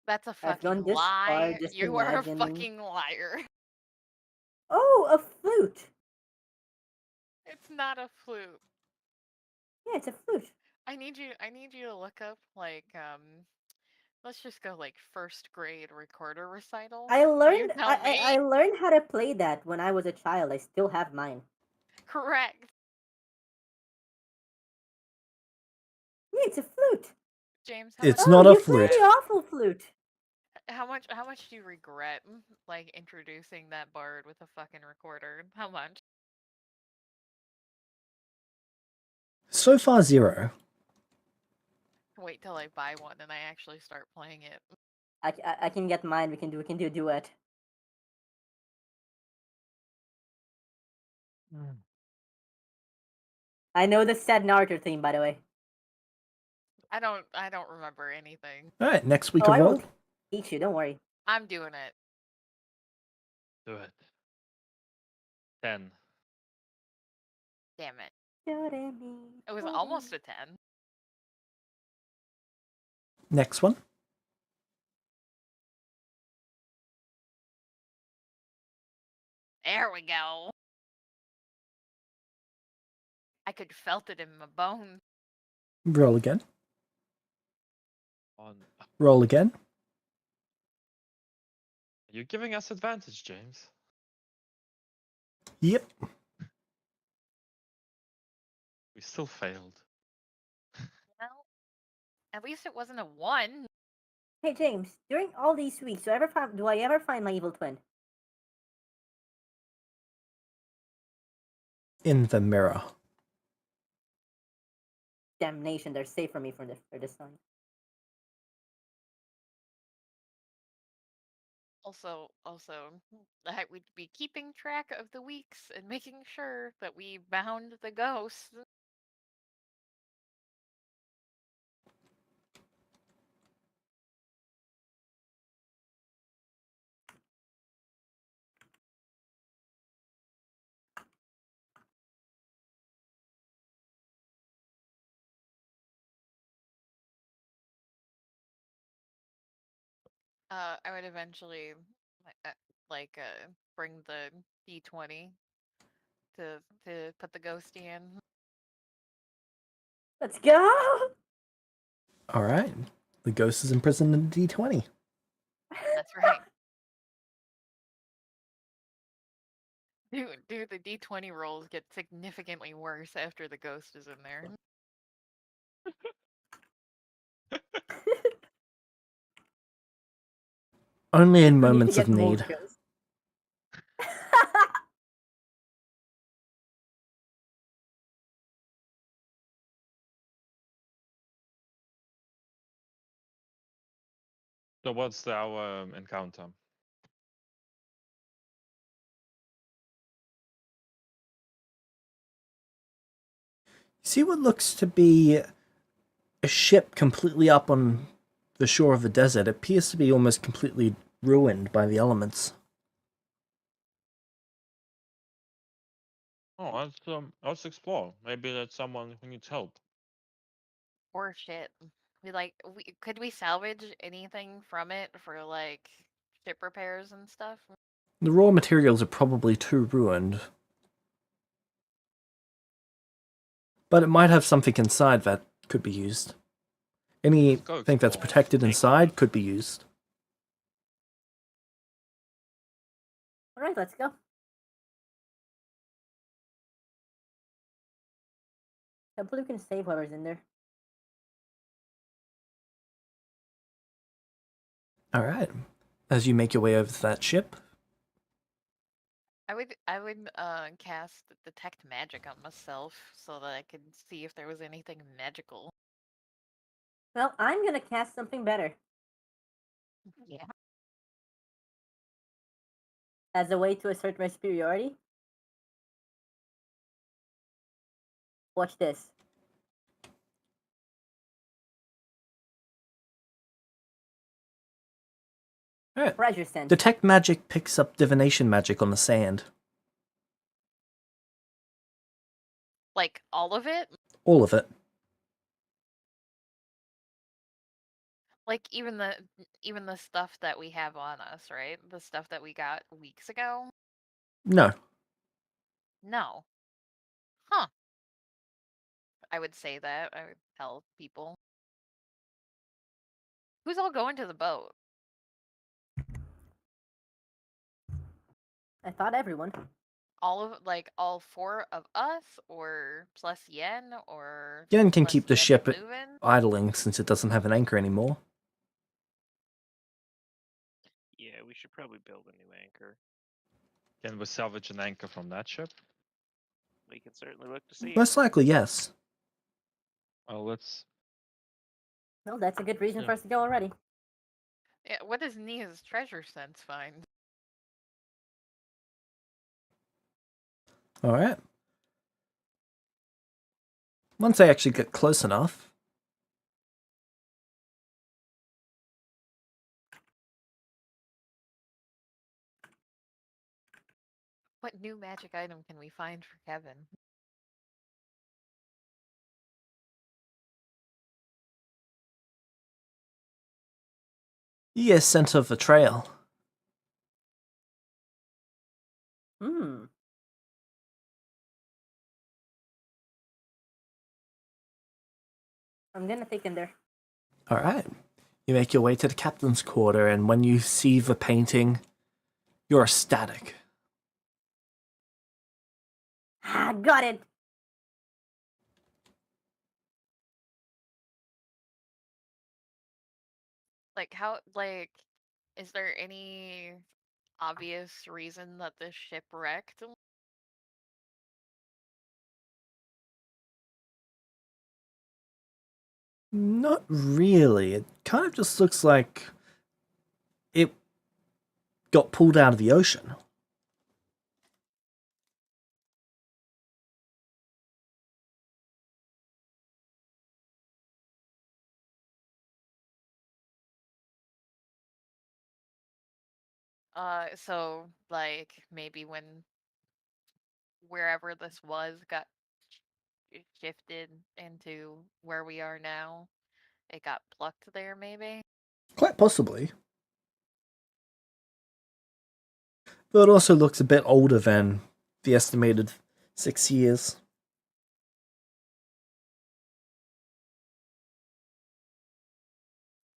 That's a I've fucking gone this far. lie. Just You are a imagine. fucking liar. Oh, a flute. It's not a flute. Yeah, it's a flute. I need you to look up like let's just go like first grade recorder recital. I You learned. tell me. I learned how to play that when I was a child. I still have mine. Correct. Yeah, it's a flute. James, It's Oh, not a you play flute. the awful flute. how much do you regret like introducing that bard with a fucking recorder? How much? So far, 0. Wait till I buy one and I actually start playing it. I can get mine. We can do a duet. I know the sad Naruto theme, by the way. I don't remember anything. Alright, next week Oh, of I will roll. teach you. Don't worry. I'm doing it. Do it. 10. Damn it. It was almost a 10. Next one. There we go. I could felt it in my bones. Roll again. On. Roll again. You're giving us advantage, James. Yep. We still failed. Well, at least it wasn't a 1. Hey James, during all these weeks, do I ever find my evil twin? In the mirror. Damnation, they're safe from me for this time. Also, I would be keeping track of the weeks and making sure that we bound the ghosts. I would eventually bring the D20 to put the ghosty in. Let's go! Alright. The ghost is imprisoned in D20. That's right. Do the D20 rolls get significantly worse after the ghost is in there? Only in We need to moments get of more need. ghosts. So what's our encounter? See what looks to be a ship completely up on the shore of the desert. It appears to be almost completely ruined by the elements. Oh, let's explore. Maybe that's someone who needs help. Or shit. Could we salvage anything from it for like ship repairs and stuff? The raw materials are probably too ruined. But it might have something inside that could be used. Let's go Anything that's explore. protected inside could be used. All right, let's go. Hopefully we can save whoever's in there. Alright. As you make your way over to that ship, I would cast detect magic on myself so that I could see if there was anything magical. Well, I'm gonna cast something better Yeah. as a way to assert my superiority. Watch this. Alright. Treasure sense. Detect magic picks up divination magic on the sand. Like all of it? All of it. Like even the stuff that we have on us, right? The stuff that we got weeks ago? No. No. Huh. I would say that. I would tell people. Who's all going to the boat? I thought everyone. All four of us, or plus Yen, or Yen can plus keep the Yen ship and Leuven? idling since it doesn't have an anchor anymore. Yeah, we should probably build a new anchor. Can we salvage an anchor from that ship? We can certainly look to see. Most likely, yes. Oh, let's. Well, that's a good reason Yeah. for us to go already. Yeah, what does Nia's treasure sense find? Alright. Once they actually get close enough, What new magic item can we find for Kevin? you get a scent of a trail. Hmm. I'm gonna take him there. Alright. You make your way to the captain's quarter, and when you see the painting, you're ecstatic. Ah, got it. Is there any obvious reason that this ship wrecked? Not really. It kind of just looks like it got pulled out of the ocean. So like maybe when wherever this was got shifted into where we are now, it got plucked there maybe? Quite possibly. But it also looks a bit older than the estimated 6 years.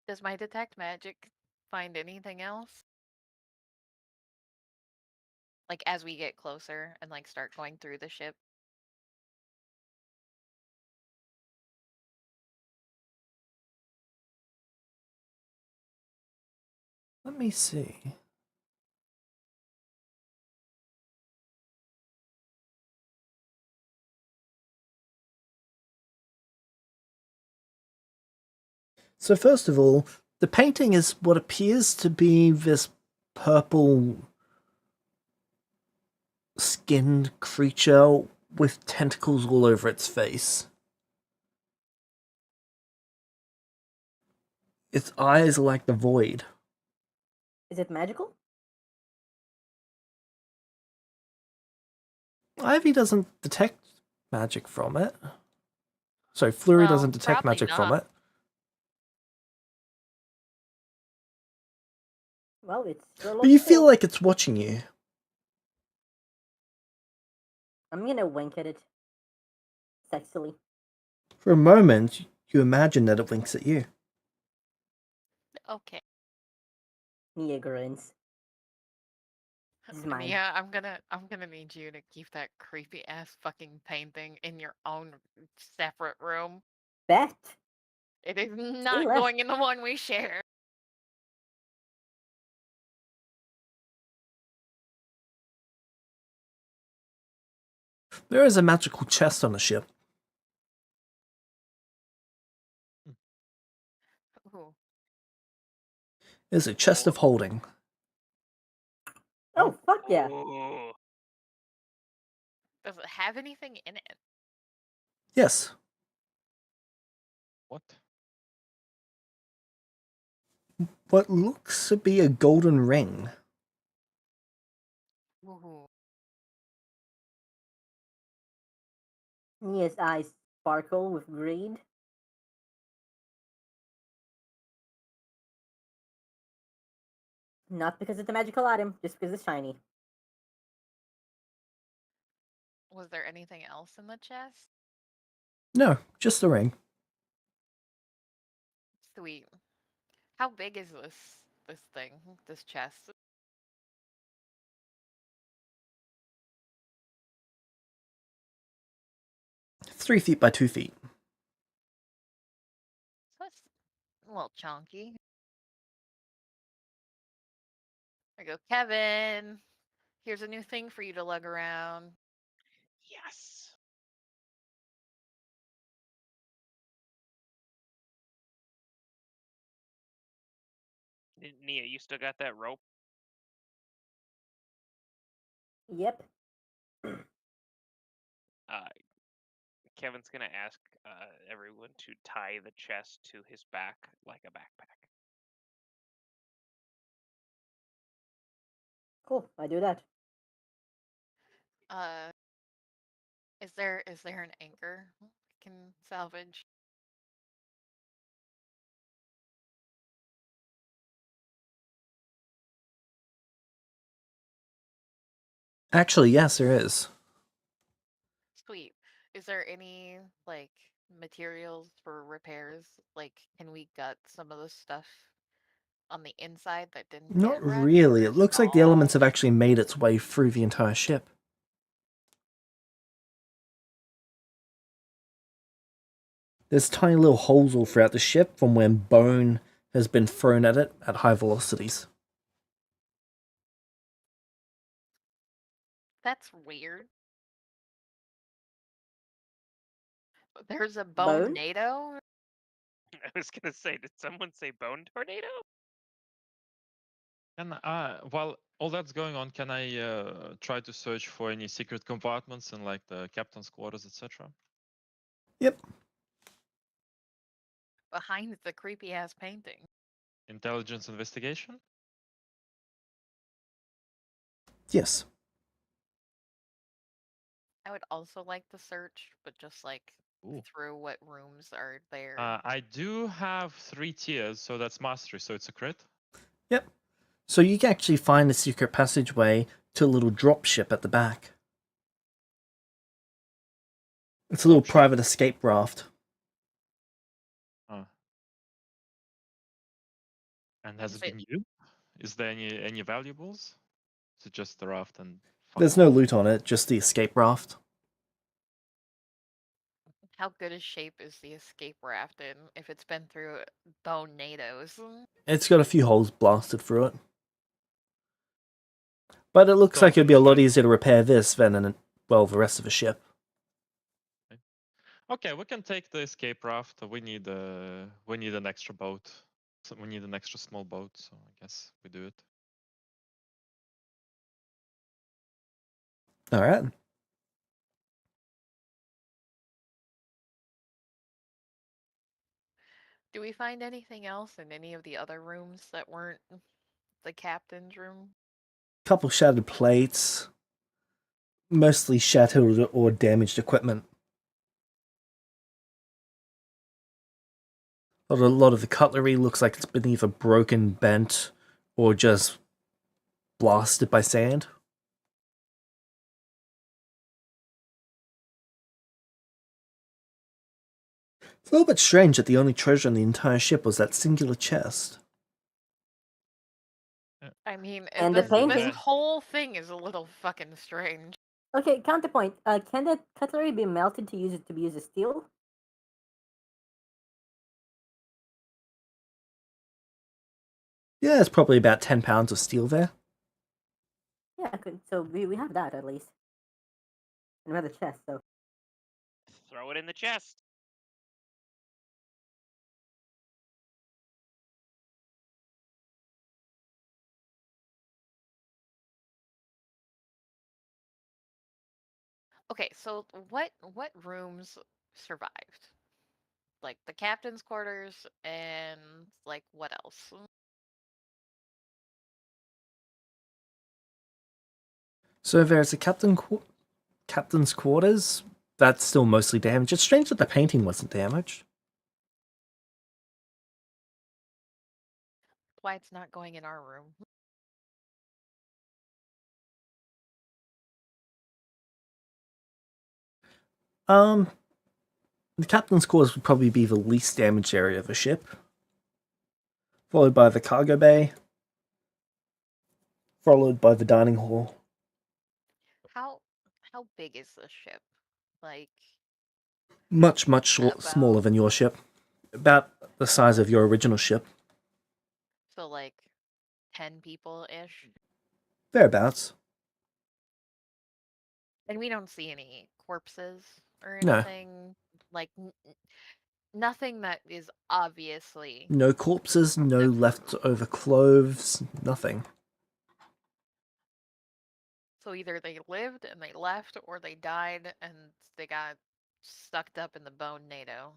Does my detect magic find anything else? Like as we get closer and like start going through the ship. Let me see. So first of all, the painting is what appears to be this purple skinned creature with tentacles all over its face. Its eyes are like the void. Is it magical? Ivy doesn't detect magic from it. Sorry, Flurry Well, doesn't detect probably magic from not. it. Well, it sure But looks you feel cool. like it's watching you. I'm gonna wink at it. Sexily. For a moment, you imagine that it winks at you. Okay. Nia grins. This is mine. Mia, I'm gonna need you to keep that creepy ass fucking painting in your own separate room. Bet. It is Say not less. going in the one we share. There is a magical chest on the ship. Ooh. There's a chest of holding. Oh, fuck yeah. Ooh. Does it have anything in it? Yes. What? What looks to be a golden ring. Ooh. Nia's eyes sparkle with greed. Not because it's a magical item, just because it's shiny. Was there anything else in the chest? No, just the ring. Sweet. How big is this thing? This chest? 3 feet by 2 feet. So it's a little chunky. There you go, Kevin. Here's a new thing for you to lug around. Yes. Nia, you still got that rope? Yep. Kevin's gonna ask everyone to tie the chest to his back like a backpack. Cool, I do that. Uh, is there an anchor we can salvage? Actually, yes, there is. Sweet. Is there any like materials for repairs? Like, can we gut some of the stuff on the inside that didn't Not get wrecked? really. Or It is it looks like the elements have all actually made its way through the entire ship. There's tiny little holes all throughout the ship from when bone has been thrown at it at high velocities. That's weird. There's a bone Bone? NATO? I was gonna say, did someone say bone tornado? Can while all that's going on, can I try to search for any secret compartments in like the captain's quarters, etc.? Yep. Behind the creepy ass painting. Intelligence investigation? Yes. I would also like to search, but just like Ooh. through what rooms are there. I do have 3 tiers, so that's mastery, so it's a crit. Yep. So you can actually find a secret passageway to a little drop ship at the back. It's a little Drop ship? private escape raft. And has Is it it been used? Is there any valuables? Is it just the raft and There's no loot on it, just the escape raft. How good a shape is the escape raft in if it's been through bonados? It's got a few holes blasted through it. But it looks So like it'd be a lot should- easier to repair this than, the rest of the ship. Okay, we can take the escape raft. We need an extra boat. So we need an extra small boat, so I guess we do it. Alright. Do we find anything else in any of the other rooms that weren't the captain's room? Couple shattered plates. Mostly shattered or damaged equipment. A lot of the cutlery looks like it's been either broken, bent, or just blasted by sand. It's a little bit strange that the only treasure in the entire ship was that singular chest. I mean, And the this painting. whole thing is a little fucking strange. Okay, counterpoint. Can that cutlery be melted to use it to be used as steel? Yeah, it's probably about 10 pounds of steel there. Yeah, good. So we have that at least. And we have the chest, so. Throw it in the chest. Okay, so what rooms survived? Like the captain's quarters and like what else? So there's a captain's quarters. That's still mostly damaged. It's strange that the painting wasn't damaged. Why it's not going in our room? The captain's quarters would probably be the least damaged area of the ship, followed by the cargo bay, followed by the dining hall. How big is this ship? Like Much about smaller than your ship. About the size of your original ship. so like 10 people ish? Thereabouts. And we don't see any corpses or No. anything like nothing that is obviously No corpses, no leftover clothes, nothing. so either they lived and they left or they died and they got sucked up in the bone NATO.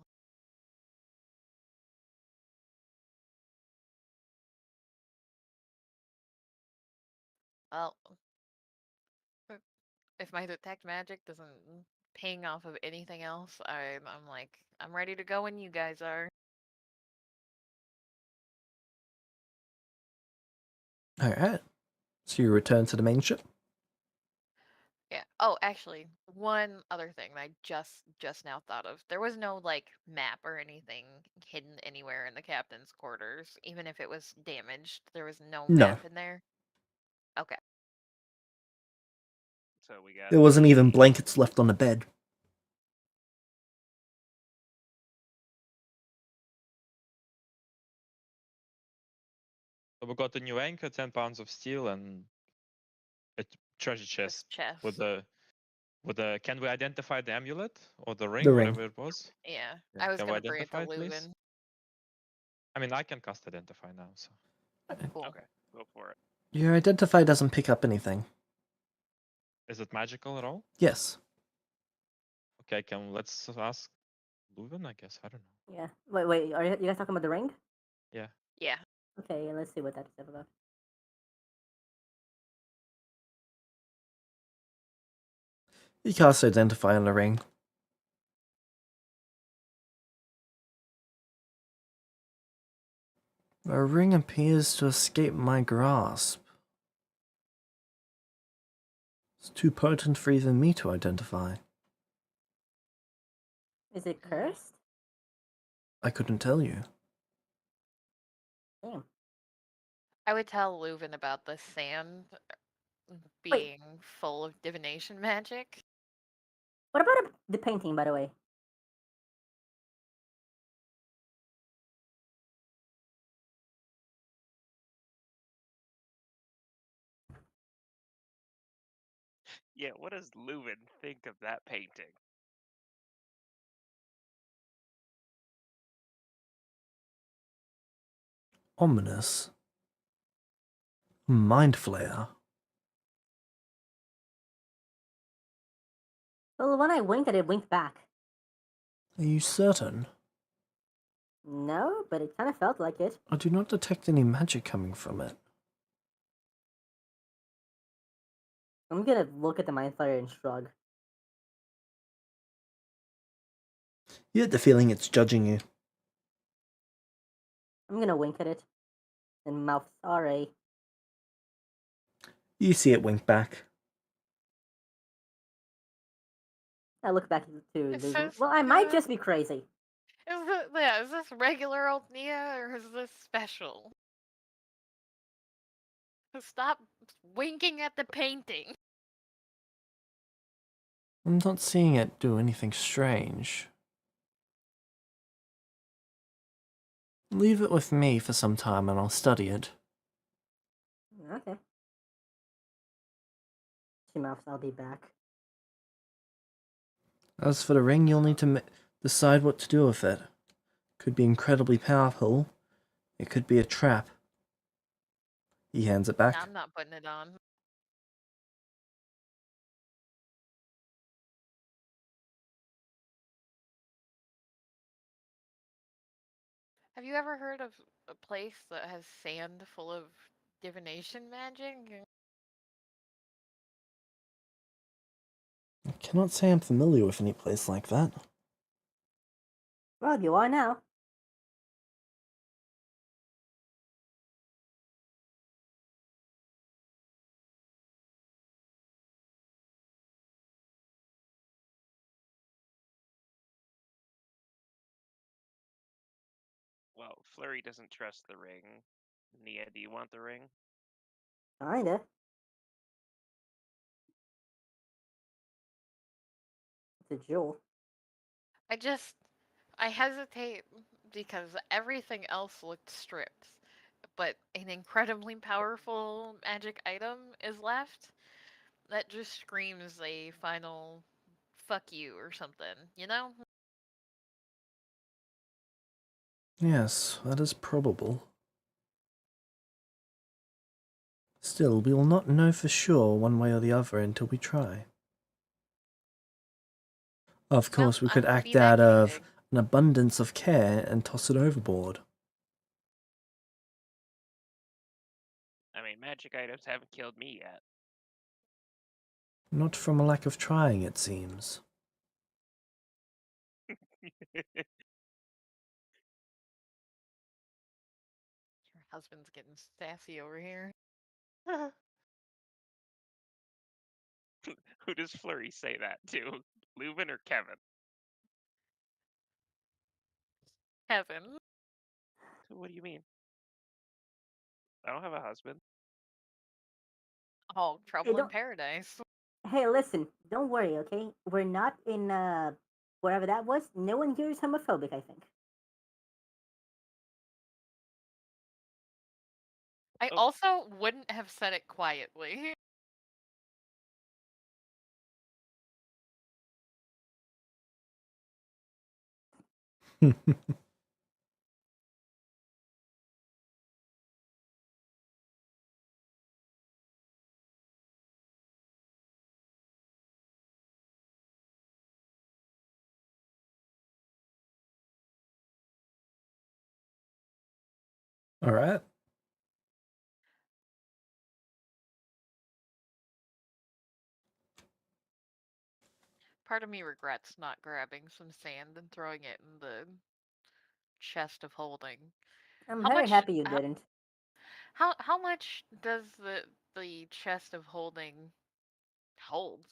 Well, if my detect magic doesn't ping off of anything else, I'm like I'm ready to go when you guys are. Alright. So you return to the main ship? Yeah. Oh, actually, one other thing that I just now thought of. There was no like map or anything hidden anywhere in the captain's quarters, even if it was damaged. There was no No. map in there. Okay. So we got. There wasn't even blankets left on the bed. So we got a new anchor, 10 pounds of steel, and a treasure chest Chest. with the can we identify the amulet or the ring, The ring. whatever it was? Yeah, Yeah, I was can we gonna bring it to identify it, please? Leuven. I mean, I can cast identify now, so Cool. Okay, go for it. Your identify doesn't pick up anything. is it magical at all? Yes. Okay, let's ask Leuven, I guess. I don't know. Yeah. Wait. Are you guys talking about the ring? Yeah. Yeah. Okay, let's see what that is about. You cast identify on the ring. The ring appears to escape my grasp. It's too potent for even me to identify. Is it cursed? I couldn't tell you. Damn. I would tell Leuven about the sand being full of divination magic. What about the painting, by the way? Yeah, what does Leuven think of that painting? Ominous. Mind Flayer. Well, when I winked at it, winked back. Are you certain? No, but it kind of felt like it. I do not detect any magic coming from it. I'm gonna look at the Mind Flayer and shrug. You get the feeling it's judging you. I'm gonna wink at it and mouth sorry. You see it wink back. I look back to It Leuven. says, Well, I might just be crazy. Is this regular old Nia or is this special? Stop winking at the painting. I'm not seeing it do anything strange. Leave it with me for some time and I'll study it. Okay. She mouths, I'll be back. As for the ring, you'll need to decide what to do with it. Could be incredibly powerful. It could be a trap. He hands it back. I'm not putting it on. Have you ever heard of a place that has sand full of divination magic? I cannot say I'm familiar with any place like that. Well, you are now. Well, Flurry doesn't trust the ring. Nia, do you want the ring? Kinda. It's a jewel. I hesitate because everything else looked stripped, but an incredibly powerful magic item is left that just screams a final fuck you or something, you know? Yes, that is probable. Still, we will not know for sure one way or the other until we try. Of course, we could I'm act be that out of guinea pig. an abundance of care and toss it overboard. I mean, magic items haven't killed me yet. Not from a lack of trying, it seems. Your husband's getting sassy over here. Who does Flurry say that to? Leuven or Kevin? Heaven. What do you mean? I don't have a husband. Oh, Hey, trouble in don't. paradise. Hey, listen. Don't worry, okay? We're not in wherever that was. No one here is homophobic. I think. I Oh. also wouldn't have said it quietly. Alright. Part of me regrets not grabbing some sand and throwing it in the chest of holding. I'm How very much happy you didn't. how much does the chest of holding hold?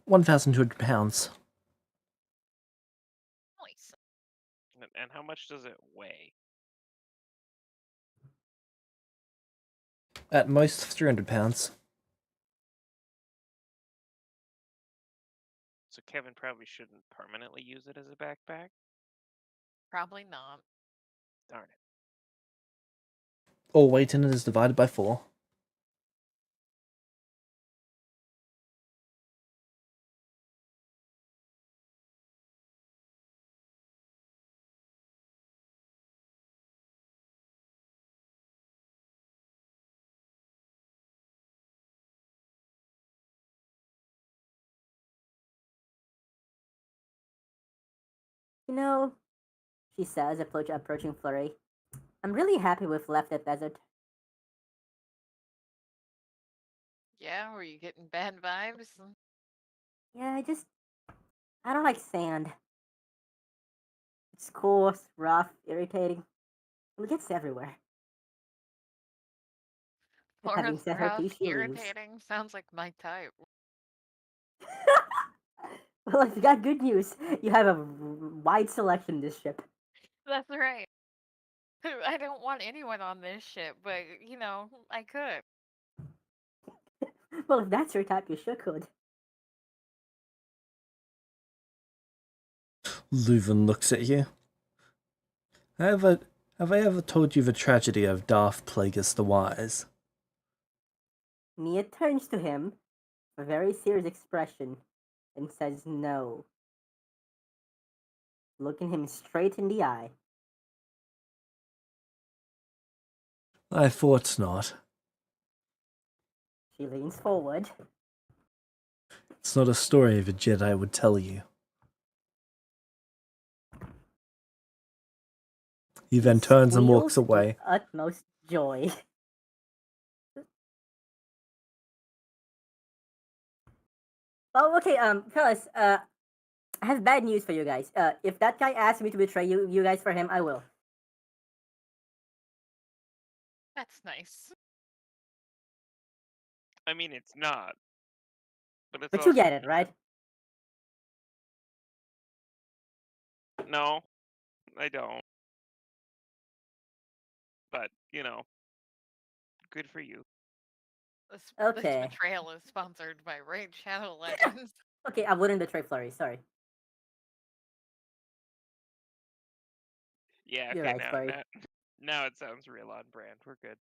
£1,200. And how much does it weigh? At most 300 pounds. So Kevin probably shouldn't permanently use it as a backpack. Probably not. Darn it. All weight in it is divided by 4. You know, she says, approaching Flurry. I'm really happy we've left the desert. Yeah, were you getting bad vibes? Yeah, I don't like sand. It's coarse, rough, irritating. It gets everywhere. Having Forest said her rough, piece, she leaves. irritating. Sounds like my type. Well, I've got good news. You have a wide selection in this ship. That's right. I don't want anyone on this ship, but I could. Well, if that's your type, you sure could. Leuven looks at you. Have I ever told you the tragedy of Darth Plagueis the Wise? Mia turns to him, a very serious expression, and says no, looking him straight in the eye. I thought not. She leans forward. It's not a story the Jedi would tell you. He then turns and walks Squeals away. with utmost joy. Oh, okay, fellas, I have bad news for you guys. If that guy asks me to betray you guys for him, I will. That's nice. I mean, it's not. But it's But you also get it, right? No, I don't. But, good for you. This Okay. betrayal is sponsored by Raid Shadow Legends. Okay, I wouldn't betray Flurry, sorry. Yeah, You're okay, right, Flurry. now it sounds real on brand. We're good.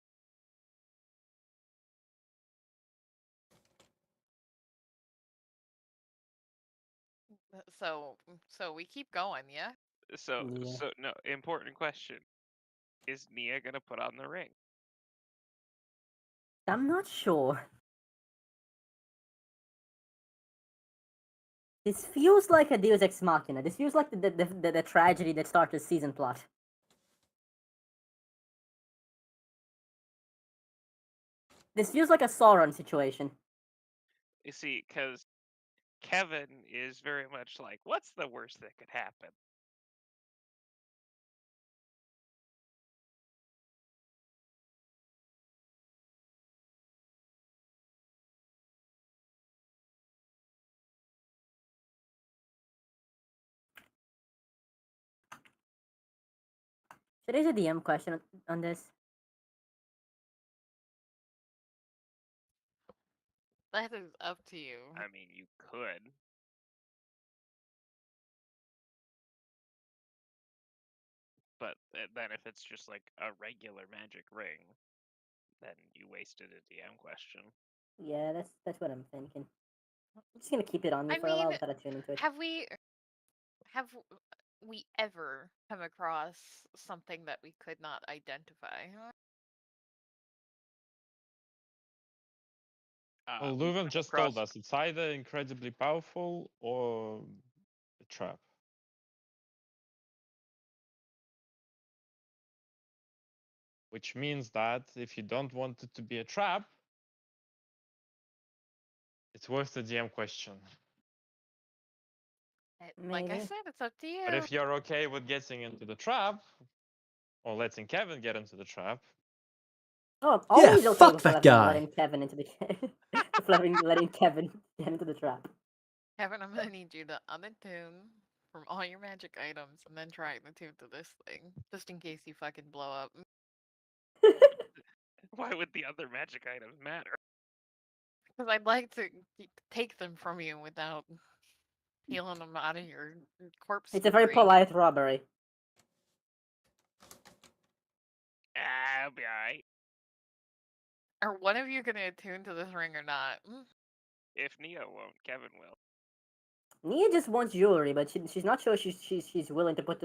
So we keep going, yeah? So, Yeah. no, important question. Is Nia gonna put on the ring? I'm not sure. This feels like a Deus Ex Machina. This feels like the tragedy that started the season plot. This feels like a Sauron situation. You see, because Kevin is very much like, what's the worst that could happen? Should I raise a DM question on this? That is up to you. I mean, you could. But then if it's just like a regular magic ring, then you wasted a DM question. Yeah, that's what I'm thinking. I'm just gonna keep it on me I for a while mean, without attuning to it. have we ever come across something that we could not identify? Well, We Leuven come just across- told us it's either incredibly powerful or a trap. Which means that if you don't want it to be a trap, it's worth the DM question. Like I Maybe. said, it's up to you. But if you're okay with getting into the trap, or letting Kevin get into the trap, Oh, I'm always okay fuck with that guy. letting Kevin into the letting Kevin get into the trap. Kevin, I'm gonna need you to unattune. from all your magic items and then try and attune to this thing, just in case you fucking blow up. Why would the other magic items matter? Because I'd like to take them from you without peeling them out of your corpse. It's a very debris. polite robbery. I'll be alright. Are one of you gonna attune to this ring or not? If Neo won't, Kevin will. Nia just wants jewelry, but she's not sure she's willing to put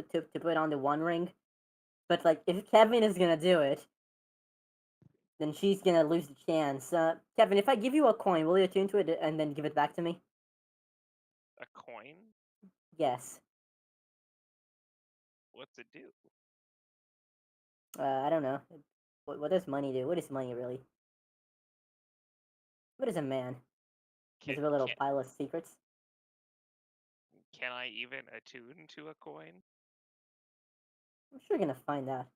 on the One Ring. But like, if Kevin is gonna do it, then she's gonna lose the chance. Kevin, if I give you a coin, will you attune to it and then give it back to me? A coin? Yes. What's it do? I don't know. What does money do? What is money really? What is a man? Can, Is it a little can, pile of secrets? can I even attune to a coin? I'm sure you're gonna find out.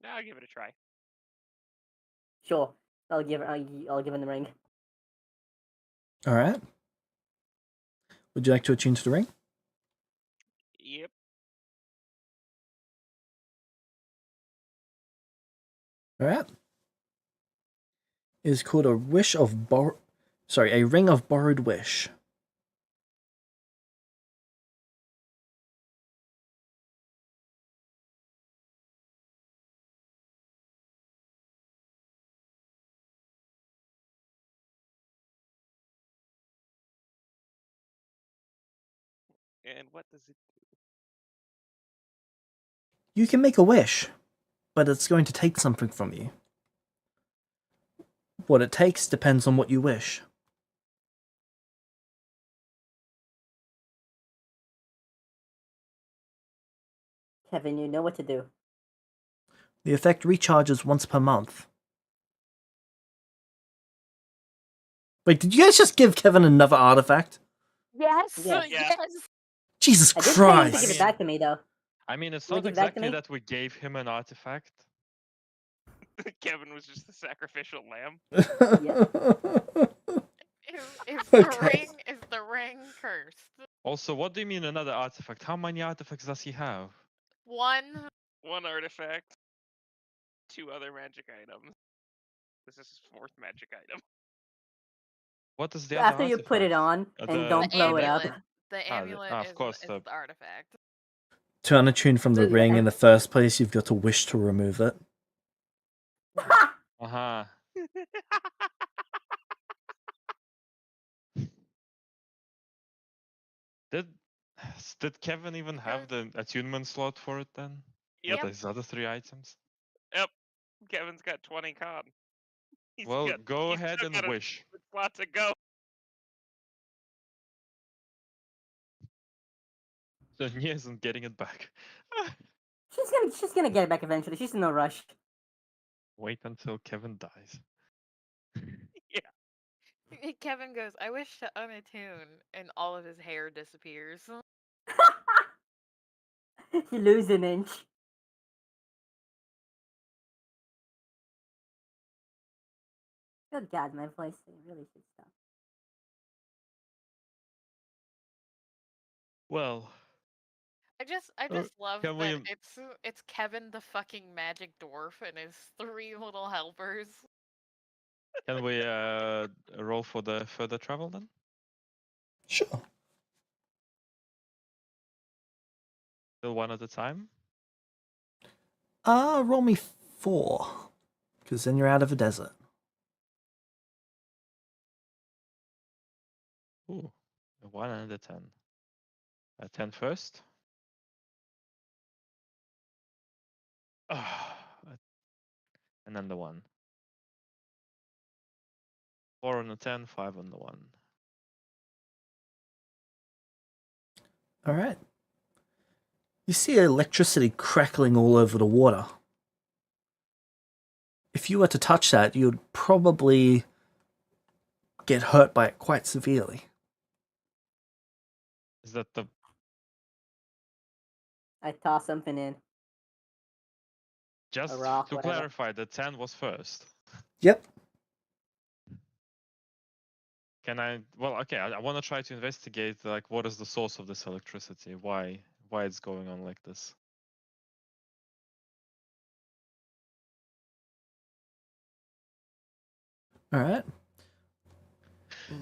No, I'll give it a try. Sure, I'll give him the ring. All right. Would you like to attune to the ring? Yep. All right. It is called a a ring of borrowed wish. And what does it do? You can make a wish, but it's going to take something from you. What it takes depends on what you wish. Kevin, you know what to do. The effect recharges once per month. Wait, did you guys just give Kevin another artifact? Yes, Yes. Yeah. yes. Jesus I did tell him to Christ! give it back to me, though. I mean, it's Will you not give it back to exactly me? that we gave him an artifact. Kevin was just the sacrificial lamb. Is Okay. the ring cursed? Also, what do you mean another artifact? How many artifacts does he have? One. One artifact, 2 other magic items. This is his 4th magic item. What is the So other after you put it artifact? on The and don't The blow it up. amulet. The amulet of course, is the- the artifact. To unattune from the Yeah. ring in the first place, you've got to wish to remove it. Uh-huh. Did Kevin even have the attunement slot for it then? Yep. With his other 3 items? Yep. Kevin's got 20 con. He's Well, got, go he's ahead still and got a wish. slot to go. So he isn't getting it back. She's gonna get it back eventually. She's in no rush. Wait until Kevin dies. Yeah. Kevin goes, I wish to unattune, and all of his hair disappears. You lose an inch. Good God, my voice really should stop. Well, I just love can that we- it's Kevin the fucking magic dwarf and his 3 little helpers. can we roll for the further travel then? Sure. Still one at a time? Roll me 4. Because then you're out of the desert. Ooh, a 1 and a 10. A 10 first. And then the 1. 4 on the 10, 5 on the 1. Alright. You see electricity crackling all over the water. If you were to touch that, you'd probably get hurt by it quite severely. Is that the... I toss something in. Just rock, to whatever. clarify, the 10 was first. Yep. Can I? Well, okay. I want to try to investigate like what is the source of this electricity? Why it's going on like this? All right.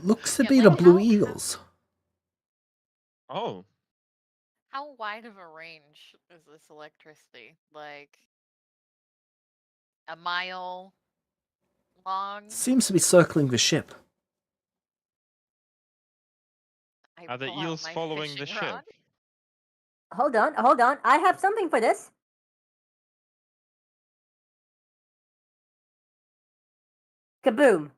Looks to Yeah, be the like, blue how- eagles. Oh, How wide of a range is this electricity? Like a mile long? Seems to be circling the ship. I are the pull out eels my following the fishing ship? rod. Hold on, hold on. I have something for this. Kaboom.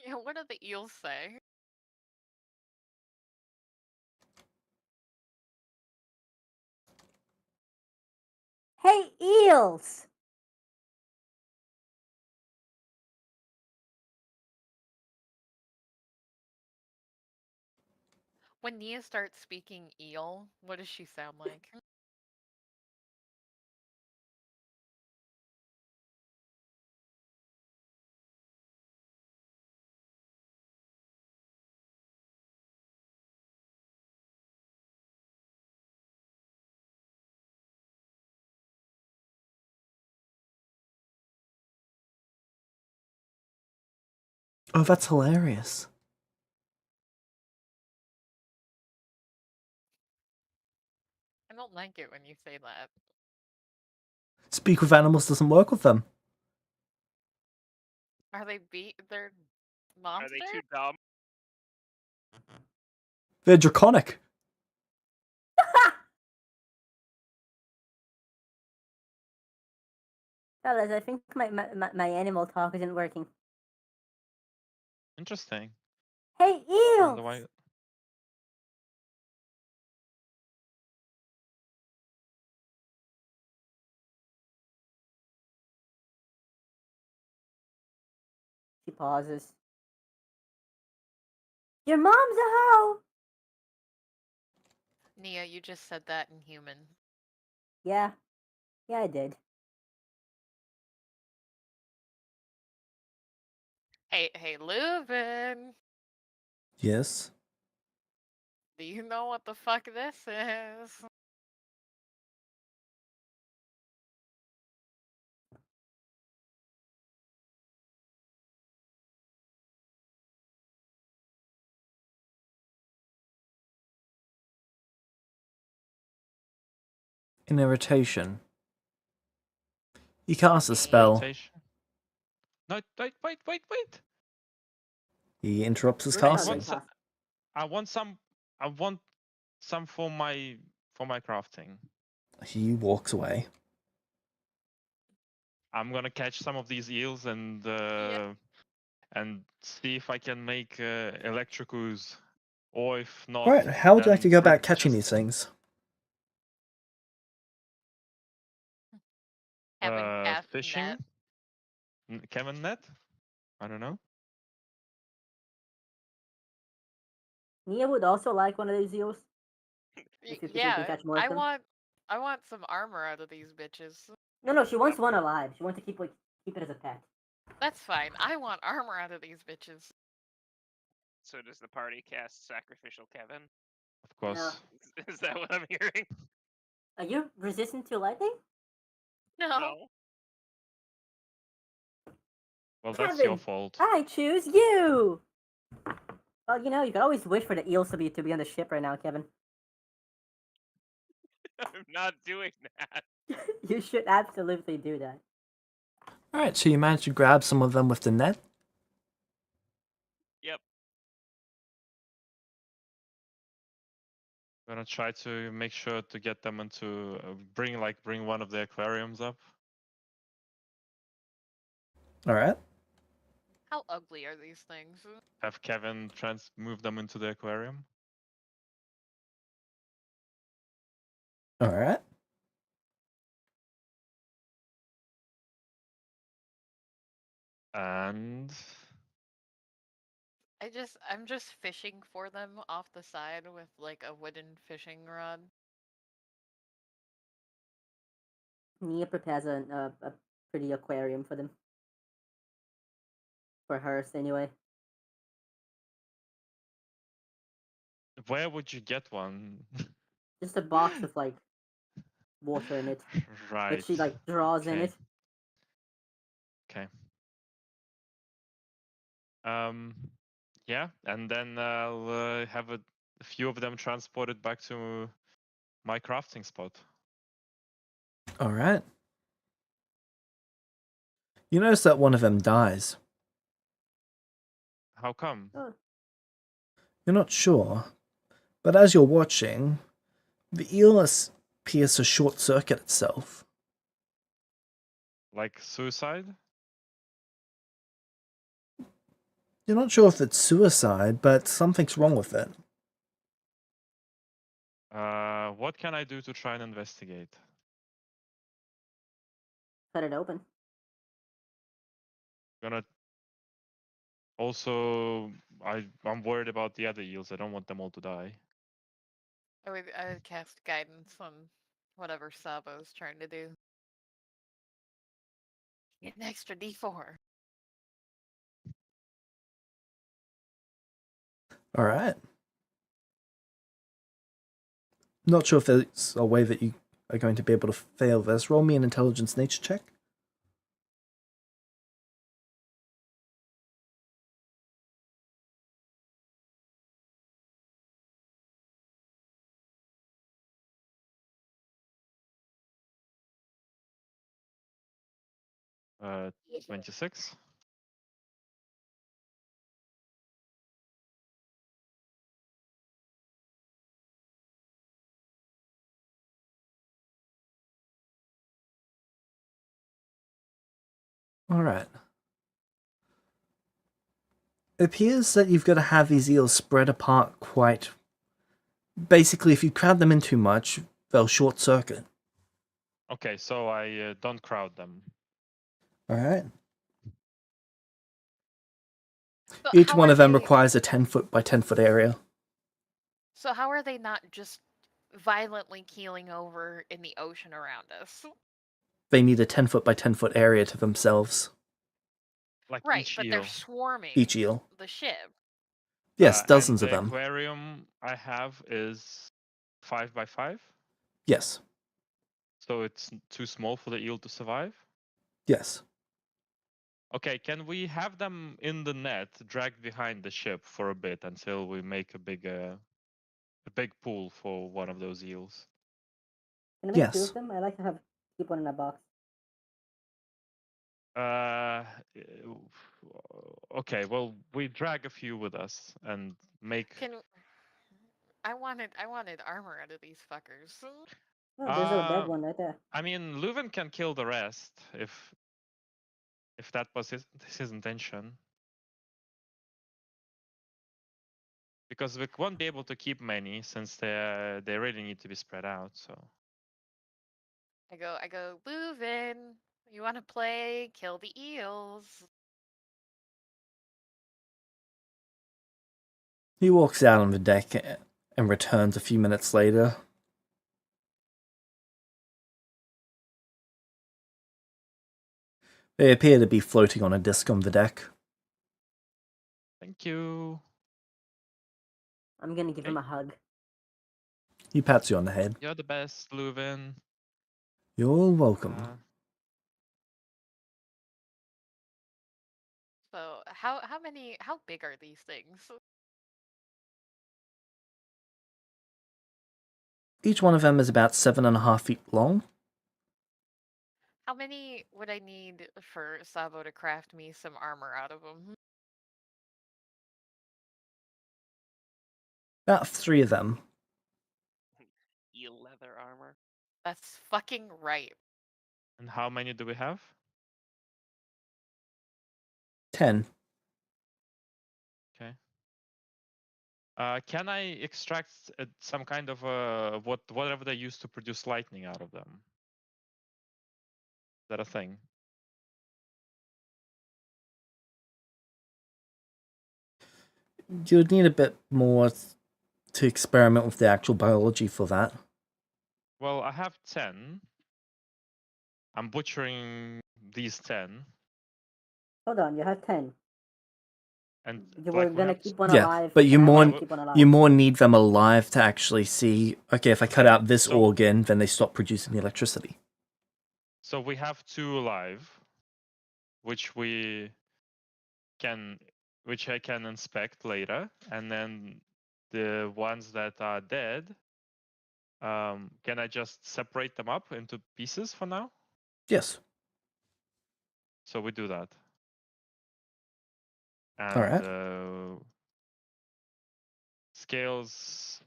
Yeah, what do the eels say? Hey, eels! When Nia starts speaking eel, what does she sound like? Oh, that's hilarious. I don't like it when you say that. Speak with animals doesn't work with them. Are they they're Are monsters? they too dumb? They're draconic. Fellas, I think my animal talk isn't working. Interesting. Hey, Wonder eels! why. She pauses. Your mom's a hoe! Nia, you just said that in human. Yeah. Yeah, I did. Hey, Leuven! Yes. Do you know what the fuck this is? An irritation. He casts a spell. Irritation. No, wait. He interrupts his Rude I spell casting. want some. I want some for my crafting. He walks away. I'm gonna catch some of these eels and see if I can make electric ooze, or if not, Alright, how would you like to then go about catching these things? Kevin cast fishing. net. Kevin net. I don't know. Nia would also like one of these eels. If you think you can Yeah, catch more of them. I want some armor out of these bitches. No, she wants one alive. She wants to keep it as a pet. That's fine. I want armor out of these bitches. So does the party cast Sacrificial Kevin? Of course. Is that what I'm hearing? Are you resistant to lightning? No. Well, Kevin, that's your fault. I choose you! Well, you can always wish for the eels to be on the ship right now, Kevin. I'm not doing that. You should absolutely do that. Alright, so you managed to grab some of them with the net? Yep. I'm gonna try to make sure to get them into bring one of the aquariums up. Alright. How ugly are these things? Have Kevin move them into the aquarium. Alright. And I'm just fishing for them off the side with like a wooden fishing rod. Nia prepares a pretty aquarium for them. For hers, anyway. Where would you get one? Just a box of like water in it Right. that she like draws in Okay. it. Okay. Yeah, and then I'll have a few of them transported back to my crafting spot. Alright. You notice that one of them dies. How come? Oh, You're not sure, but as you're watching, the eel appears to short circuit itself. Like suicide? You're not sure if it's suicide, but something's wrong with it. What can I do to try and investigate? cut it open. Gonna also, I'm worried about the other eels. I don't want them all to die. I would cast guidance on whatever Sabo's trying to do. Get an extra D4. Alright. Not sure if there's a way that you are going to be able to fail this. Roll me an intelligence nature check. Uh, 26. Alright. It appears that you've got to have these eels spread apart quite... Basically, if you crowd them in too much, they'll short circuit. Okay, so I don't crowd them. Alright. So Each how one are of them they- requires a 10-foot by 10-foot area. So how are they not just violently keeling over in the ocean around us? They need a 10-foot by 10-foot area to themselves. Like Right, each but eel. they're swarming Each eel. the ship. Yes, dozens and of the them. aquarium I have is 5 by 5. Yes. So it's too small for the eel to survive. Yes. Okay, can we have them in the net, dragged behind the ship for a bit until we make a big pool for one of those eels? Can I make two Yes. of them? I like to keep one in a box. Okay, well, we drag a few with us and make. I wanted armor out of these fuckers. Oh, there's a dead one right there. I mean, Leuven can kill the rest if that was his intention. Because we won't be able to keep many since they really need to be spread out. So I go, Leuven, you want to play kill the eels? He walks out on the deck and returns a few minutes later. They appear to be floating on a disc on the deck. thank you. I'm gonna give him a hug. He pats you on the head. You're the best, Leuven. You're welcome. So how big are these things? Each one of them is about 7.5 feet long. How many would I need for Sabo to craft me some armor out of them? About 3 of them. Eel leather armor. That's fucking right. And how many do we have? 10. Okay. Can I extract some kind of whatever they use to produce lightning out of them? Is that a thing? You would need a bit more to experiment with the actual biology for that. Well, I have 10. I'm butchering these 10. Hold on, you have 10. And You were we gonna have keep one Yeah, alive. but you and more actually keep one alive. you more need them alive to actually see. Okay, if I cut out this So- organ, then they stop producing the electricity. So we have 2 alive, which I can inspect later, and then the ones that are dead, can I just separate them up into pieces for now? Yes. So we do that. And Alright. Scales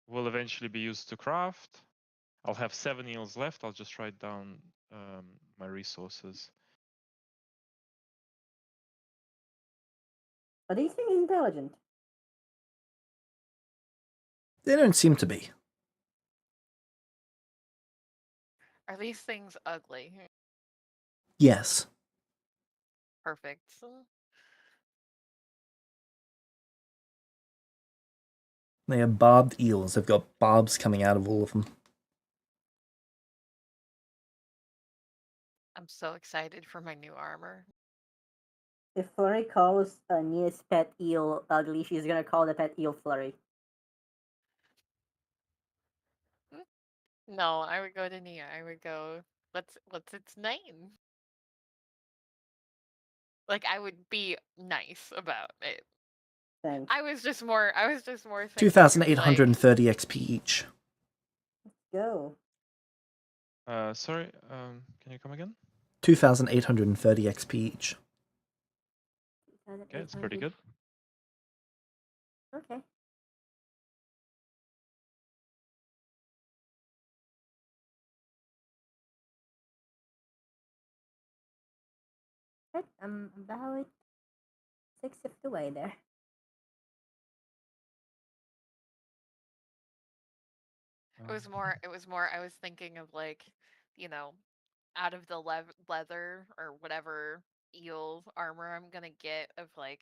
will eventually be used to craft. I'll have 7 eels left. I'll just write down my resources. Are these things intelligent? They don't seem to be. Are these things ugly? Yes. Perfect. They are barbed eels. They've got barbs coming out of all of them. I'm so excited for my new armor. If Flurry calls Nia's pet eel ugly, she's gonna call the pet eel Flurry. No, I would go to Nia. I would go, what's its name? Like, I would be nice about it. Thanks. I was just more thinking of, 2,830 XP each. Go. Sorry, can you come again? 2,830 XP each. Okay, it's pretty good. Okay. Right, I'm about 6 of the way there. it was more I was thinking of, like, you know, out of the leather or whatever eel armor I'm gonna get, of like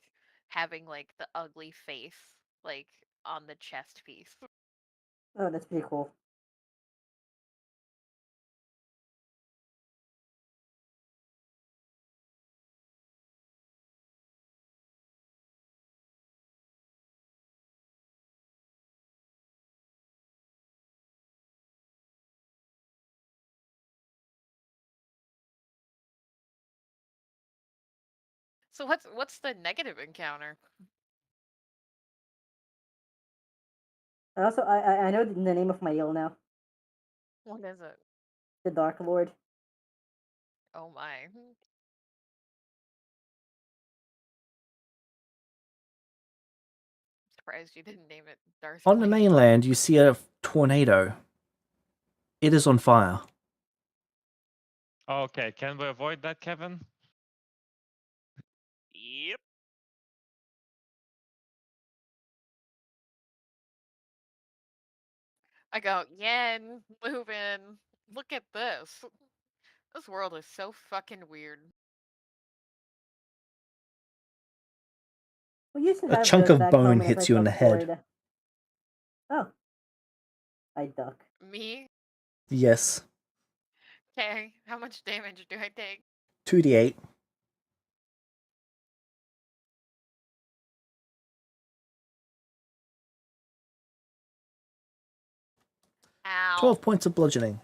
having like the ugly face like on the chest piece. Oh, that's pretty cool. So what's the negative encounter? Also, I know the name of my eel now. What is it? The Dark Lord. Oh my. Surprised you didn't name it Darth On the Plagueis. mainland, you see a tornado. It is on fire. Okay, can we avoid that, Kevin? Yep. I go, Yen, moving. Look at this. This world is so fucking weird. Well, you should A have chunk those of back bone home whenever hits I you in come the to head. Florida. Oh. I duck. Me? Yes. Okay, how much damage do I take? 2d8. Ow. 12 points of bludgeoning.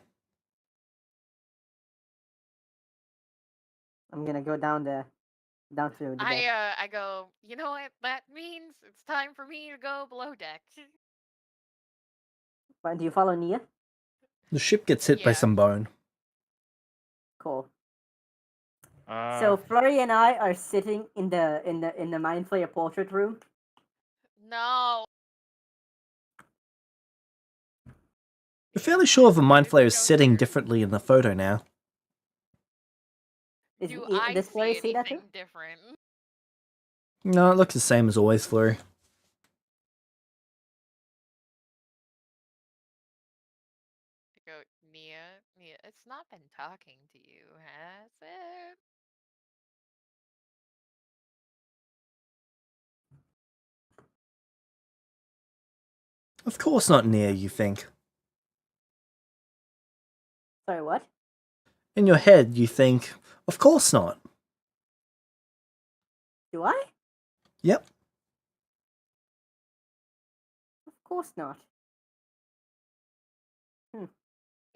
I'm gonna go down through the deck. I go, you know what that means? It's time for me to go below deck. But do you follow Nia? The ship gets hit by Yeah. some bone. Cool. Uh, So Flurry and I are sitting in the Mind Flayer portrait room. No. You're fairly sure the Mind It's Flayer is so sitting weird. differently in the photo now. Do I Does Flurry see see that too? anything different? No, it looks the same as always, Flurry. I go, Nia, it's not been talking to you, has it? Of course not near, you think. Sorry, what? In your head, you think, Of course not. Do I? Yep. Of course not.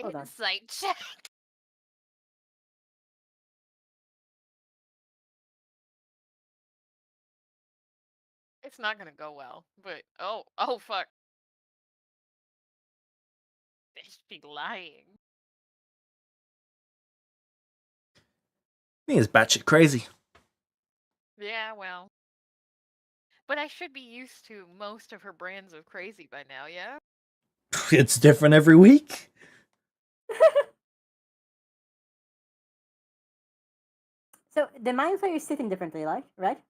Hold on. Insight check. It's not gonna go well, but oh fuck. They should be lying. Me is batshit crazy. Yeah, well. But I should be used to most of her brands of crazy by now, yeah? It's different every week. So the mind flayer is sitting differently, like, right?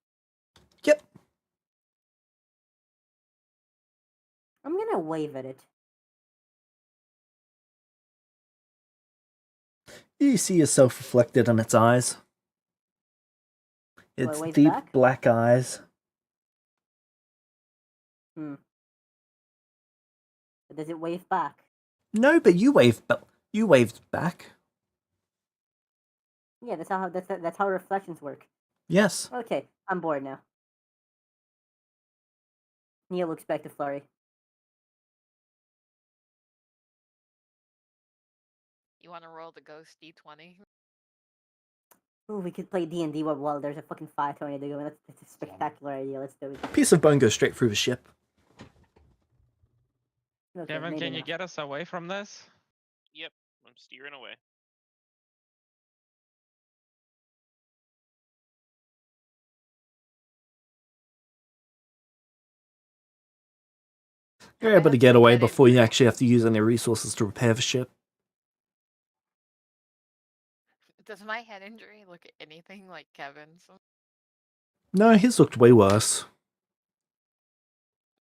Yep. I'm gonna wave at it. You see yourself reflected in its eyes. Do I Its wave deep back? black eyes. But does it wave back? No, but you waved back. Yeah, that's how reflections work. Yes. Okay, I'm bored now. Neil looks back to Flurry. You wanna roll the ghost D20? Ooh, we could play D&D while there's a fucking fire tornado going. That's a spectacular idea. Let's do it. Piece of bone goes straight through the ship. Okay, Kevin, maybe can you not. get us away from this? Yep, I'm steering away. You're able to get That's away head before you injury. actually have to use any resources to repair the ship. Does my head injury look anything like Kevin's? No, his looked way worse.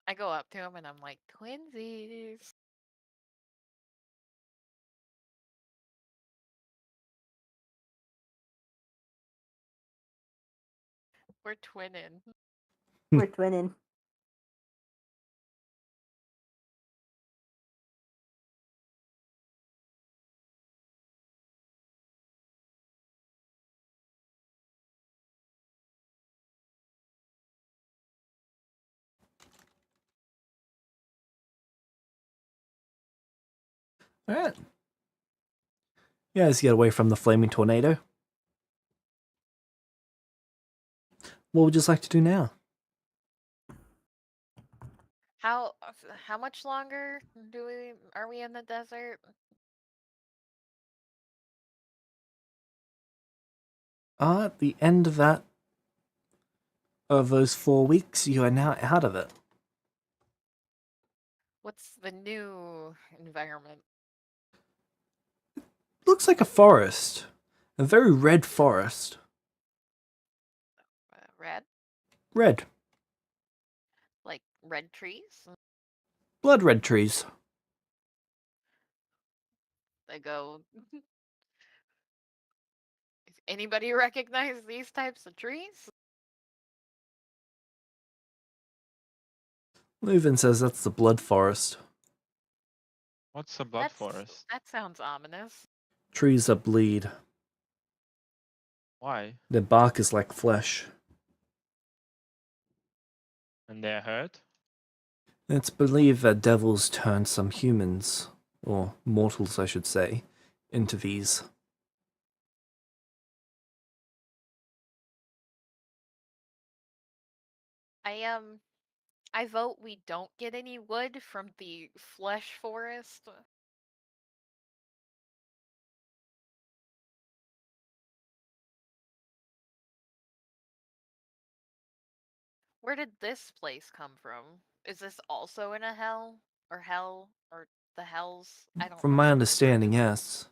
I go up to him and I'm like, twinsies. We're twinning. We're twinning. Alright. You guys get away from the flaming tornado. What would you like to do now? How much longer are we in the desert? At the end of those 4 weeks, you are now out of it. What's the new environment? Looks like a forest. A very red forest. Red? Red. Like red trees? Blood red trees. They go. Does anybody recognize these types of trees? Leuven says that's the blood forest. What's a blood forest? That sounds ominous. Trees that bleed. Why? Their bark is like flesh. And they're hurt? It's believed that devils turn some humans, or mortals I should say, into these. I vote we don't get any wood from the flesh forest. Where did this place come from? Is this also in a hell? Or hell? Or the hells? I don't From my remember. understanding, yes.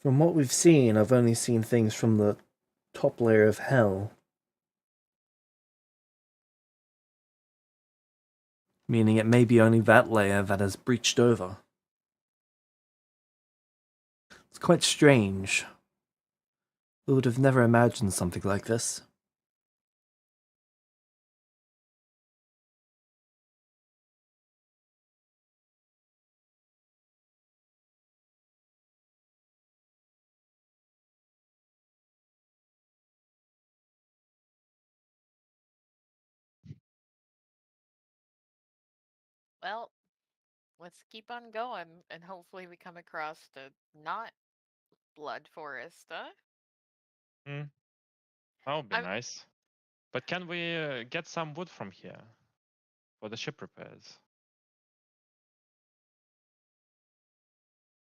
From what we've seen, I've only seen things from the top layer of hell. Meaning it may be only that layer that has breached over. It's quite strange. I would have never imagined something like this. Well, let's keep on going, and hopefully we come across the not blood forest, huh? That would be I'm nice. But can we get some wood from here for the ship repairs?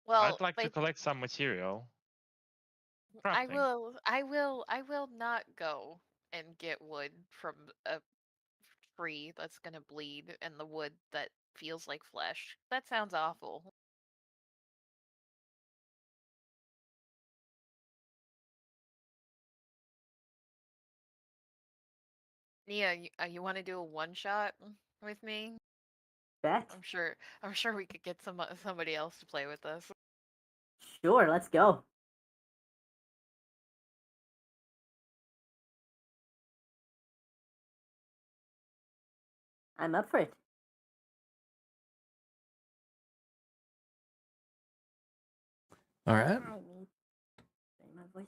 well. I'd like to collect some material. I Crafting. will. I will not go and get wood from a tree that's gonna bleed and the wood that feels like flesh. That sounds awful. Nia, you want to do a one shot with me? Bet. I'm sure. I'm sure we could get somebody else to play with us. Sure, let's go. I'm up for it. All right. I need my voice.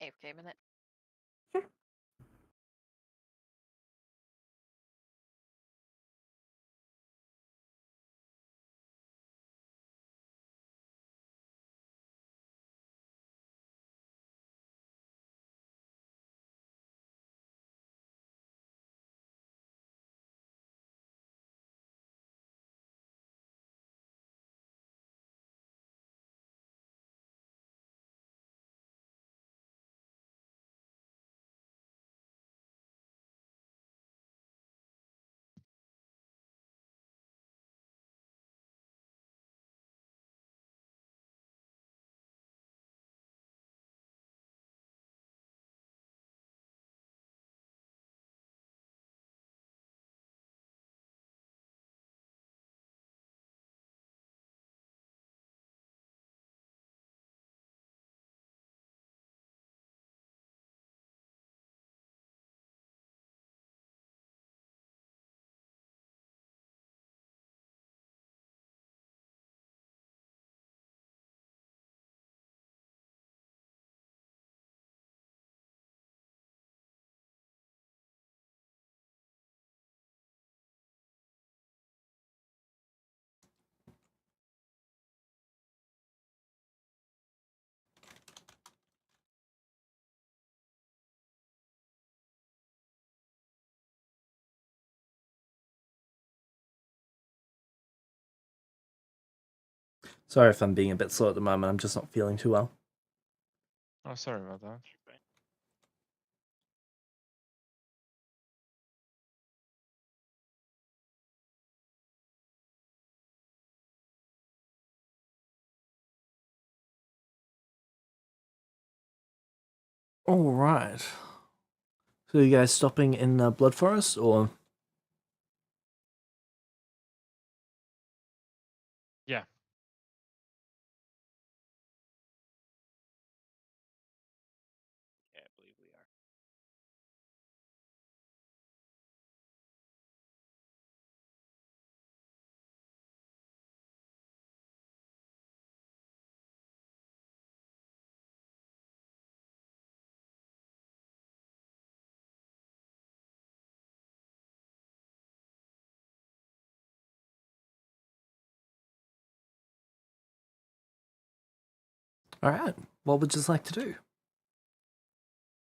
AFK minute. Sure. Sorry if I'm being a bit slow at the moment. I'm just not feeling too well. Oh, sorry about that. All right. So you guys stopping in Blood Forest or? Yeah. Yeah, I believe we are. All right. What would you just like to do?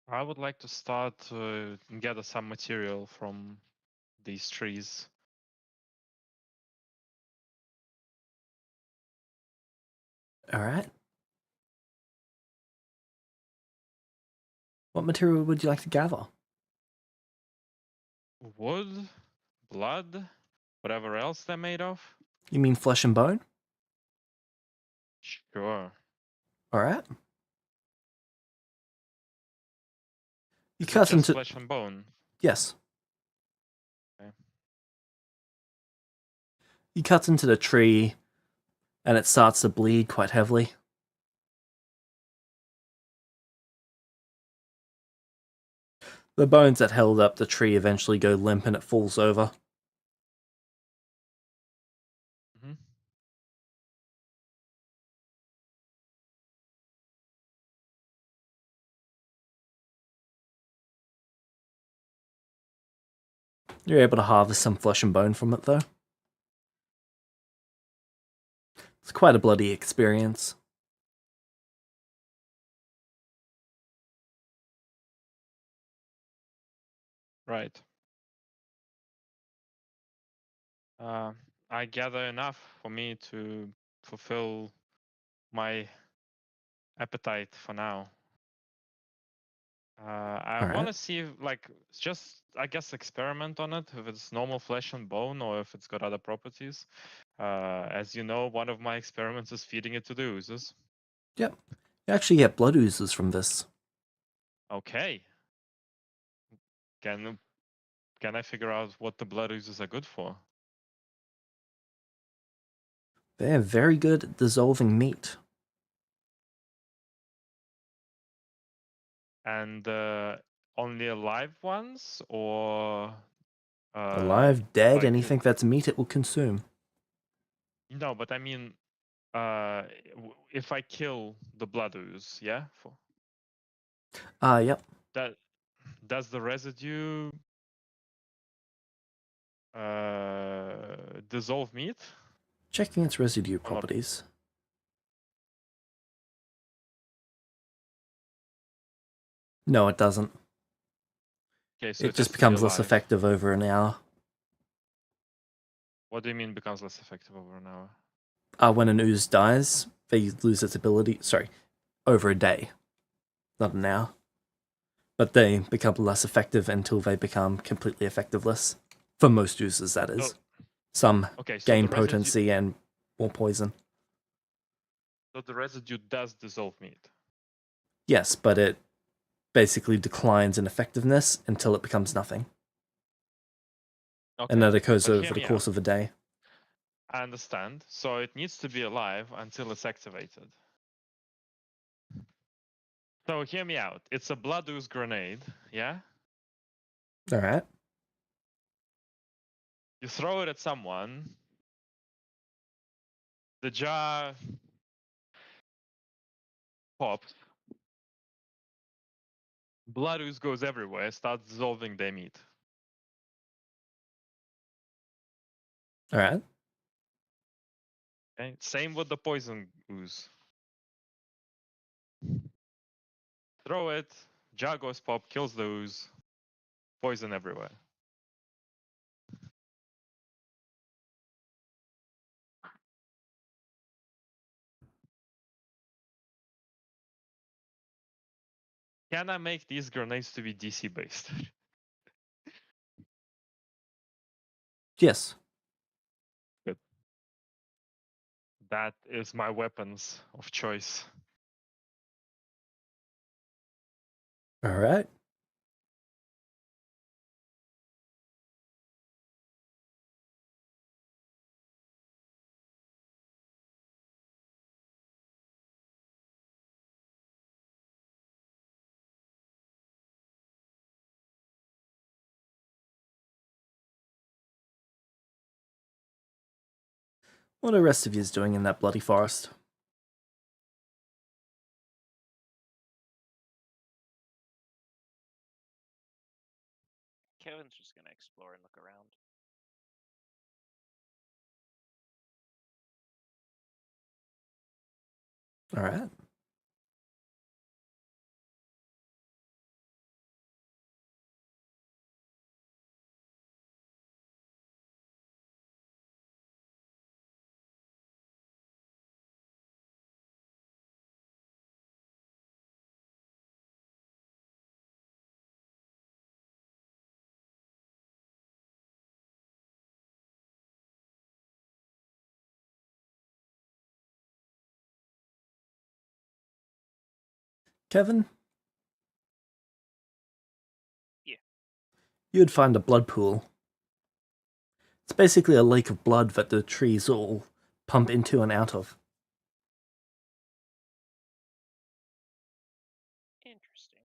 I would like to start to gather some material from these trees. All right. What material would you like to gather? Wood, blood, whatever else they're made of. You mean flesh and bone? Sure. All right. You Is it cut just into flesh and bone? yes. Okay. You cut into the tree, and it starts to bleed quite heavily. The bones that held up the tree eventually go limp, and it falls over. Mm-hmm. You're able to harvest some flesh and bone from it, though. It's quite a bloody experience. Right. I gather enough for me to fulfill my appetite for now. I Alright. want to see, like, just, I guess, experiment on it, if it's normal flesh and bone or if it's got other properties. As you know, one of my experiments is feeding it to the oozes. Yep. You actually get blood oozes from this. Okay. Can I figure out what the blood oozes are good for? They're very good at dissolving meat. And only alive ones, or Alive, dead, like, anything that's meat it will consume. no, but I mean, if I kill the blood ooze, yeah, Yep. that does the residue dissolve meat? Checking its residue Or not? properties. No, it doesn't. Okay, so It it has just to be becomes less alive. effective over an hour. What do you mean becomes less effective over an hour? When an ooze dies, they lose its ability. Sorry, over a day, not an hour. But they become less effective until they become completely effectiveless. For most oozes, that is. Some Okay, so gain the residue, potency and more poison. so the residue does dissolve meat. Yes, but it basically declines in effectiveness until it becomes nothing. Okay, And that occurs but hear over the me course out. of a day. I understand. So it needs to be alive until it's activated. So hear me out. It's a blood ooze grenade, yeah? Alright. You throw it at someone. The jar pops. Blood ooze goes everywhere, starts dissolving their meat. Alright. Okay? Same with the poison ooze. Throw it, jar goes pop, kills the ooze, poison everywhere. Can I make these grenades to be DC based? Yes. Good. That is my weapons of choice. Alright. What are the rest of yous doing in that bloody forest? Kevin's just gonna explore and look around. Alright. Kevin? Yeah. You'd find a blood pool. It's basically a lake of blood that the trees all pump into and out of. Interesting.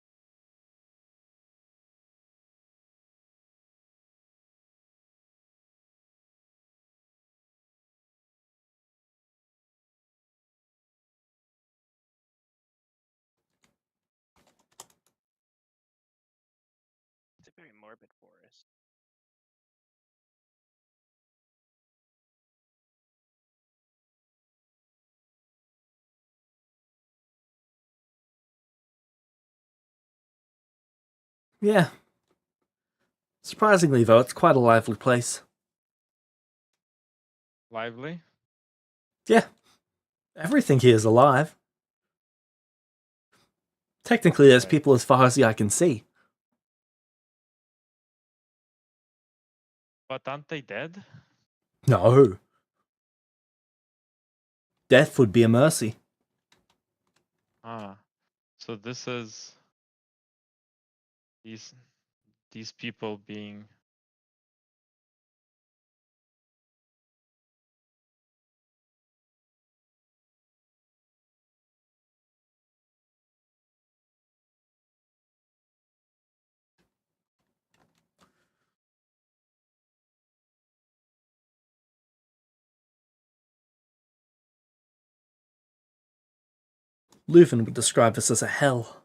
It's a very morbid forest. Yeah. Surprisingly, though, it's quite a lively place. Lively? Yeah. Everything here is alive. Technically, there's Right. people as far as the eye can see. But aren't they dead? No. Death would be a mercy. Ah. So this is these people being Leuven would describe this as a hell.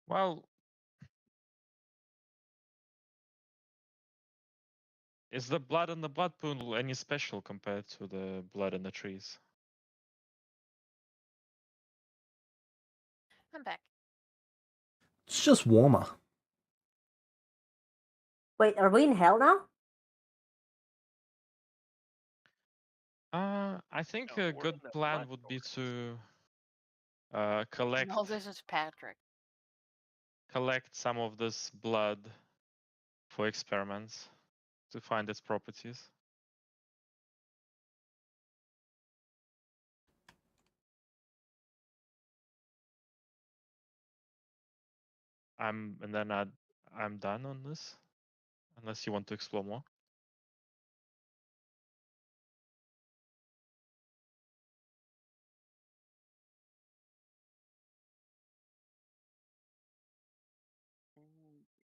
well. Is the blood in the blood pool any special compared to the blood in the trees? I'm back. It's just warmer. Wait, are we in hell now? I think No, a we're good in the plan blood would be forest. to collect No, this is Patrick. some of this blood for experiments to find its properties. I'm done on this, unless you want to explore more.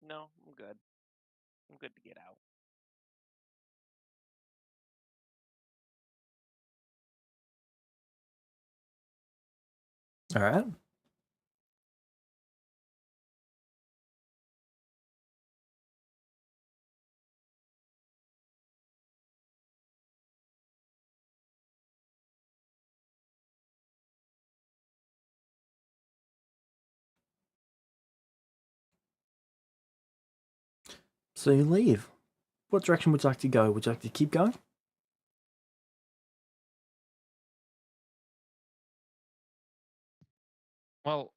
No, I'm good. I'm good to get out. Alright. So you leave. What direction would you like to go? Would you like to keep going? Well,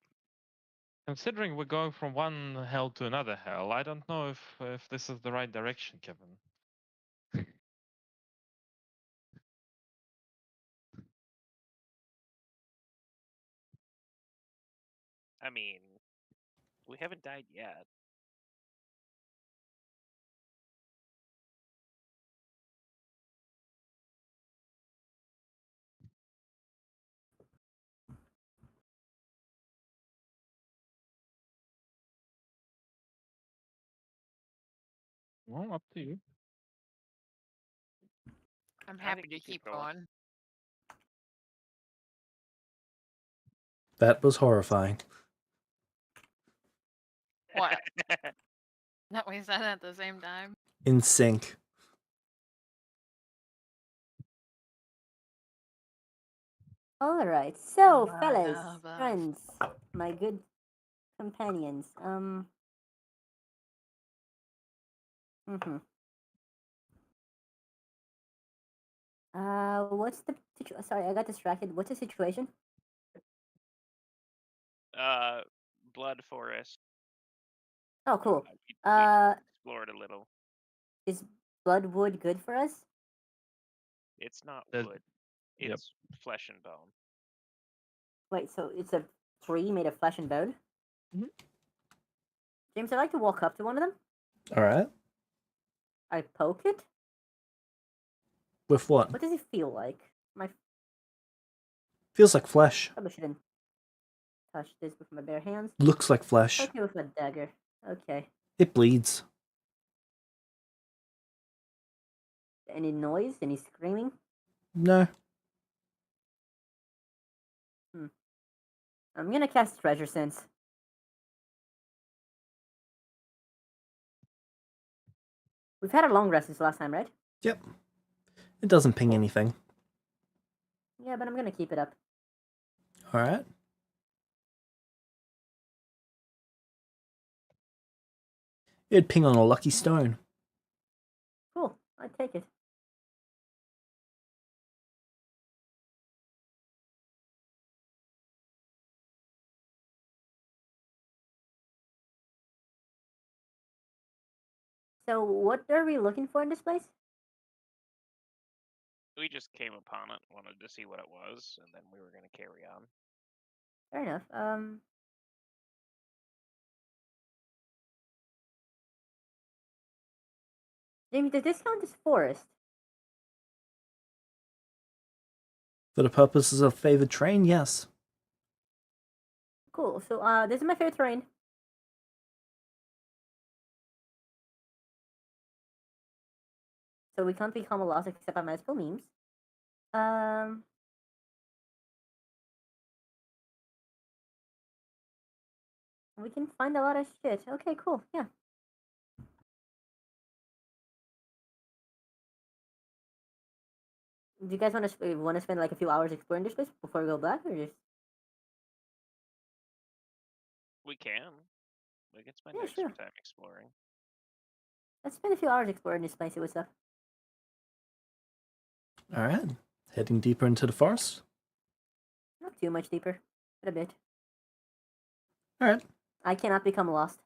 considering we're going from one hell to another hell, I don't know if this is the right direction, Kevin. I mean, we haven't died yet. Well, up to you. I'm I happy think to we keep going. going. That was horrifying. What? That we said at the same time? In sync. All right. So, One fellas, of us. friends, my good companions. Mm-hmm. What's the sorry, I got distracted. What's the situation? Blood forest. Oh, cool. We Uh, explored a little. is bloodwood good for us? It's not There's- wood. Yep. It's flesh and bone. Wait, so it's a tree made of flesh and bone? Mhm. James, I'd like to walk up to one of them. Alright. I poke it. With what? What does it feel like? My Feels like flesh. probably shouldn't. touch this with my bare hands. Looks like flesh. Okay, with a dagger. Okay. It bleeds. Any noise? Any screaming? No. I'm gonna cast Treasure Sense. We've had a long rest since last time, right? Yep. It doesn't ping anything. Yeah, but I'm gonna keep it up. Alright. It'd ping on a lucky stone. Cool. I take it. So, what are we looking for in this place? We just came upon it, wanted to see what it was, and then we were going to carry on. Fair enough. Jamie, does this count as forest? For the purposes of favored terrain, yes. Cool. So, this is my favorite terrain. So we can't become a loss except by magical memes. We can find a lot of shit. Okay, cool. Yeah. Do you guys want to spend like a few hours exploring this place before we go back, or just? We can. We can spend Yeah, extra sure. time exploring. Let's spend a few hours exploring this place. See what's up. Alright. Heading deeper into the forest. Not too much deeper, but a bit. Alright. I cannot become lost.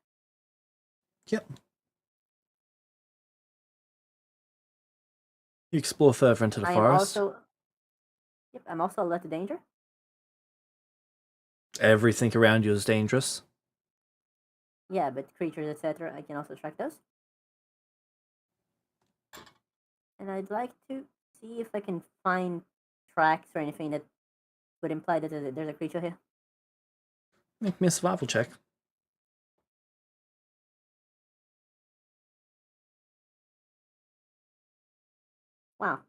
Yep. You explore further into the forest. Yep, I'm also alert to danger. Everything around you is dangerous. Yeah, but creatures, etc. I can also track those. And I'd like to see if I can find tracks or anything that would imply that there's a creature here. Make me a survival check. Wow.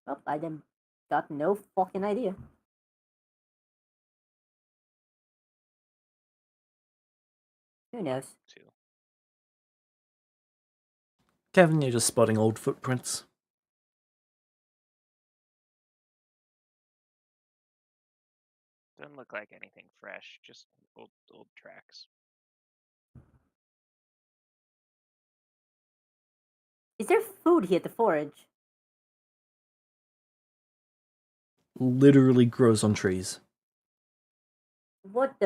Well, I then got no fucking idea. Who knows? Too. Kevin, you're just spotting old footprints. Doesn't look like anything fresh, just old tracks. Is there food here to forage? Literally grows on trees. What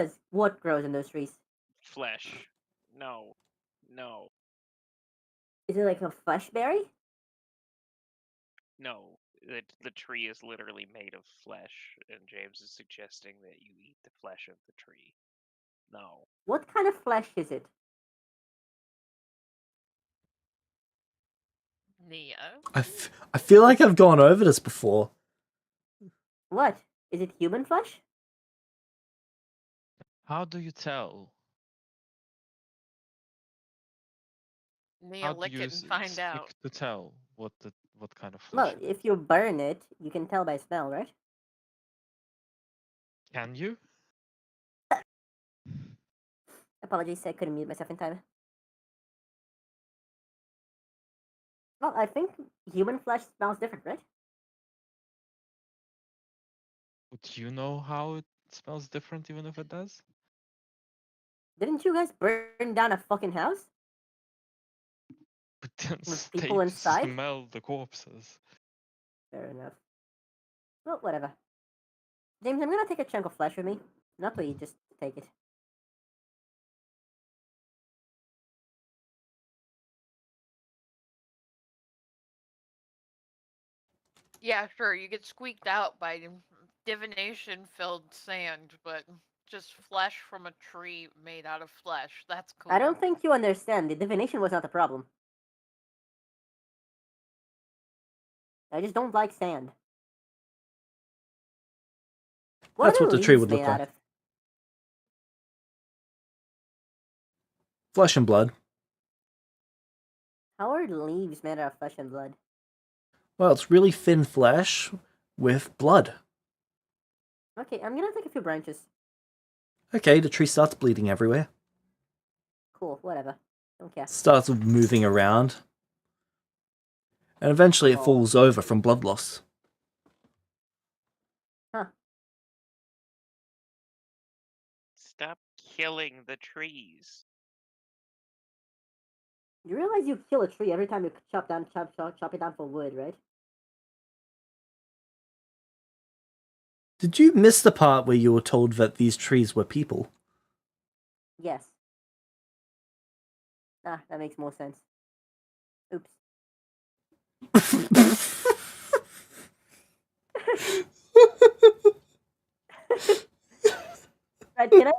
grows in those trees? Flesh. No. No. Is it like a flesh berry? No. The tree is literally made of flesh, and James is suggesting that you eat the flesh of the tree. No. What kind of flesh is it? Nia. I feel like I've gone over this before. What? Is it human flesh? How do you tell? Nia, How do lick you it and find stick out. to tell what kind of Well, flesh it is? if you burn it, you can tell by smell, right? Can you? Apologies, I couldn't mute myself in time. Well, I think human flesh smells different, right? Would you know how it smells different even if it does? Didn't you guys burn down a fucking house? But then With stay people to inside? smell the corpses. Fair enough. Well, whatever. James, I'm gonna take a chunk of flesh with me. Not please, just take it. Yeah, sure, you get squeaked out by divination-filled sand, but just flesh from a tree made out of flesh. That's cool. I don't think you understand. The divination was not the problem. I just don't like sand. What That's are what the the tree leaves would look made out like. of? Flesh and blood. How are the leaves made out of flesh and blood? Well, it's really thin flesh with blood. Okay, I'm gonna take a few branches. Okay, the tree starts bleeding everywhere. Cool, whatever. Don't care. Starts moving around. And eventually it Oh. falls over from blood loss. Huh. Stop killing the trees. You realize you kill a tree every time you chop it down for wood, right? Did you miss the part where you were told that these trees were people? Yes. Ah, that makes more sense. Oops. Right, can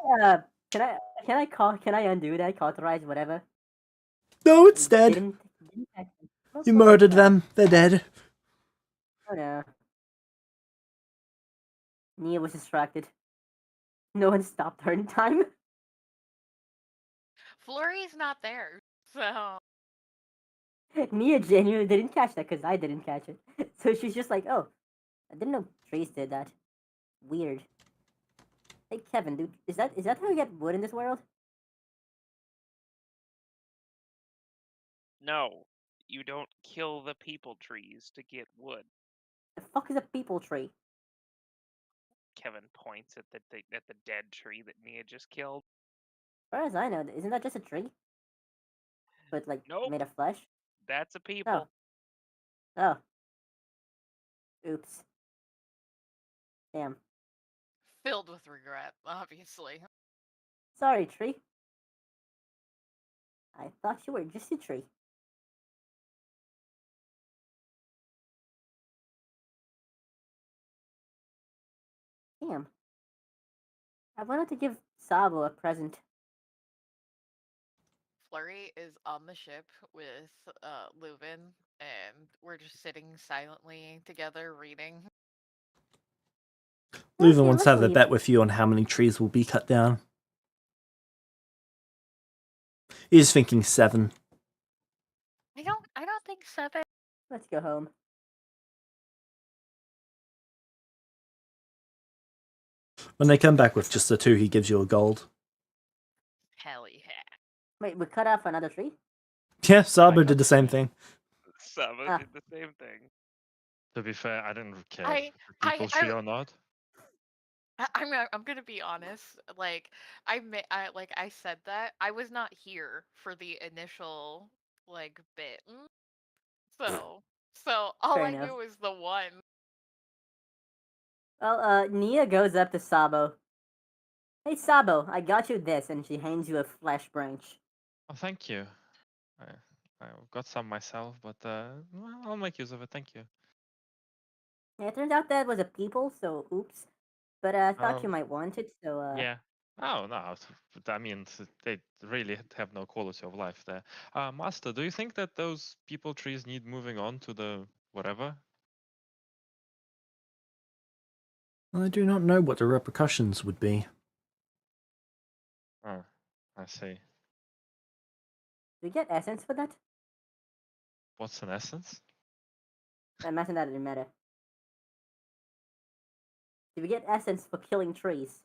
I undo that? Cauterize whatever. No, it's dead. Didn't actually. What the You fuck is murdered that? them. They're dead. Oh no. Nia was distracted. No one stopped her in time. Flurry's not there, so Nia genuinely didn't catch that because I didn't catch it. So she's just like, oh, I didn't know trees did that. Weird. Hey Kevin, dude, is that how you get wood in this world? No, you don't kill the people trees to get wood. The fuck is a people tree? Kevin points at the dead tree that Nia just killed. As far as I know, isn't that just a tree? But like Nope, made of flesh? that's a Oh. people. Oh. Oops. Damn. filled with regret, obviously. Sorry, tree. I thought you were just a tree. Damn. I wanted to give Sabo a present. Flurry is on the ship with Leuven, and we're just sitting silently together reading. Leuven Okay, wants to let's have a leave. bet with you on how many trees will be cut down. He's thinking 7. I don't think 7. Let's go home. When they come back with just the 2, he gives you a gold. Hell yeah. Wait, we cut off another tree? Yeah, Sabo got did the same thing. Sabo Ah. did the same thing. To be fair, I didn't care I- if it's a people tree or not. I'm gonna be honest. Like I said that I was not here for the initial like bit, so all Fair I enough. knew was the one. Well, Nia goes up to Sabo. Hey Sabo, I got you this, and she hands you a flesh branch. Oh, thank you. I've got some myself, but well, I'll make use of it. Thank you. Yeah, it turned out that was a people, so oops. But I thought Oh, you might want it, so yeah. Oh no, but I mean they really have no quality of life there. Master, do you think that those people trees need moving on to the whatever? I do not know what the repercussions would be. Oh, I see. Do we get essence for that? What's an essence? I imagine that in meta. Do we get essence for killing trees?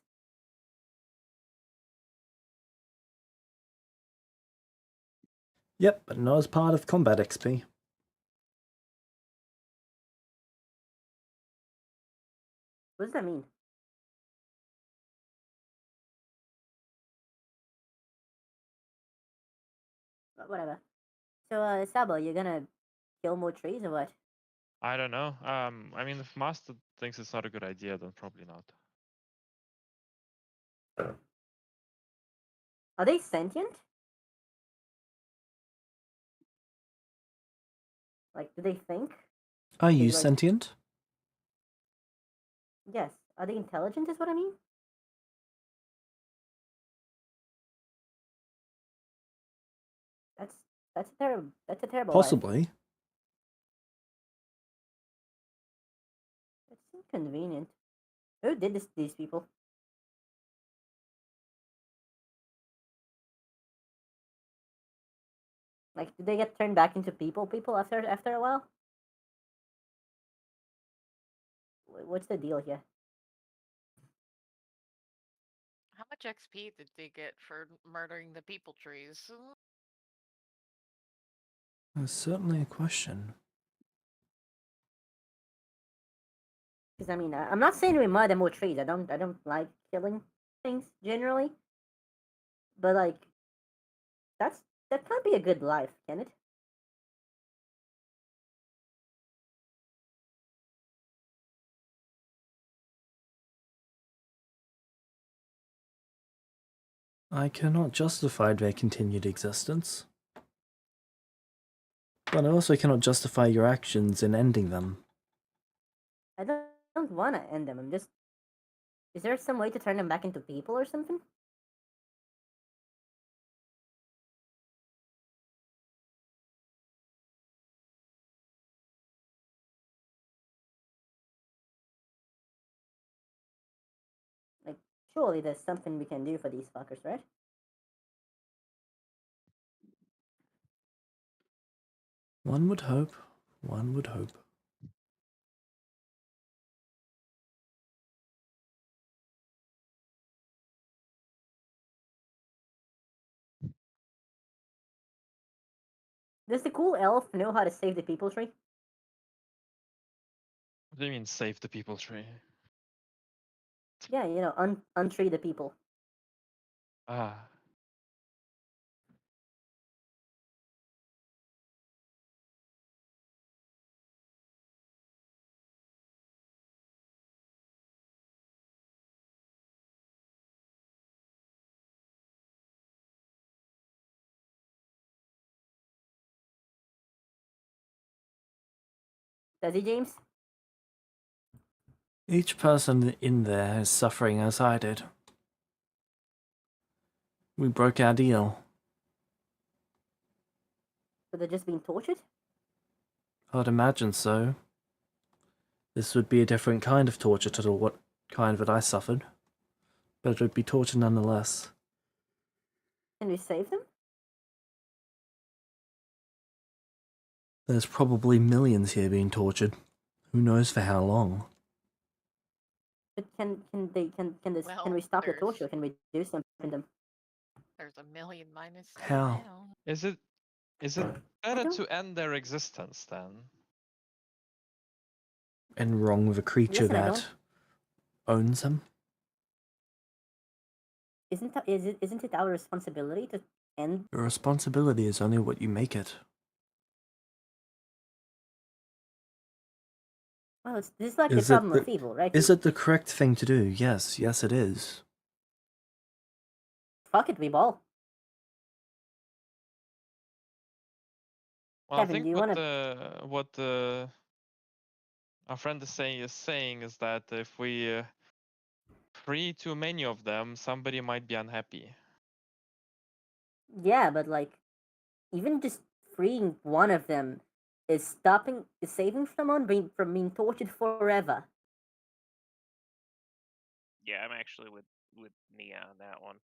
Yep, but not as part of combat XP. What does that mean? Whatever. So, Sabo, you're gonna kill more trees or what? I don't know. I mean, if Master thinks it's not a good idea, then probably not. Are they sentient? Like, do they think? Are They, you like- sentient? Yes. Are they intelligent? Is what I mean. That's a terrible. That's a terrible life. Possibly. It's inconvenient. Who did this? These people? Like, did they get turned back into people? People after a while? What's the deal here? How much XP did they get for murdering the people trees? That's certainly a question. Because I mean, I'm not saying we murder more trees. I don't like killing things generally, but like, that can't be a good life, can it? I cannot justify their continued existence. But I also cannot justify your actions in ending them. I don't want to end them. I'm just. Is there some way to turn them back into people or something? Like, surely there's something we can do for these fuckers, right? One would hope. One would hope. Does the cool elf know how to save the people tree? What do you mean save the people tree? Yeah, you know, untree the people. Ah. Does he, James? Each person in there is suffering as I did. We broke our deal. So they're just being tortured? I'd imagine so. This would be a different kind of torture to the what kind that I suffered. But it would be torture nonetheless. Can we save them? There's probably millions here being tortured. Who knows for how long? But can Well, we stop the there's- torture? Can we do something to them? There's a million minus two How? now. Is it better to end their existence then? And wrong with a creature Listen, I that don't- owns them? Isn't it our responsibility to end? Your responsibility is only what you make it. Well, this is like Is the it problem the- of evil, right? Is it the correct thing to do? Yes, yes it is. Fuck it, we ball. Well, Kevin, I think do you what wanna- our friend is saying is that if we free too many of them, somebody might be unhappy. Yeah, but like, even just freeing one of them is saving someone from being tortured forever. Yeah, I'm actually with Nia on that one.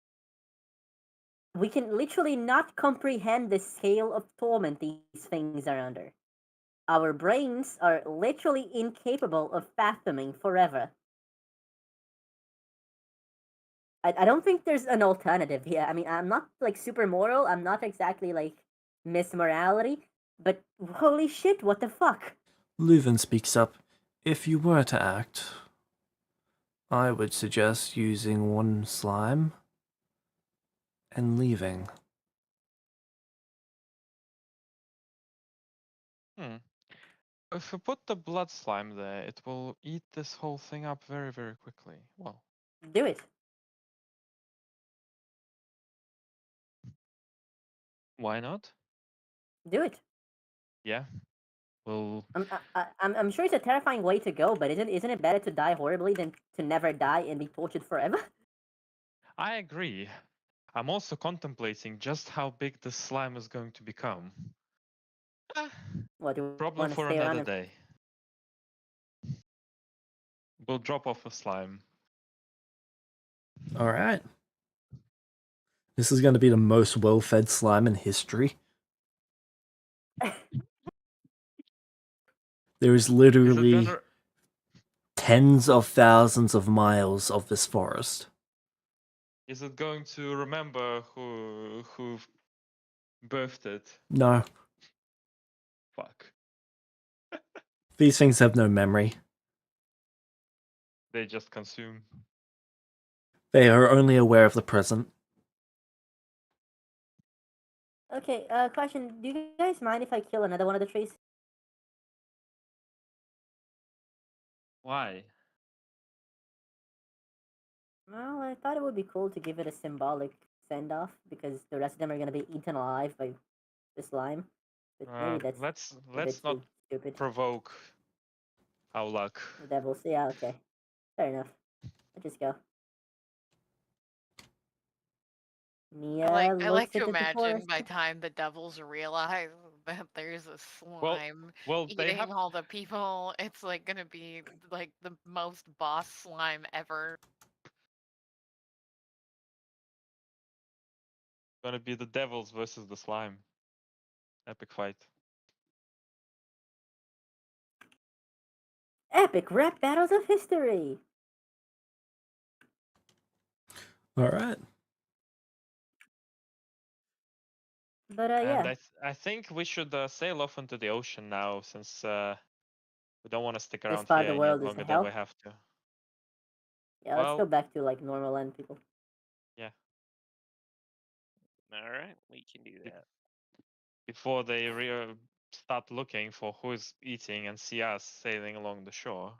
We can literally not comprehend the scale of torment these things are under. Our brains are literally incapable of fathoming forever. I don't think there's an alternative here. I mean, I'm not like super moral. I'm not exactly like Miss Morality, but holy shit, what the fuck? Leuven speaks up. If you were to act, I would suggest using one slime and leaving. If we put the blood slime there, it will eat this whole thing up very, very quickly. Well, Do it. why not? Do it. Yeah. Well, I'm sure it's a terrifying way to go, but isn't it better to die horribly than to never die and be tortured forever? I agree. I'm also contemplating just how big this slime is going to become. What, do you Problem want to for stay around another and day. We'll drop off a slime. Alright. This is going to be the most well-fed slime in history. There is Is it literally gonna? tens of thousands of miles of this forest. Is it going to remember who birthed it? No, Fuck. these things have no memory. They just consume. They are only aware of the present. Okay, question. Do you guys mind if I kill another one of the trees? Why? Well, I thought it would be cool to give it a symbolic send-off because the rest of them are gonna be eaten alive by the slime. But maybe that's a Let's bit not too stupid. provoke our luck. The devils. Yeah, okay. Fair enough. Let's just go. Mia I like looks to into the imagine forest. by time the devils realize that there's a slime Well, they eating have all the people, it's like gonna be like the most boss slime ever. gonna be the devils versus the slime. Epic fight. Epic rap battles of history. Alright. But And yeah, I think we should sail off into the ocean now, since we don't want to stick this around part of here the any world is longer than we hell. have to. Yeah, let's go Well, back to like normal land, people. yeah. All right, we can do that. Before they start looking for who's eating and see us sailing along the shore.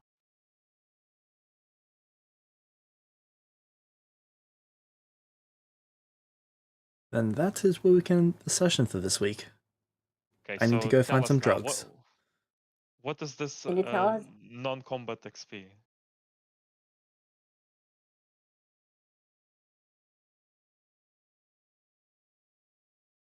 Then that is where we can end the session for this week. Okay, I need to so go tell find us some now, drugs. what is this Can you tell us? non-combat XP?